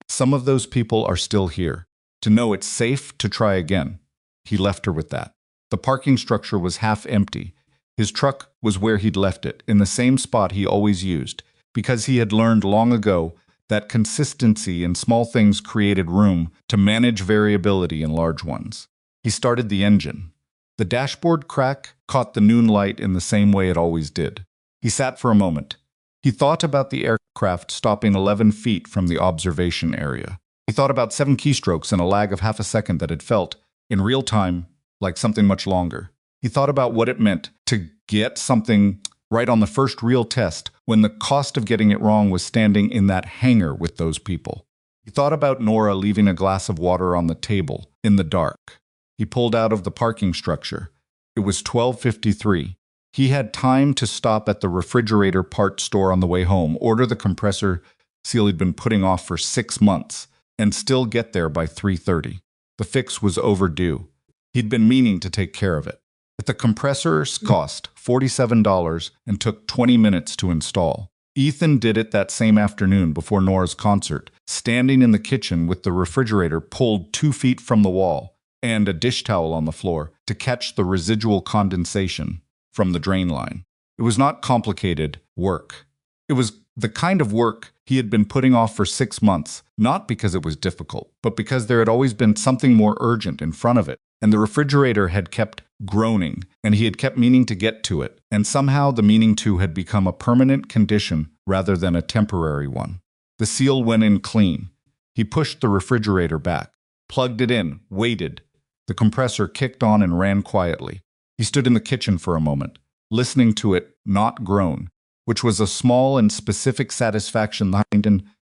S1: Some of those people are still here. To know it's safe to try again. He left her with that. The parking structure was half empty. His truck was where he'd left it, in the same spot he always used, because he had learned long ago that consistency in small things created room to manage variability in large ones. He started the engine. The dashboard crack caught the noon light in the same way it always did. He sat for a moment. He thought about the aircraft stopping 11 feet from the observation area. He thought about 7 keystrokes and a lag of half a second that had felt, in real time, like something much longer. He thought about what it meant to get something right on the first real test when the cost of getting it wrong was standing in that hangar with those people. He thought about Nora leaving a glass of water on the table, in the dark. He pulled out of the parking structure. It was 12:53. He had time to stop at the refrigerator part store on the way home, order the compressor seal he'd been putting off for 6 months, and still get there by 3:30. The fix was overdue. He'd been meaning to take care of it. But the compressor cost $47 and took 20 minutes to install. Ethan did it that same afternoon before Nora's concert, standing in the kitchen with the refrigerator pulled 2 feet from the wall and a dish towel on the floor to catch the residual condensation from the drain line. It was not complicated work. It was the kind of work he had been putting off for 6 months, not because it was difficult, but because there had always been something more urgent in front of it, and the refrigerator had kept groaning, and he had kept meaning to get to it, and somehow the meaning to had become a permanent condition rather than a temporary one. The seal went in clean. He pushed the refrigerator back, plugged it in, waited. The compressor kicked on and ran quietly. He stood in the kitchen for a moment, listening to it not groan, which was a small and specific satisfaction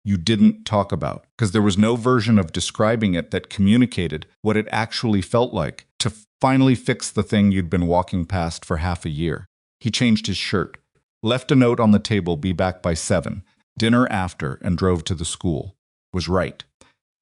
S1: you didn't talk about, because there was no version of describing it that communicated what it actually felt like to finally fix the thing you'd been walking past for half a year. He changed his shirt, left a note on the table, be back by 7, dinner after, and drove to the school. Was right.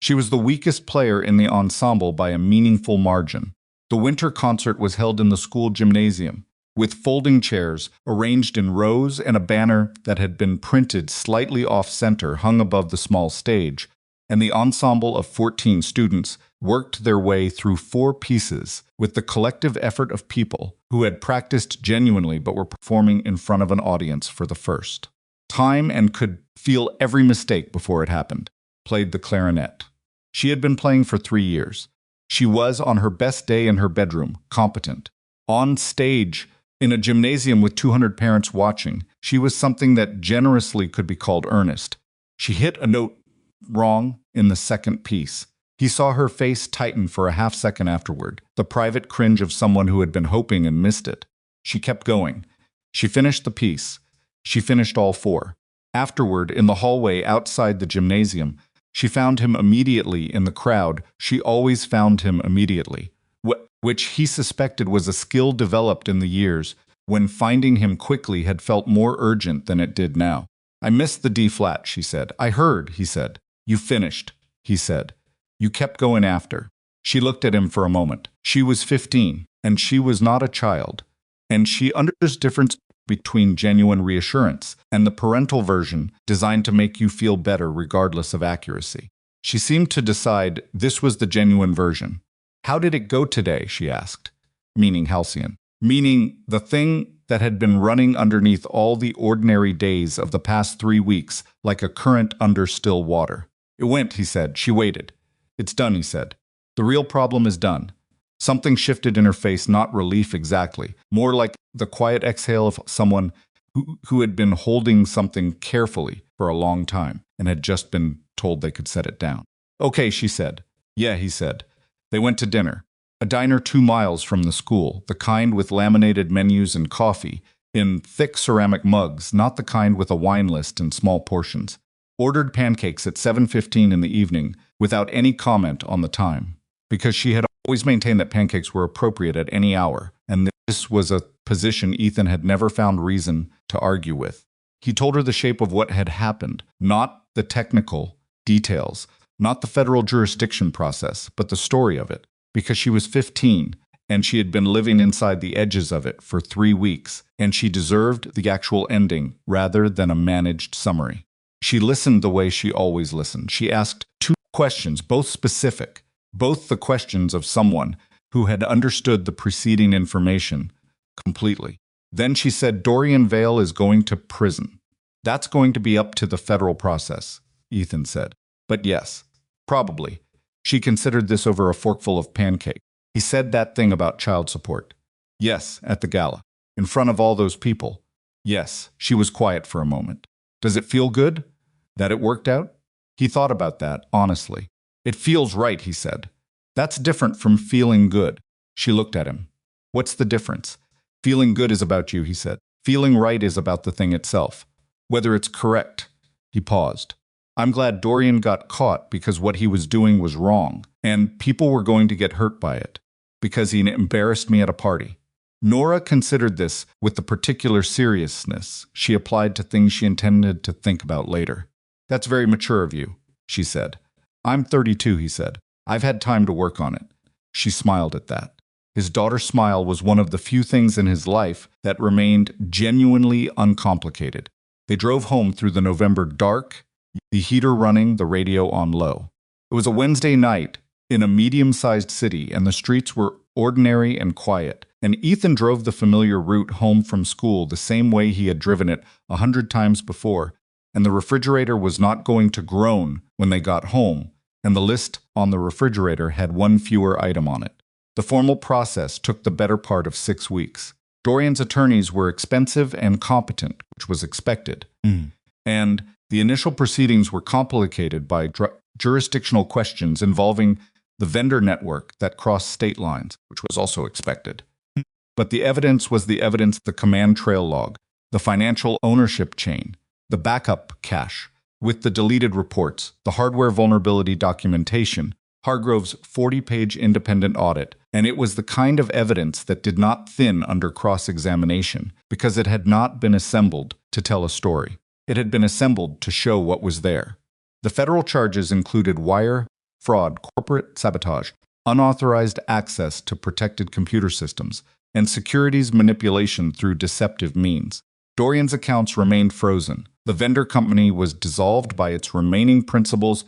S1: She was the weakest player in the ensemble by a meaningful margin. The winter concert was held in the school gymnasium, with folding chairs arranged in rows and a banner that had been printed slightly off-center hung above the small stage, and the ensemble of 14 students worked their way through 4 pieces with the collective effort of people who had practiced genuinely but were performing in front of an audience for the first time and could feel every mistake before it happened. Played the clarinet. She had been playing for 3 years. She was, on her best day in her bedroom, competent. On stage, in a gymnasium with 200 parents watching, she was something that generously could be called earnest. She hit a note wrong in the second piece. He saw her face tighten for a half-second afterward, the private cringe of someone who had been hoping and missed it. She kept going. She finished the piece. She finished all 4. Afterward, in the hallway outside the gymnasium, she found him immediately in the crowd. She always found him immediately, which he suspected was a skill developed in the years when finding him quickly had felt more urgent than it did now. I missed the D flat, she said. I heard, he said. You finished, he said. You kept going after. She looked at him for a moment. She was 15, and she was not a child, and she understood the difference between genuine reassurance and the parental version designed to make you feel better regardless of accuracy. She seemed to decide this was the genuine version. How did it go today, she asked, meaning Halcyon, meaning the thing that had been running underneath all the ordinary days of the past 3 weeks like a current under still water. It went, he said. She waited. It's done, he said. The real problem is done. Something shifted in her face, not relief exactly, more like the quiet exhale of someone who had been holding something carefully for a long time and had just been told they could set it down. Okay, she said. Yeah, he said. They went to dinner. A diner 2 miles from the school, the kind with laminated menus and coffee, in thick ceramic mugs, not the kind with a wine list and small portions. Ordered pancakes at 7:15 in the evening, without any comment on the time, because she had always maintained that pancakes were appropriate at any hour, and this was a position Ethan had never found reason to argue with. He told her the shape of what had happened, not the technical details, not the federal jurisdiction process, but the story of it, because she was 15, and she had been living inside the edges of it for 3 weeks, and she deserved the actual ending rather than a managed summary. She listened the way she always listened. She asked 2 questions, both specific, both the questions of someone who had understood the preceding information completely. Then she said, Dorian Vale is going to prison. That's going to be up to the federal process, Ethan said. But yes, probably. She considered this over a forkful of pancake. He said that thing about child support. Yes, at the gala. In front of all those people. Yes, she was quiet for a moment. Does it feel good? That it worked out? He thought about that, honestly. It feels right, he said. That's different from feeling good. She looked at him. What's the difference? Feeling good is about you, he said. Feeling right is about the thing itself. Whether it's correct. He paused. I'm glad Dorian got caught because what he was doing was wrong, and people were going to get hurt by it, because he embarrassed me at a party. Nora considered this with the particular seriousness she applied to things she intended to think about later. That's very mature of you, she said. I'm 32, he said. I've had time to work on it. She smiled at that. His daughter's smile was one of the few things in his life that remained genuinely uncomplicated. They drove home through the November dark, the heater running, the radio on low. It was a Wednesday night in a medium-sized city, and the streets were ordinary and quiet, and Ethan drove the familiar route home from school the same way he had driven it 100 times before, and the refrigerator was not going to groan when they got home, and the list on the refrigerator had 1 fewer item on it. The formal process took the better part of 6 weeks. Dorian's attorneys were expensive and competent, which was expected, and the initial proceedings were complicated by jurisdictional questions involving the vendor network that crossed state lines, which was also expected. But the evidence was the evidence, the command trail log, the financial ownership chain, the backup cache, with the deleted reports, the hardware vulnerability documentation, Hargrove's 40-page independent audit, and it was the kind of evidence that did not thin under cross-examination because it had not been assembled to tell a story. It had been assembled to show what was there. The federal charges included wire, fraud, corporate sabotage, unauthorized access to protected computer systems, and securities manipulation through deceptive means. Dorian's accounts remained frozen. The vendor company was dissolved by its remaining principals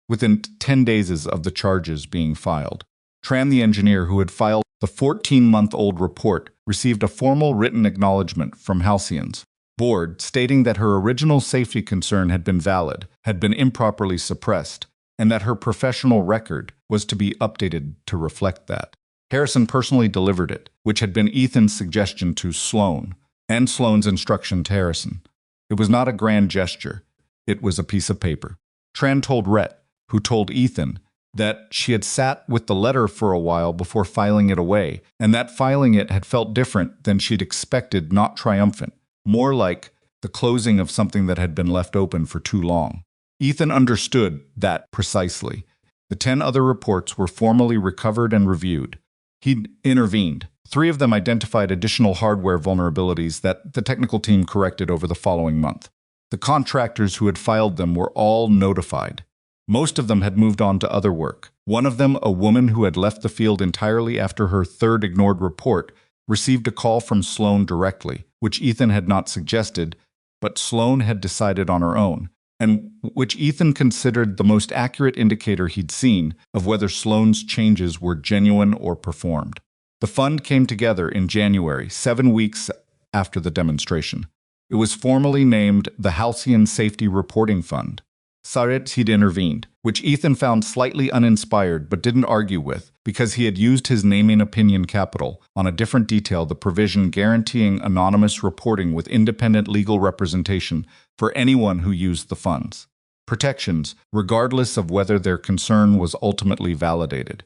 S1: within 10 days of the charges being filed. Tran, the engineer who had filed the 14-month-old report, received a formal written acknowledgement from Halcyon's board stating that her original safety concern had been valid, had been improperly suppressed, and that her professional record was to be updated to reflect that. Harrison personally delivered it, which had been Ethan's suggestion to Sloan, and Sloan's instruction to Harrison. It was not a grand gesture. It was a piece of paper. Tran told Rhett, who told Ethan, that she had sat with the letter for a while before filing it away, and that filing it had felt different than she'd expected, not triumphant, more like the closing of something that had been left open for too long. Ethan understood that precisely. The 10 other reports were formally recovered and reviewed. He'd intervened. 3 of them identified additional hardware vulnerabilities that the technical team corrected over the following month. The contractors who had filed them were all notified. Most of them had moved on to other work. One of them, a woman who had left the field entirely after her 3rd ignored report, received a call from Sloan directly, which Ethan had not suggested, but Sloan had decided on her own, and which Ethan considered the most accurate indicator he'd seen of whether Sloan's changes were genuine or performed. The fund came together in January, 7 weeks after the demonstration. It was formally named the Halcyon Safety Reporting Fund. Sarit he'd intervened, which Ethan found slightly uninspired but didn't argue with, because he had used his naming opinion capital on a different detail, the provision guaranteeing anonymous reporting with independent legal representation for anyone who used the funds. Protections, regardless of whether their concern was ultimately validated.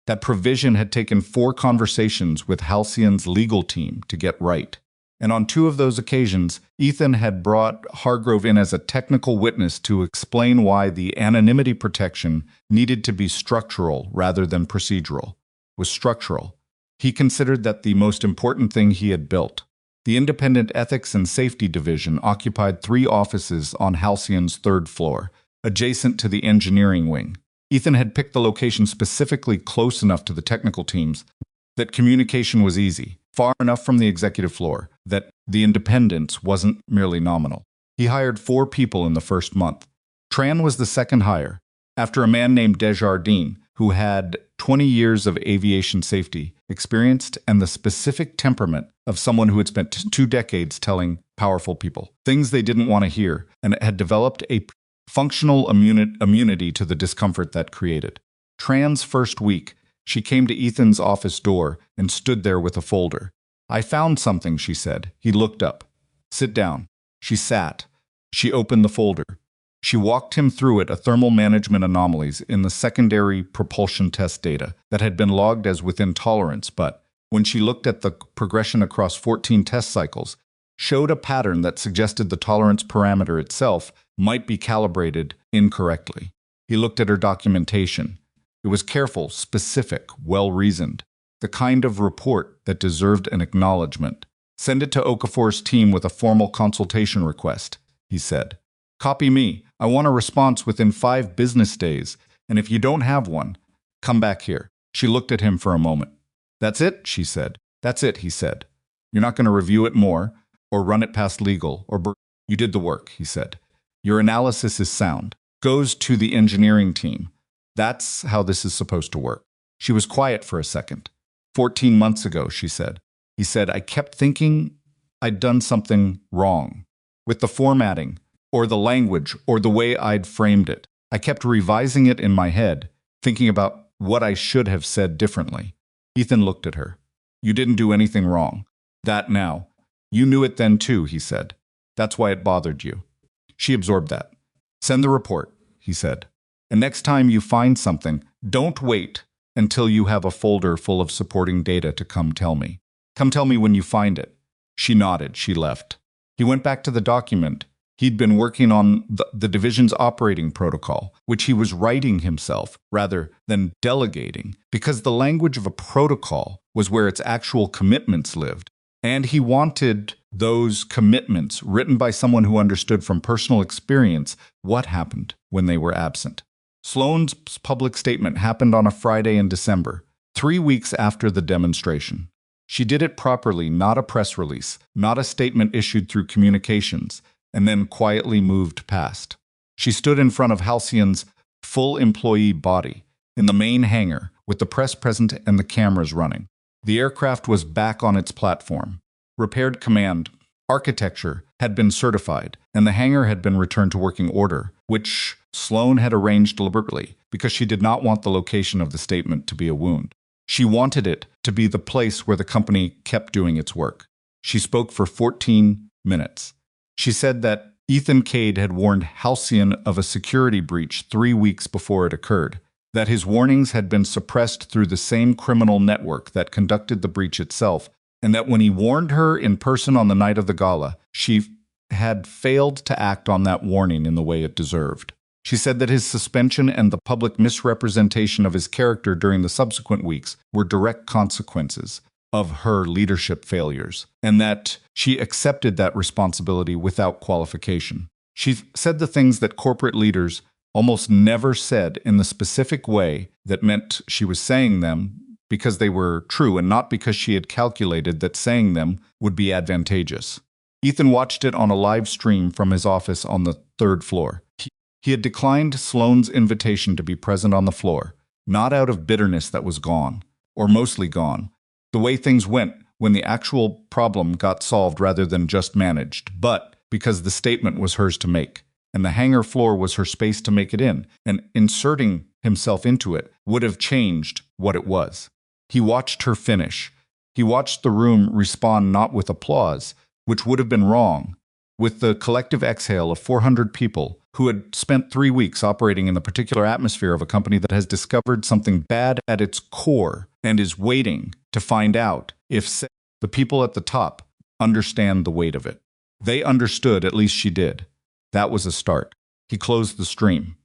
S1: That provision had taken 4 conversations with Halcyon's legal team to get right. And on 2 of those occasions, Ethan had brought Hargrove in as a technical witness to explain why the anonymity protection needed to be structural rather than procedural. It was structural. He considered that the most important thing he had built. The Independent Ethics and Safety Division occupied 3 offices on Halcyon's 3rd floor, adjacent to the engineering wing. Ethan had picked the location specifically close enough to the technical teams that communication was easy, far enough from the executive floor, that the independence wasn't merely nominal. He hired 4 people in the first month. Tran was the second hire, after a man named Desjardins, who had 20 years of aviation safety experience and the specific temperament of someone who had spent 2 decades telling powerful people things they didn't want to hear and had developed a functional immunity to the discomfort that created. Tran's first week, she came to Ethan's office door and stood there with a folder. "I found something," she said. He looked up. "Sit down." She sat. She opened the folder. She walked him through it, a thermal management anomalies in the secondary propulsion test data that had been logged as within tolerance, but when she looked at the progression across 14 test cycles, showed a pattern that suggested the tolerance parameter itself might be calibrated incorrectly. He looked at her documentation. It was careful, specific, well-reasoned, the kind of report that deserved an acknowledgement. "Send it to Okafor's team with a formal consultation request," he said. "Copy me. I want a response within 5 business days, and if you don't have one, come back here." She looked at him for a moment. "That's it," she said. "That's it," he said. "You're not going to review it more, or run it past legal, or you did the work," he said. "Your analysis is sound. Goes to the engineering team. That's how this is supposed to work." She was quiet for a second. 14 months ago, she said. He said, "I kept thinking I'd done something wrong with the formatting, or the language, or the way I'd framed it. I kept revising it in my head, thinking about what I should have said differently." Ethan looked at her. "You didn't do anything wrong. That now. You knew it then too," he said. "That's why it bothered you." She absorbed that. "Send the report," he said. "And next time you find something, don't wait until you have a folder full of supporting data to come tell me. Come tell me when you find it." She nodded. She left. He went back to the document. He'd been working on the division's operating protocol, which he was writing himself rather than delegating, because the language of a protocol was where its actual commitments lived. And he wanted those commitments written by someone who understood from personal experience what happened when they were absent. Sloan's public statement happened on a Friday in December, 3 weeks after the demonstration. She did it properly, not a press release, not a statement issued through communications, and then quietly moved past. She stood in front of Halcyon's full employee body, in the main hangar, with the press present and the cameras running. The aircraft was back on its platform. Repaired command architecture had been certified, and the hangar had been returned to working order, which Sloan had arranged deliberately because she did not want the location of the statement to be a wound. She wanted it to be the place where the company kept doing its work. She spoke for 14 minutes. She said that Ethan Cade had warned Halcyon of a security breach 3 weeks before it occurred, that his warnings had been suppressed through the same criminal network that conducted the breach itself, and that when he warned her in person on the night of the gala, she had failed to act on that warning in the way it deserved. She said that his suspension and the public misrepresentation of his character during the subsequent weeks were direct consequences of her leadership failures, and that she accepted that responsibility without qualification. She said the things that corporate leaders almost never said in the specific way that meant she was saying them because they were true and not because she had calculated that saying them would be advantageous. Ethan watched it on a live stream from his office on the 3rd floor. He had declined Sloane's invitation to be present on the floor, not out of bitterness that was gone, or mostly gone, the way things went when the actual problem got solved rather than just managed, but because the statement was hers to make, and the hangar floor was her space to make it in, and inserting himself into it would have changed what it was. He watched her finish. He watched the room respond not with applause, which would have been wrong, with the collective exhale of 400 people who had spent 3 weeks operating in the particular atmosphere of a company that has discovered something bad at its core and is waiting to find out if the people at the top understand the weight of it. They understood, at least she did. That was a start. He closed the stream,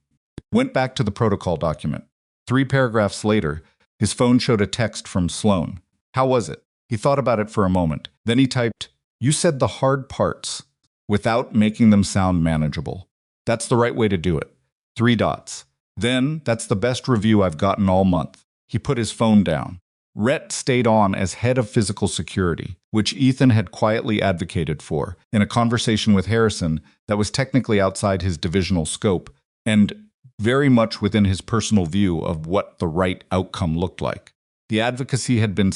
S1: went back to the protocol document. 3 paragraphs later, his phone showed a text from Sloan. How was it? He thought about it for a moment. Then he typed, "You said the hard parts without making them sound manageable. That's the right way to do it. 3 dots. Then, that's the best review I've gotten all month." He put his phone down. Rhett stayed on as head of physical security, which Ethan had quietly advocated for, in a conversation with Harrison that was technically outside his divisional scope, and very much within his personal view of what the right outcome looked like. The advocacy had been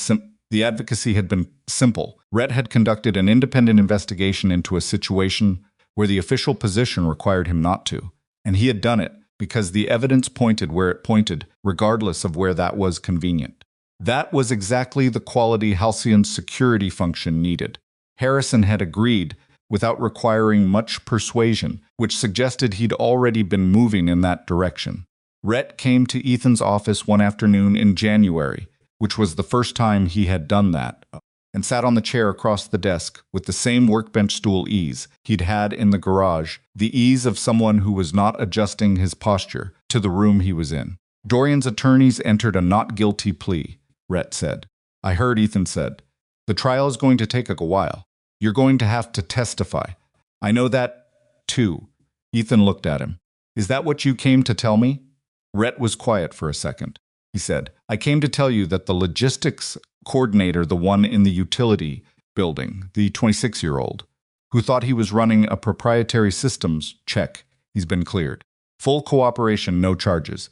S1: simple. Rhett had conducted an independent investigation into a situation where the official position required him not to, and he had done it because the evidence pointed where it pointed, regardless of where that was convenient. That was exactly the quality Halcyon's security function needed. Harrison had agreed without requiring much persuasion, which suggested he'd already been moving in that direction. Rhett came to Ethan's office one afternoon in January, which was the first time he had done that, and sat on the chair across the desk with the same workbench stool ease he'd had in the garage, the ease of someone who was not adjusting his posture to the room he was in. Dorian's attorneys entered a not guilty plea, Rhett said. I heard, Ethan said. The trial is going to take a while. You're going to have to testify. I know that, too. Ethan looked at him. Is that what you came to tell me? Rhett was quiet for a second. He said, I came to tell you that the logistics coordinator, the one in the utility building, the 26-year-old, who thought he was running a proprietary systems check, he's been cleared. Full cooperation, no charges.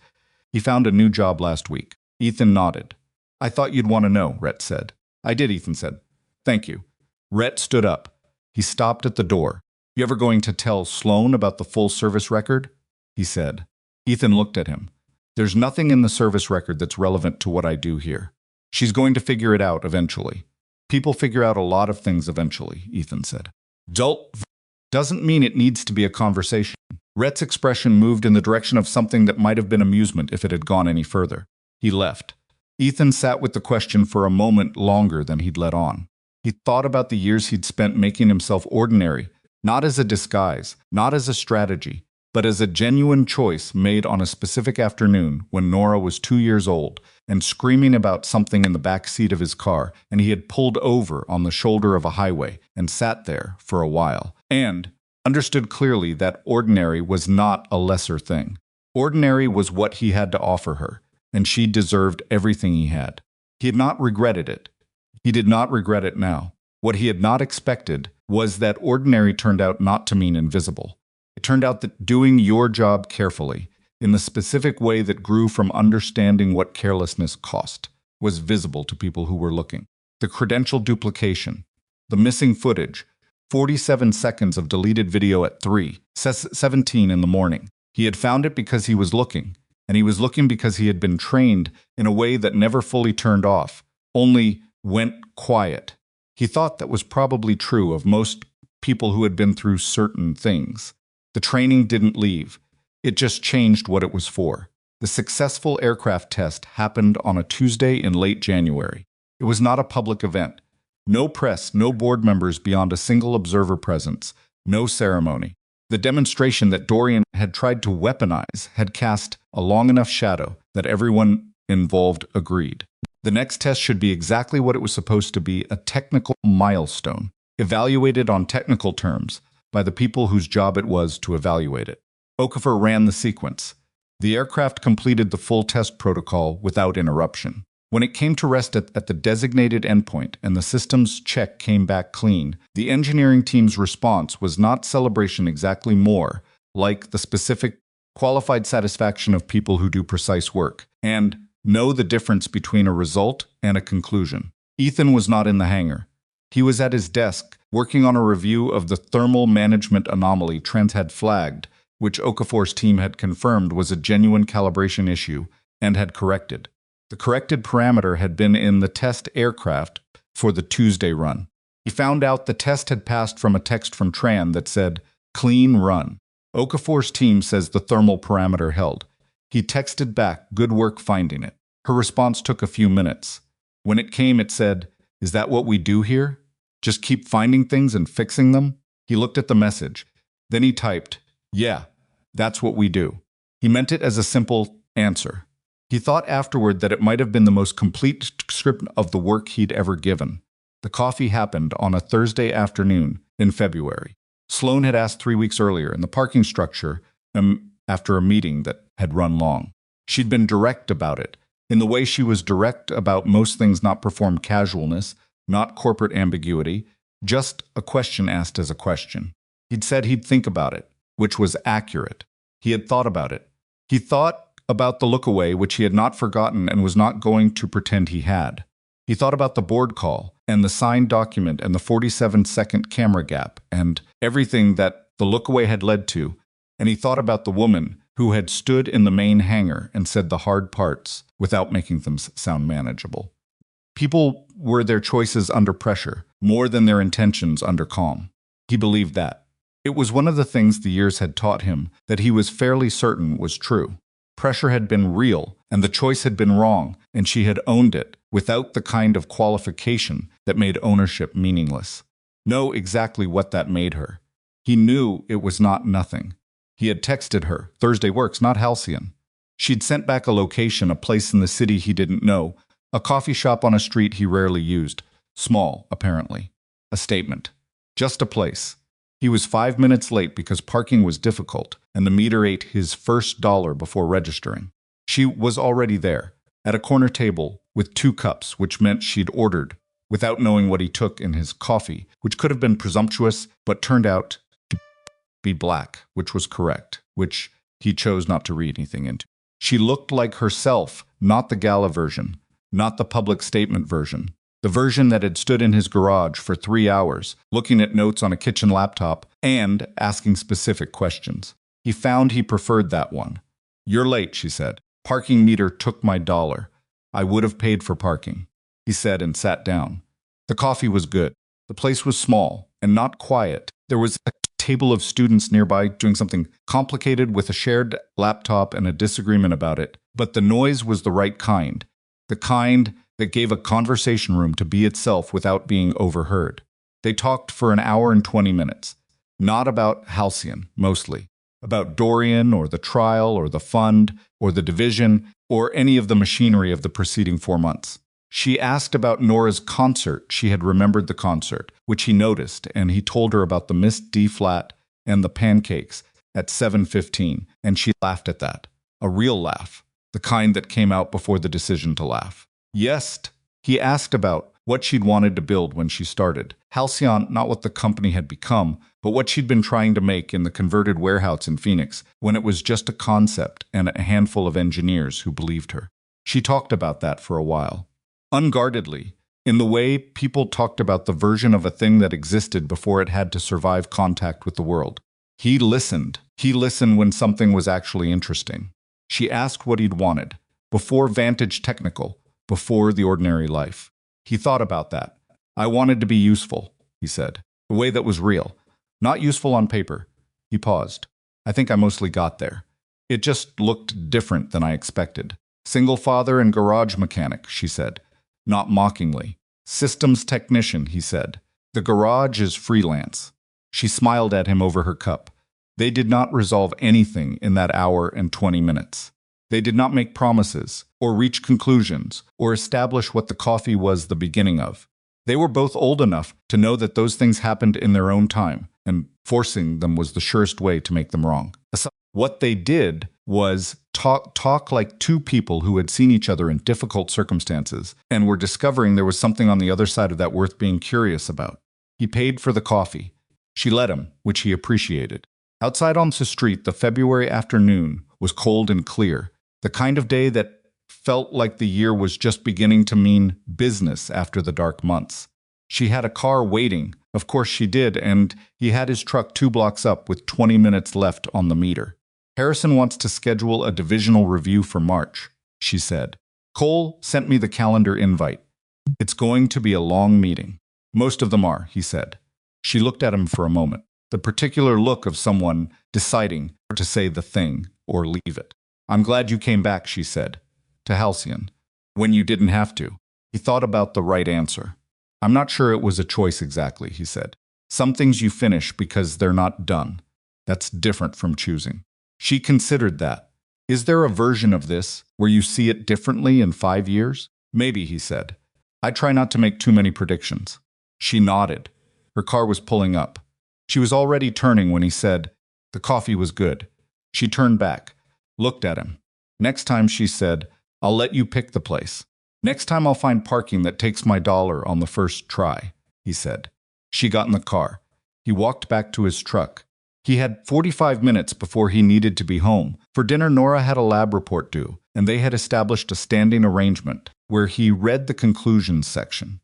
S1: He found a new job last week. Ethan nodded. I thought you'd want to know, Rhett said. I did, Ethan said. Thank you. Rhett stood up. He stopped at the door. You ever going to tell Sloan about the full service record? He said. Ethan looked at him. There's nothing in the service record that's relevant to what I do here. She's going to figure it out eventually. People figure out a lot of things eventually, Ethan said. Doesn't mean it needs to be a conversation. Rhett's expression moved in the direction of something that might have been amusement if it had gone any further. He left. Ethan sat with the question for a moment longer than he'd let on. He thought about the years he'd spent making himself ordinary, not as a disguise, not as a strategy, but as a genuine choice made on a specific afternoon when Nora was 2 years old and screaming about something in the back seat of his car, and he had pulled over on the shoulder of a highway and sat there for a while, and understood clearly that ordinary was not a lesser thing. Ordinary was what he had to offer her, and she deserved everything he had. He had not regretted it. He did not regret it now. What he had not expected was that ordinary turned out not to mean invisible. It turned out that doing your job carefully, in the specific way that grew from understanding what carelessness cost, was visible to people who were looking. The credential duplication, the missing footage, 47 seconds of deleted video at 3:17 in the morning. He had found it because he was looking, and he was looking because he had been trained in a way that never fully turned off, only went quiet. He thought that was probably true of most people who had been through certain things. The training didn't leave. It just changed what it was for. The successful aircraft test happened on a Tuesday in late January. It was not a public event. No press, no board members beyond a single observer presence, no ceremony. The demonstration that Dorian had tried to weaponize had cast a long enough shadow that everyone involved agreed. The next test should be exactly what it was supposed to be, a technical milestone, evaluated on technical terms by the people whose job it was to evaluate it. Okafor ran the sequence. The aircraft completed the full test protocol without interruption. When it came to rest at the designated endpoint and the system's check came back clean, the engineering team's response was not celebration, exactly more like the specific, qualified satisfaction of people who do precise work and know the difference between a result and a conclusion. Ethan was not in the hangar. He was at his desk, working on a review of the thermal management anomaly Trent had flagged, which Okafor's team had confirmed was a genuine calibration issue and had corrected. The corrected parameter had been in the test aircraft for the Tuesday run. He found out the test had passed from a text from Tran that said, "Clean run." Okafor's team says the thermal parameter held. He texted back, "Good work finding it." Her response took a few minutes. When it came, it said, "Is that what we do here? Just keep finding things and fixing them?" He looked at the message. Then he typed, "Yeah, that's what we do." He meant it as a simple answer. He thought afterward that it might have been the most complete description of the work he'd ever given. The coffee happened on a Thursday afternoon in February. Sloan had asked 3 weeks earlier in the parking structure after a meeting that had run long. She'd been direct about it, in the way she was direct about most things, not performed casualness, not corporate ambiguity, just a question asked as a question. He'd said he'd think about it, which was accurate. He had thought about it. He thought about the look away, which he had not forgotten and was not going to pretend he had. He thought about the board call and the signed document and the 47-second camera gap and everything that the look away had led to, and he thought about the woman who had stood in the main hangar and said the hard parts without making them sound manageable. People were their choices under pressure, more than their intentions under calm. He believed that. It was one of the things the years had taught him that he was fairly certain was true. Pressure had been real, and the choice had been wrong, and she had owned it, without the kind of qualification that made ownership meaningless. Know exactly what that made her. He knew it was not nothing. He had texted her, "Thursday works, not halcyon." She'd sent back a location, a place in the city he didn't know, a coffee shop on a street he rarely used. Small, apparently. A statement. Just a place. He was 5 minutes late because parking was difficult, and the meter ate his first dollar before registering. She was already there, at a corner table with 2 cups, which meant she'd ordered, without knowing what he took in his coffee, which could have been presumptuous, but turned out to be black, which was correct, which he chose not to read anything into. She looked like herself, not the gala version, not the public statement version. The version that had stood in his garage for 3 hours, looking at notes on a kitchen laptop and asking specific questions. He found he preferred that one. "You're late," she said. "Parking meter took my dollar. I would have paid for parking," he said and sat down. The coffee was good. The place was small and not quiet. There was a table of students nearby doing something complicated with a shared laptop and a disagreement about it, but the noise was the right kind. The kind that gave a conversation room to be itself without being overheard. They talked for an hour and 20 minutes. Not about Halcyon, mostly. About Dorian, or the trial, or the fund, or the division, or any of the machinery of the preceding 4 months. She asked about Nora's concert. She had remembered the concert, which he noticed, and he told her about the missed D-flat and the pancakes at 7:15, and she laughed at that. A real laugh. The kind that came out before the decision to laugh. Yes, he asked about what she'd wanted to build when she started. Halcyon, not what the company had become, but what she'd been trying to make in the converted warehouse in Phoenix, when it was just a concept and a handful of engineers who believed her. She talked about that for a while. Unguardedly, in the way people talked about the version of a thing that existed before it had to survive contact with the world. He listened. He listened when something was actually interesting. She asked what he'd wanted, before Vantage Technical, before the ordinary life. He thought about that. I wanted to be useful, he said, a way that was real, not useful on paper. He paused. I think I mostly got there. It just looked different than I expected. Single father and garage mechanic, she said, not mockingly. Systems technician, he said. The garage is freelance. She smiled at him over her cup. They did not resolve anything in that hour and 20 minutes. They did not make promises, or reach conclusions, or establish what the coffee was the beginning of. They were both old enough to know that those things happened in their own time, and forcing them was the surest way to make them wrong. What they did was talk like two people who had seen each other in difficult circumstances and were discovering there was something on the other side of that worth being curious about. He paid for the coffee. She let him, which he appreciated. Outside on the street, the February afternoon was cold and clear, the kind of day that felt like the year was just beginning to mean business after the dark months. She had a car waiting, of course she did, and he had his truck 2 blocks up with 20 minutes left on the meter. Harrison wants to schedule a divisional review for March, she said. Cole sent me the calendar invite. It's going to be a long meeting. Most of them are, he said. She looked at him for a moment, the particular look of someone deciding to say the thing or leave it. I'm glad you came back, she said, to Halcyon, when you didn't have to. He thought about the right answer. I'm not sure it was a choice exactly, he said. Some things you finish because they're not done. That's different from choosing. She considered that. Is there a version of this where you see it differently in 5 years? Maybe, he said. I try not to make too many predictions. She nodded. Her car was pulling up. She was already turning when he said, the coffee was good. She turned back, looked at him. Next time, she said, I'll let you pick the place. Next time I'll find parking that takes my dollar on the first try, he said. She got in the car. He walked back to his truck. He had 45 minutes before he needed to be home. For dinner, Nora had a lab report due, and they had established a standing arrangement where he read the conclusions section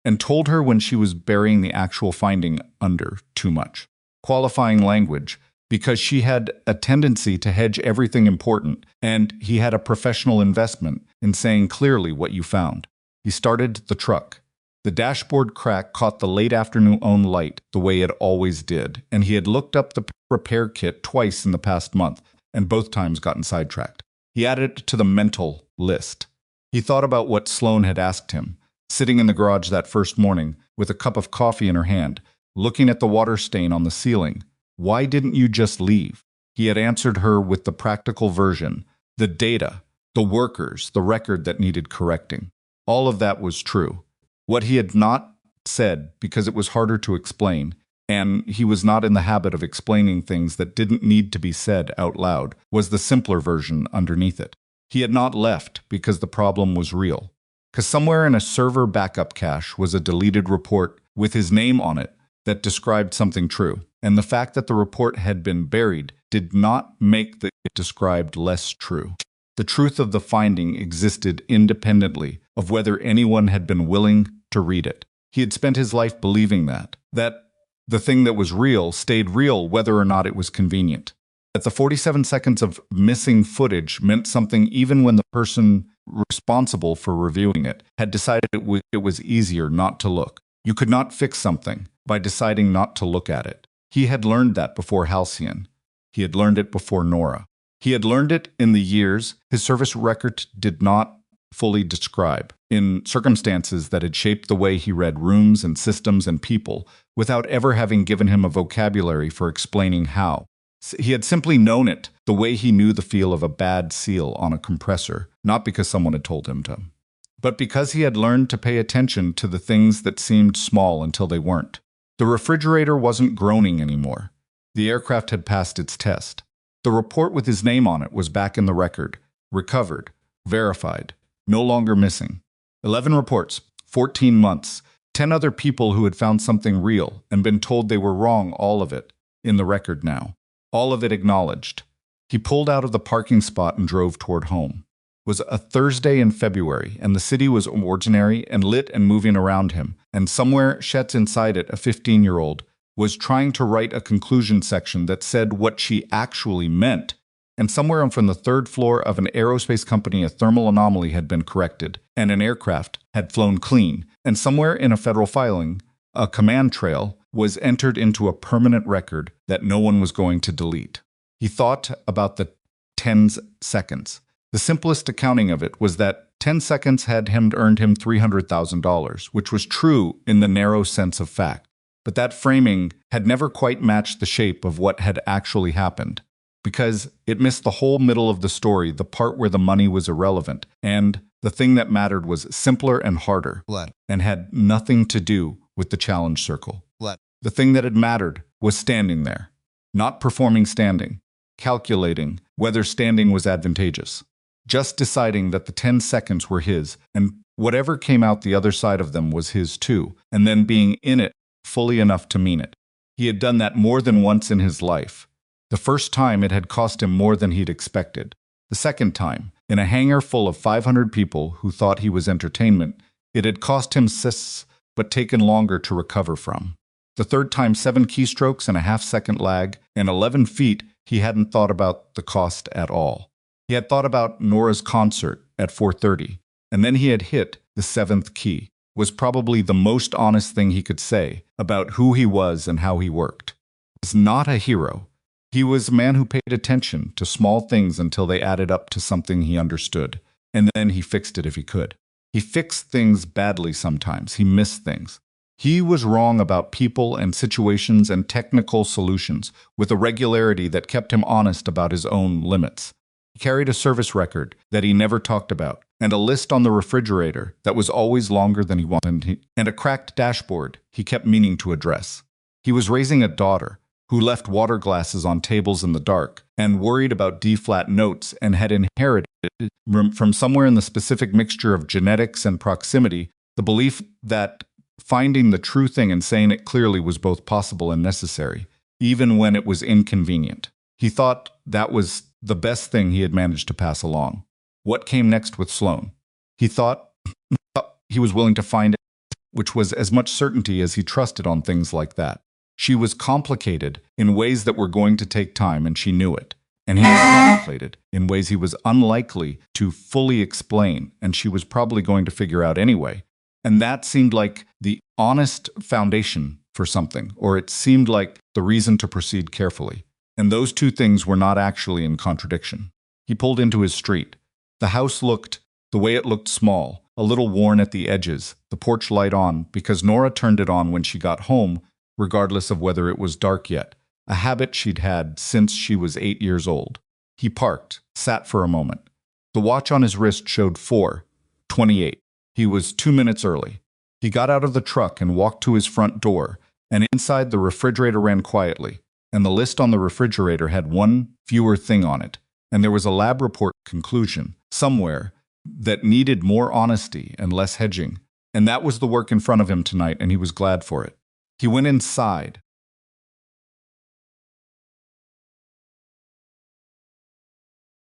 S1: and told her when she was burying the actual finding under too much. Qualifying language, because she had a tendency to hedge everything important, and he had a professional investment in saying clearly what you found. He started the truck. The dashboard crack caught the late afternoon light the way it always did, and he had looked up the repair kit twice in the past month, and both times gotten sidetracked. He added it to the mental list. He thought about what Sloane had asked him, sitting in the garage that first morning with a cup of coffee in her hand, looking at the water stain on the ceiling. Why didn't you just leave? He had answered her with the practical version, the data, the workers, the record that needed correcting. All of that was true. What he had not said, because it was harder to explain, and he was not in the habit of explaining things that didn't need to be said out loud, was the simpler version underneath it. He had not left because the problem was real. Because somewhere in a server backup cache was a deleted report with his name on it that described something true, and the fact that the report had been buried did not make the it described less true. The truth of the finding existed independently of whether anyone had been willing to read it. He had spent his life believing that the thing that was real stayed real whether or not it was convenient. That the 47 seconds of missing footage meant something even when the person responsible for reviewing it had decided it was easier not to look. You could not fix something by deciding not to look at it. He had learned that before Halcyon. He had learned it before Nora. He had learned it in the years his service record did not fully describe, in circumstances that had shaped the way he read rooms and systems and people, without ever having given him a vocabulary for explaining how. He had simply known it the way he knew the feel of a bad seal on a compressor, not because someone had told him to, but because he had learned to pay attention to the things that seemed small until they weren't. The refrigerator wasn't groaning anymore. The aircraft had passed its test. The report with his name on it was back in the record, recovered, verified, no longer missing. 11 reports, 14 months. 10 other people who had found something real and been told they were wrong, all of it in the record now. All of it acknowledged. He pulled out of the parking spot and drove toward home. It was a Thursday in February, and the city was ordinary and lit and moving around him, and somewhere, shut inside it, a 15-year-old, was trying to write a conclusion section that said what she actually meant. And somewhere from the third floor of an aerospace company, a thermal anomaly had been corrected, and an aircraft had flown clean. And somewhere in a federal filing, a command trail was entered into a permanent record that no one was going to delete. He thought about the 10 seconds. The simplest accounting of it was that 10 seconds had earned him $300,000, which was true in the narrow sense of fact. But that framing had never quite matched the shape of what had actually happened, because it missed the whole middle of the story, the part where the money was irrelevant, and the thing that mattered was simpler and harder, and had nothing to do with the challenge circle. The thing that had mattered was standing there, not performing standing, calculating whether standing was advantageous, just deciding that the 10 seconds were his, and whatever came out the other side of them was his too, and then being in it fully enough to mean it. He had done that more than once in his life. The first time it had cost him more than he'd expected. The second time, in a hangar full of 500 people who thought he was entertainment, it had cost him but taken longer to recover from. The third time, 7 keystrokes and a half-second lag, and 11 feet, he hadn't thought about the cost at all. He had thought about Nora's concert at 4:30, and then he had hit the 7th key. Was probably the most honest thing he could say about who he was and how he worked. He was not a hero. He was a man who paid attention to small things until they added up to something he understood, and then he fixed it if he could. He fixed things badly sometimes. He missed things. He was wrong about people and situations and technical solutions with a regularity that kept him honest about his own limits. He carried a service record that he never talked about, and a list on the refrigerator that was always longer than he wanted, and a cracked dashboard he kept meaning to address. He was raising a daughter who left water glasses on tables in the dark and worried about D-flat notes, and had inherited from somewhere in the specific mixture of genetics and proximity the belief that finding the true thing and saying it clearly was both possible and necessary, even when it was inconvenient. He thought that was the best thing he had managed to pass along. What came next with Sloane? He thought he was willing to find it, which was as much certainty as he trusted on things like that. She was complicated in ways that were going to take time, and she knew it. And he was complicated in ways he was unlikely to fully explain, and she was probably going to figure out anyway. And that seemed like the honest foundation for something, or it seemed like the reason to proceed carefully. And those two things were not actually in contradiction. He pulled into his street. The house looked the way it looked, small, a little worn at the edges, the porch light on, because Nora turned it on when she got home, regardless of whether it was dark yet, a habit she'd had since she was 8 years old. He parked, sat for a moment. The watch on his wrist showed 4:28. He was 2 minutes early. He got out of the truck and walked to his front door, and inside the refrigerator ran quietly, and the list on the refrigerator had one fewer thing on it, and there was a lab report conclusion somewhere that needed more honesty and less hedging, and that was the work in front of him tonight, and he was glad for it. He went inside,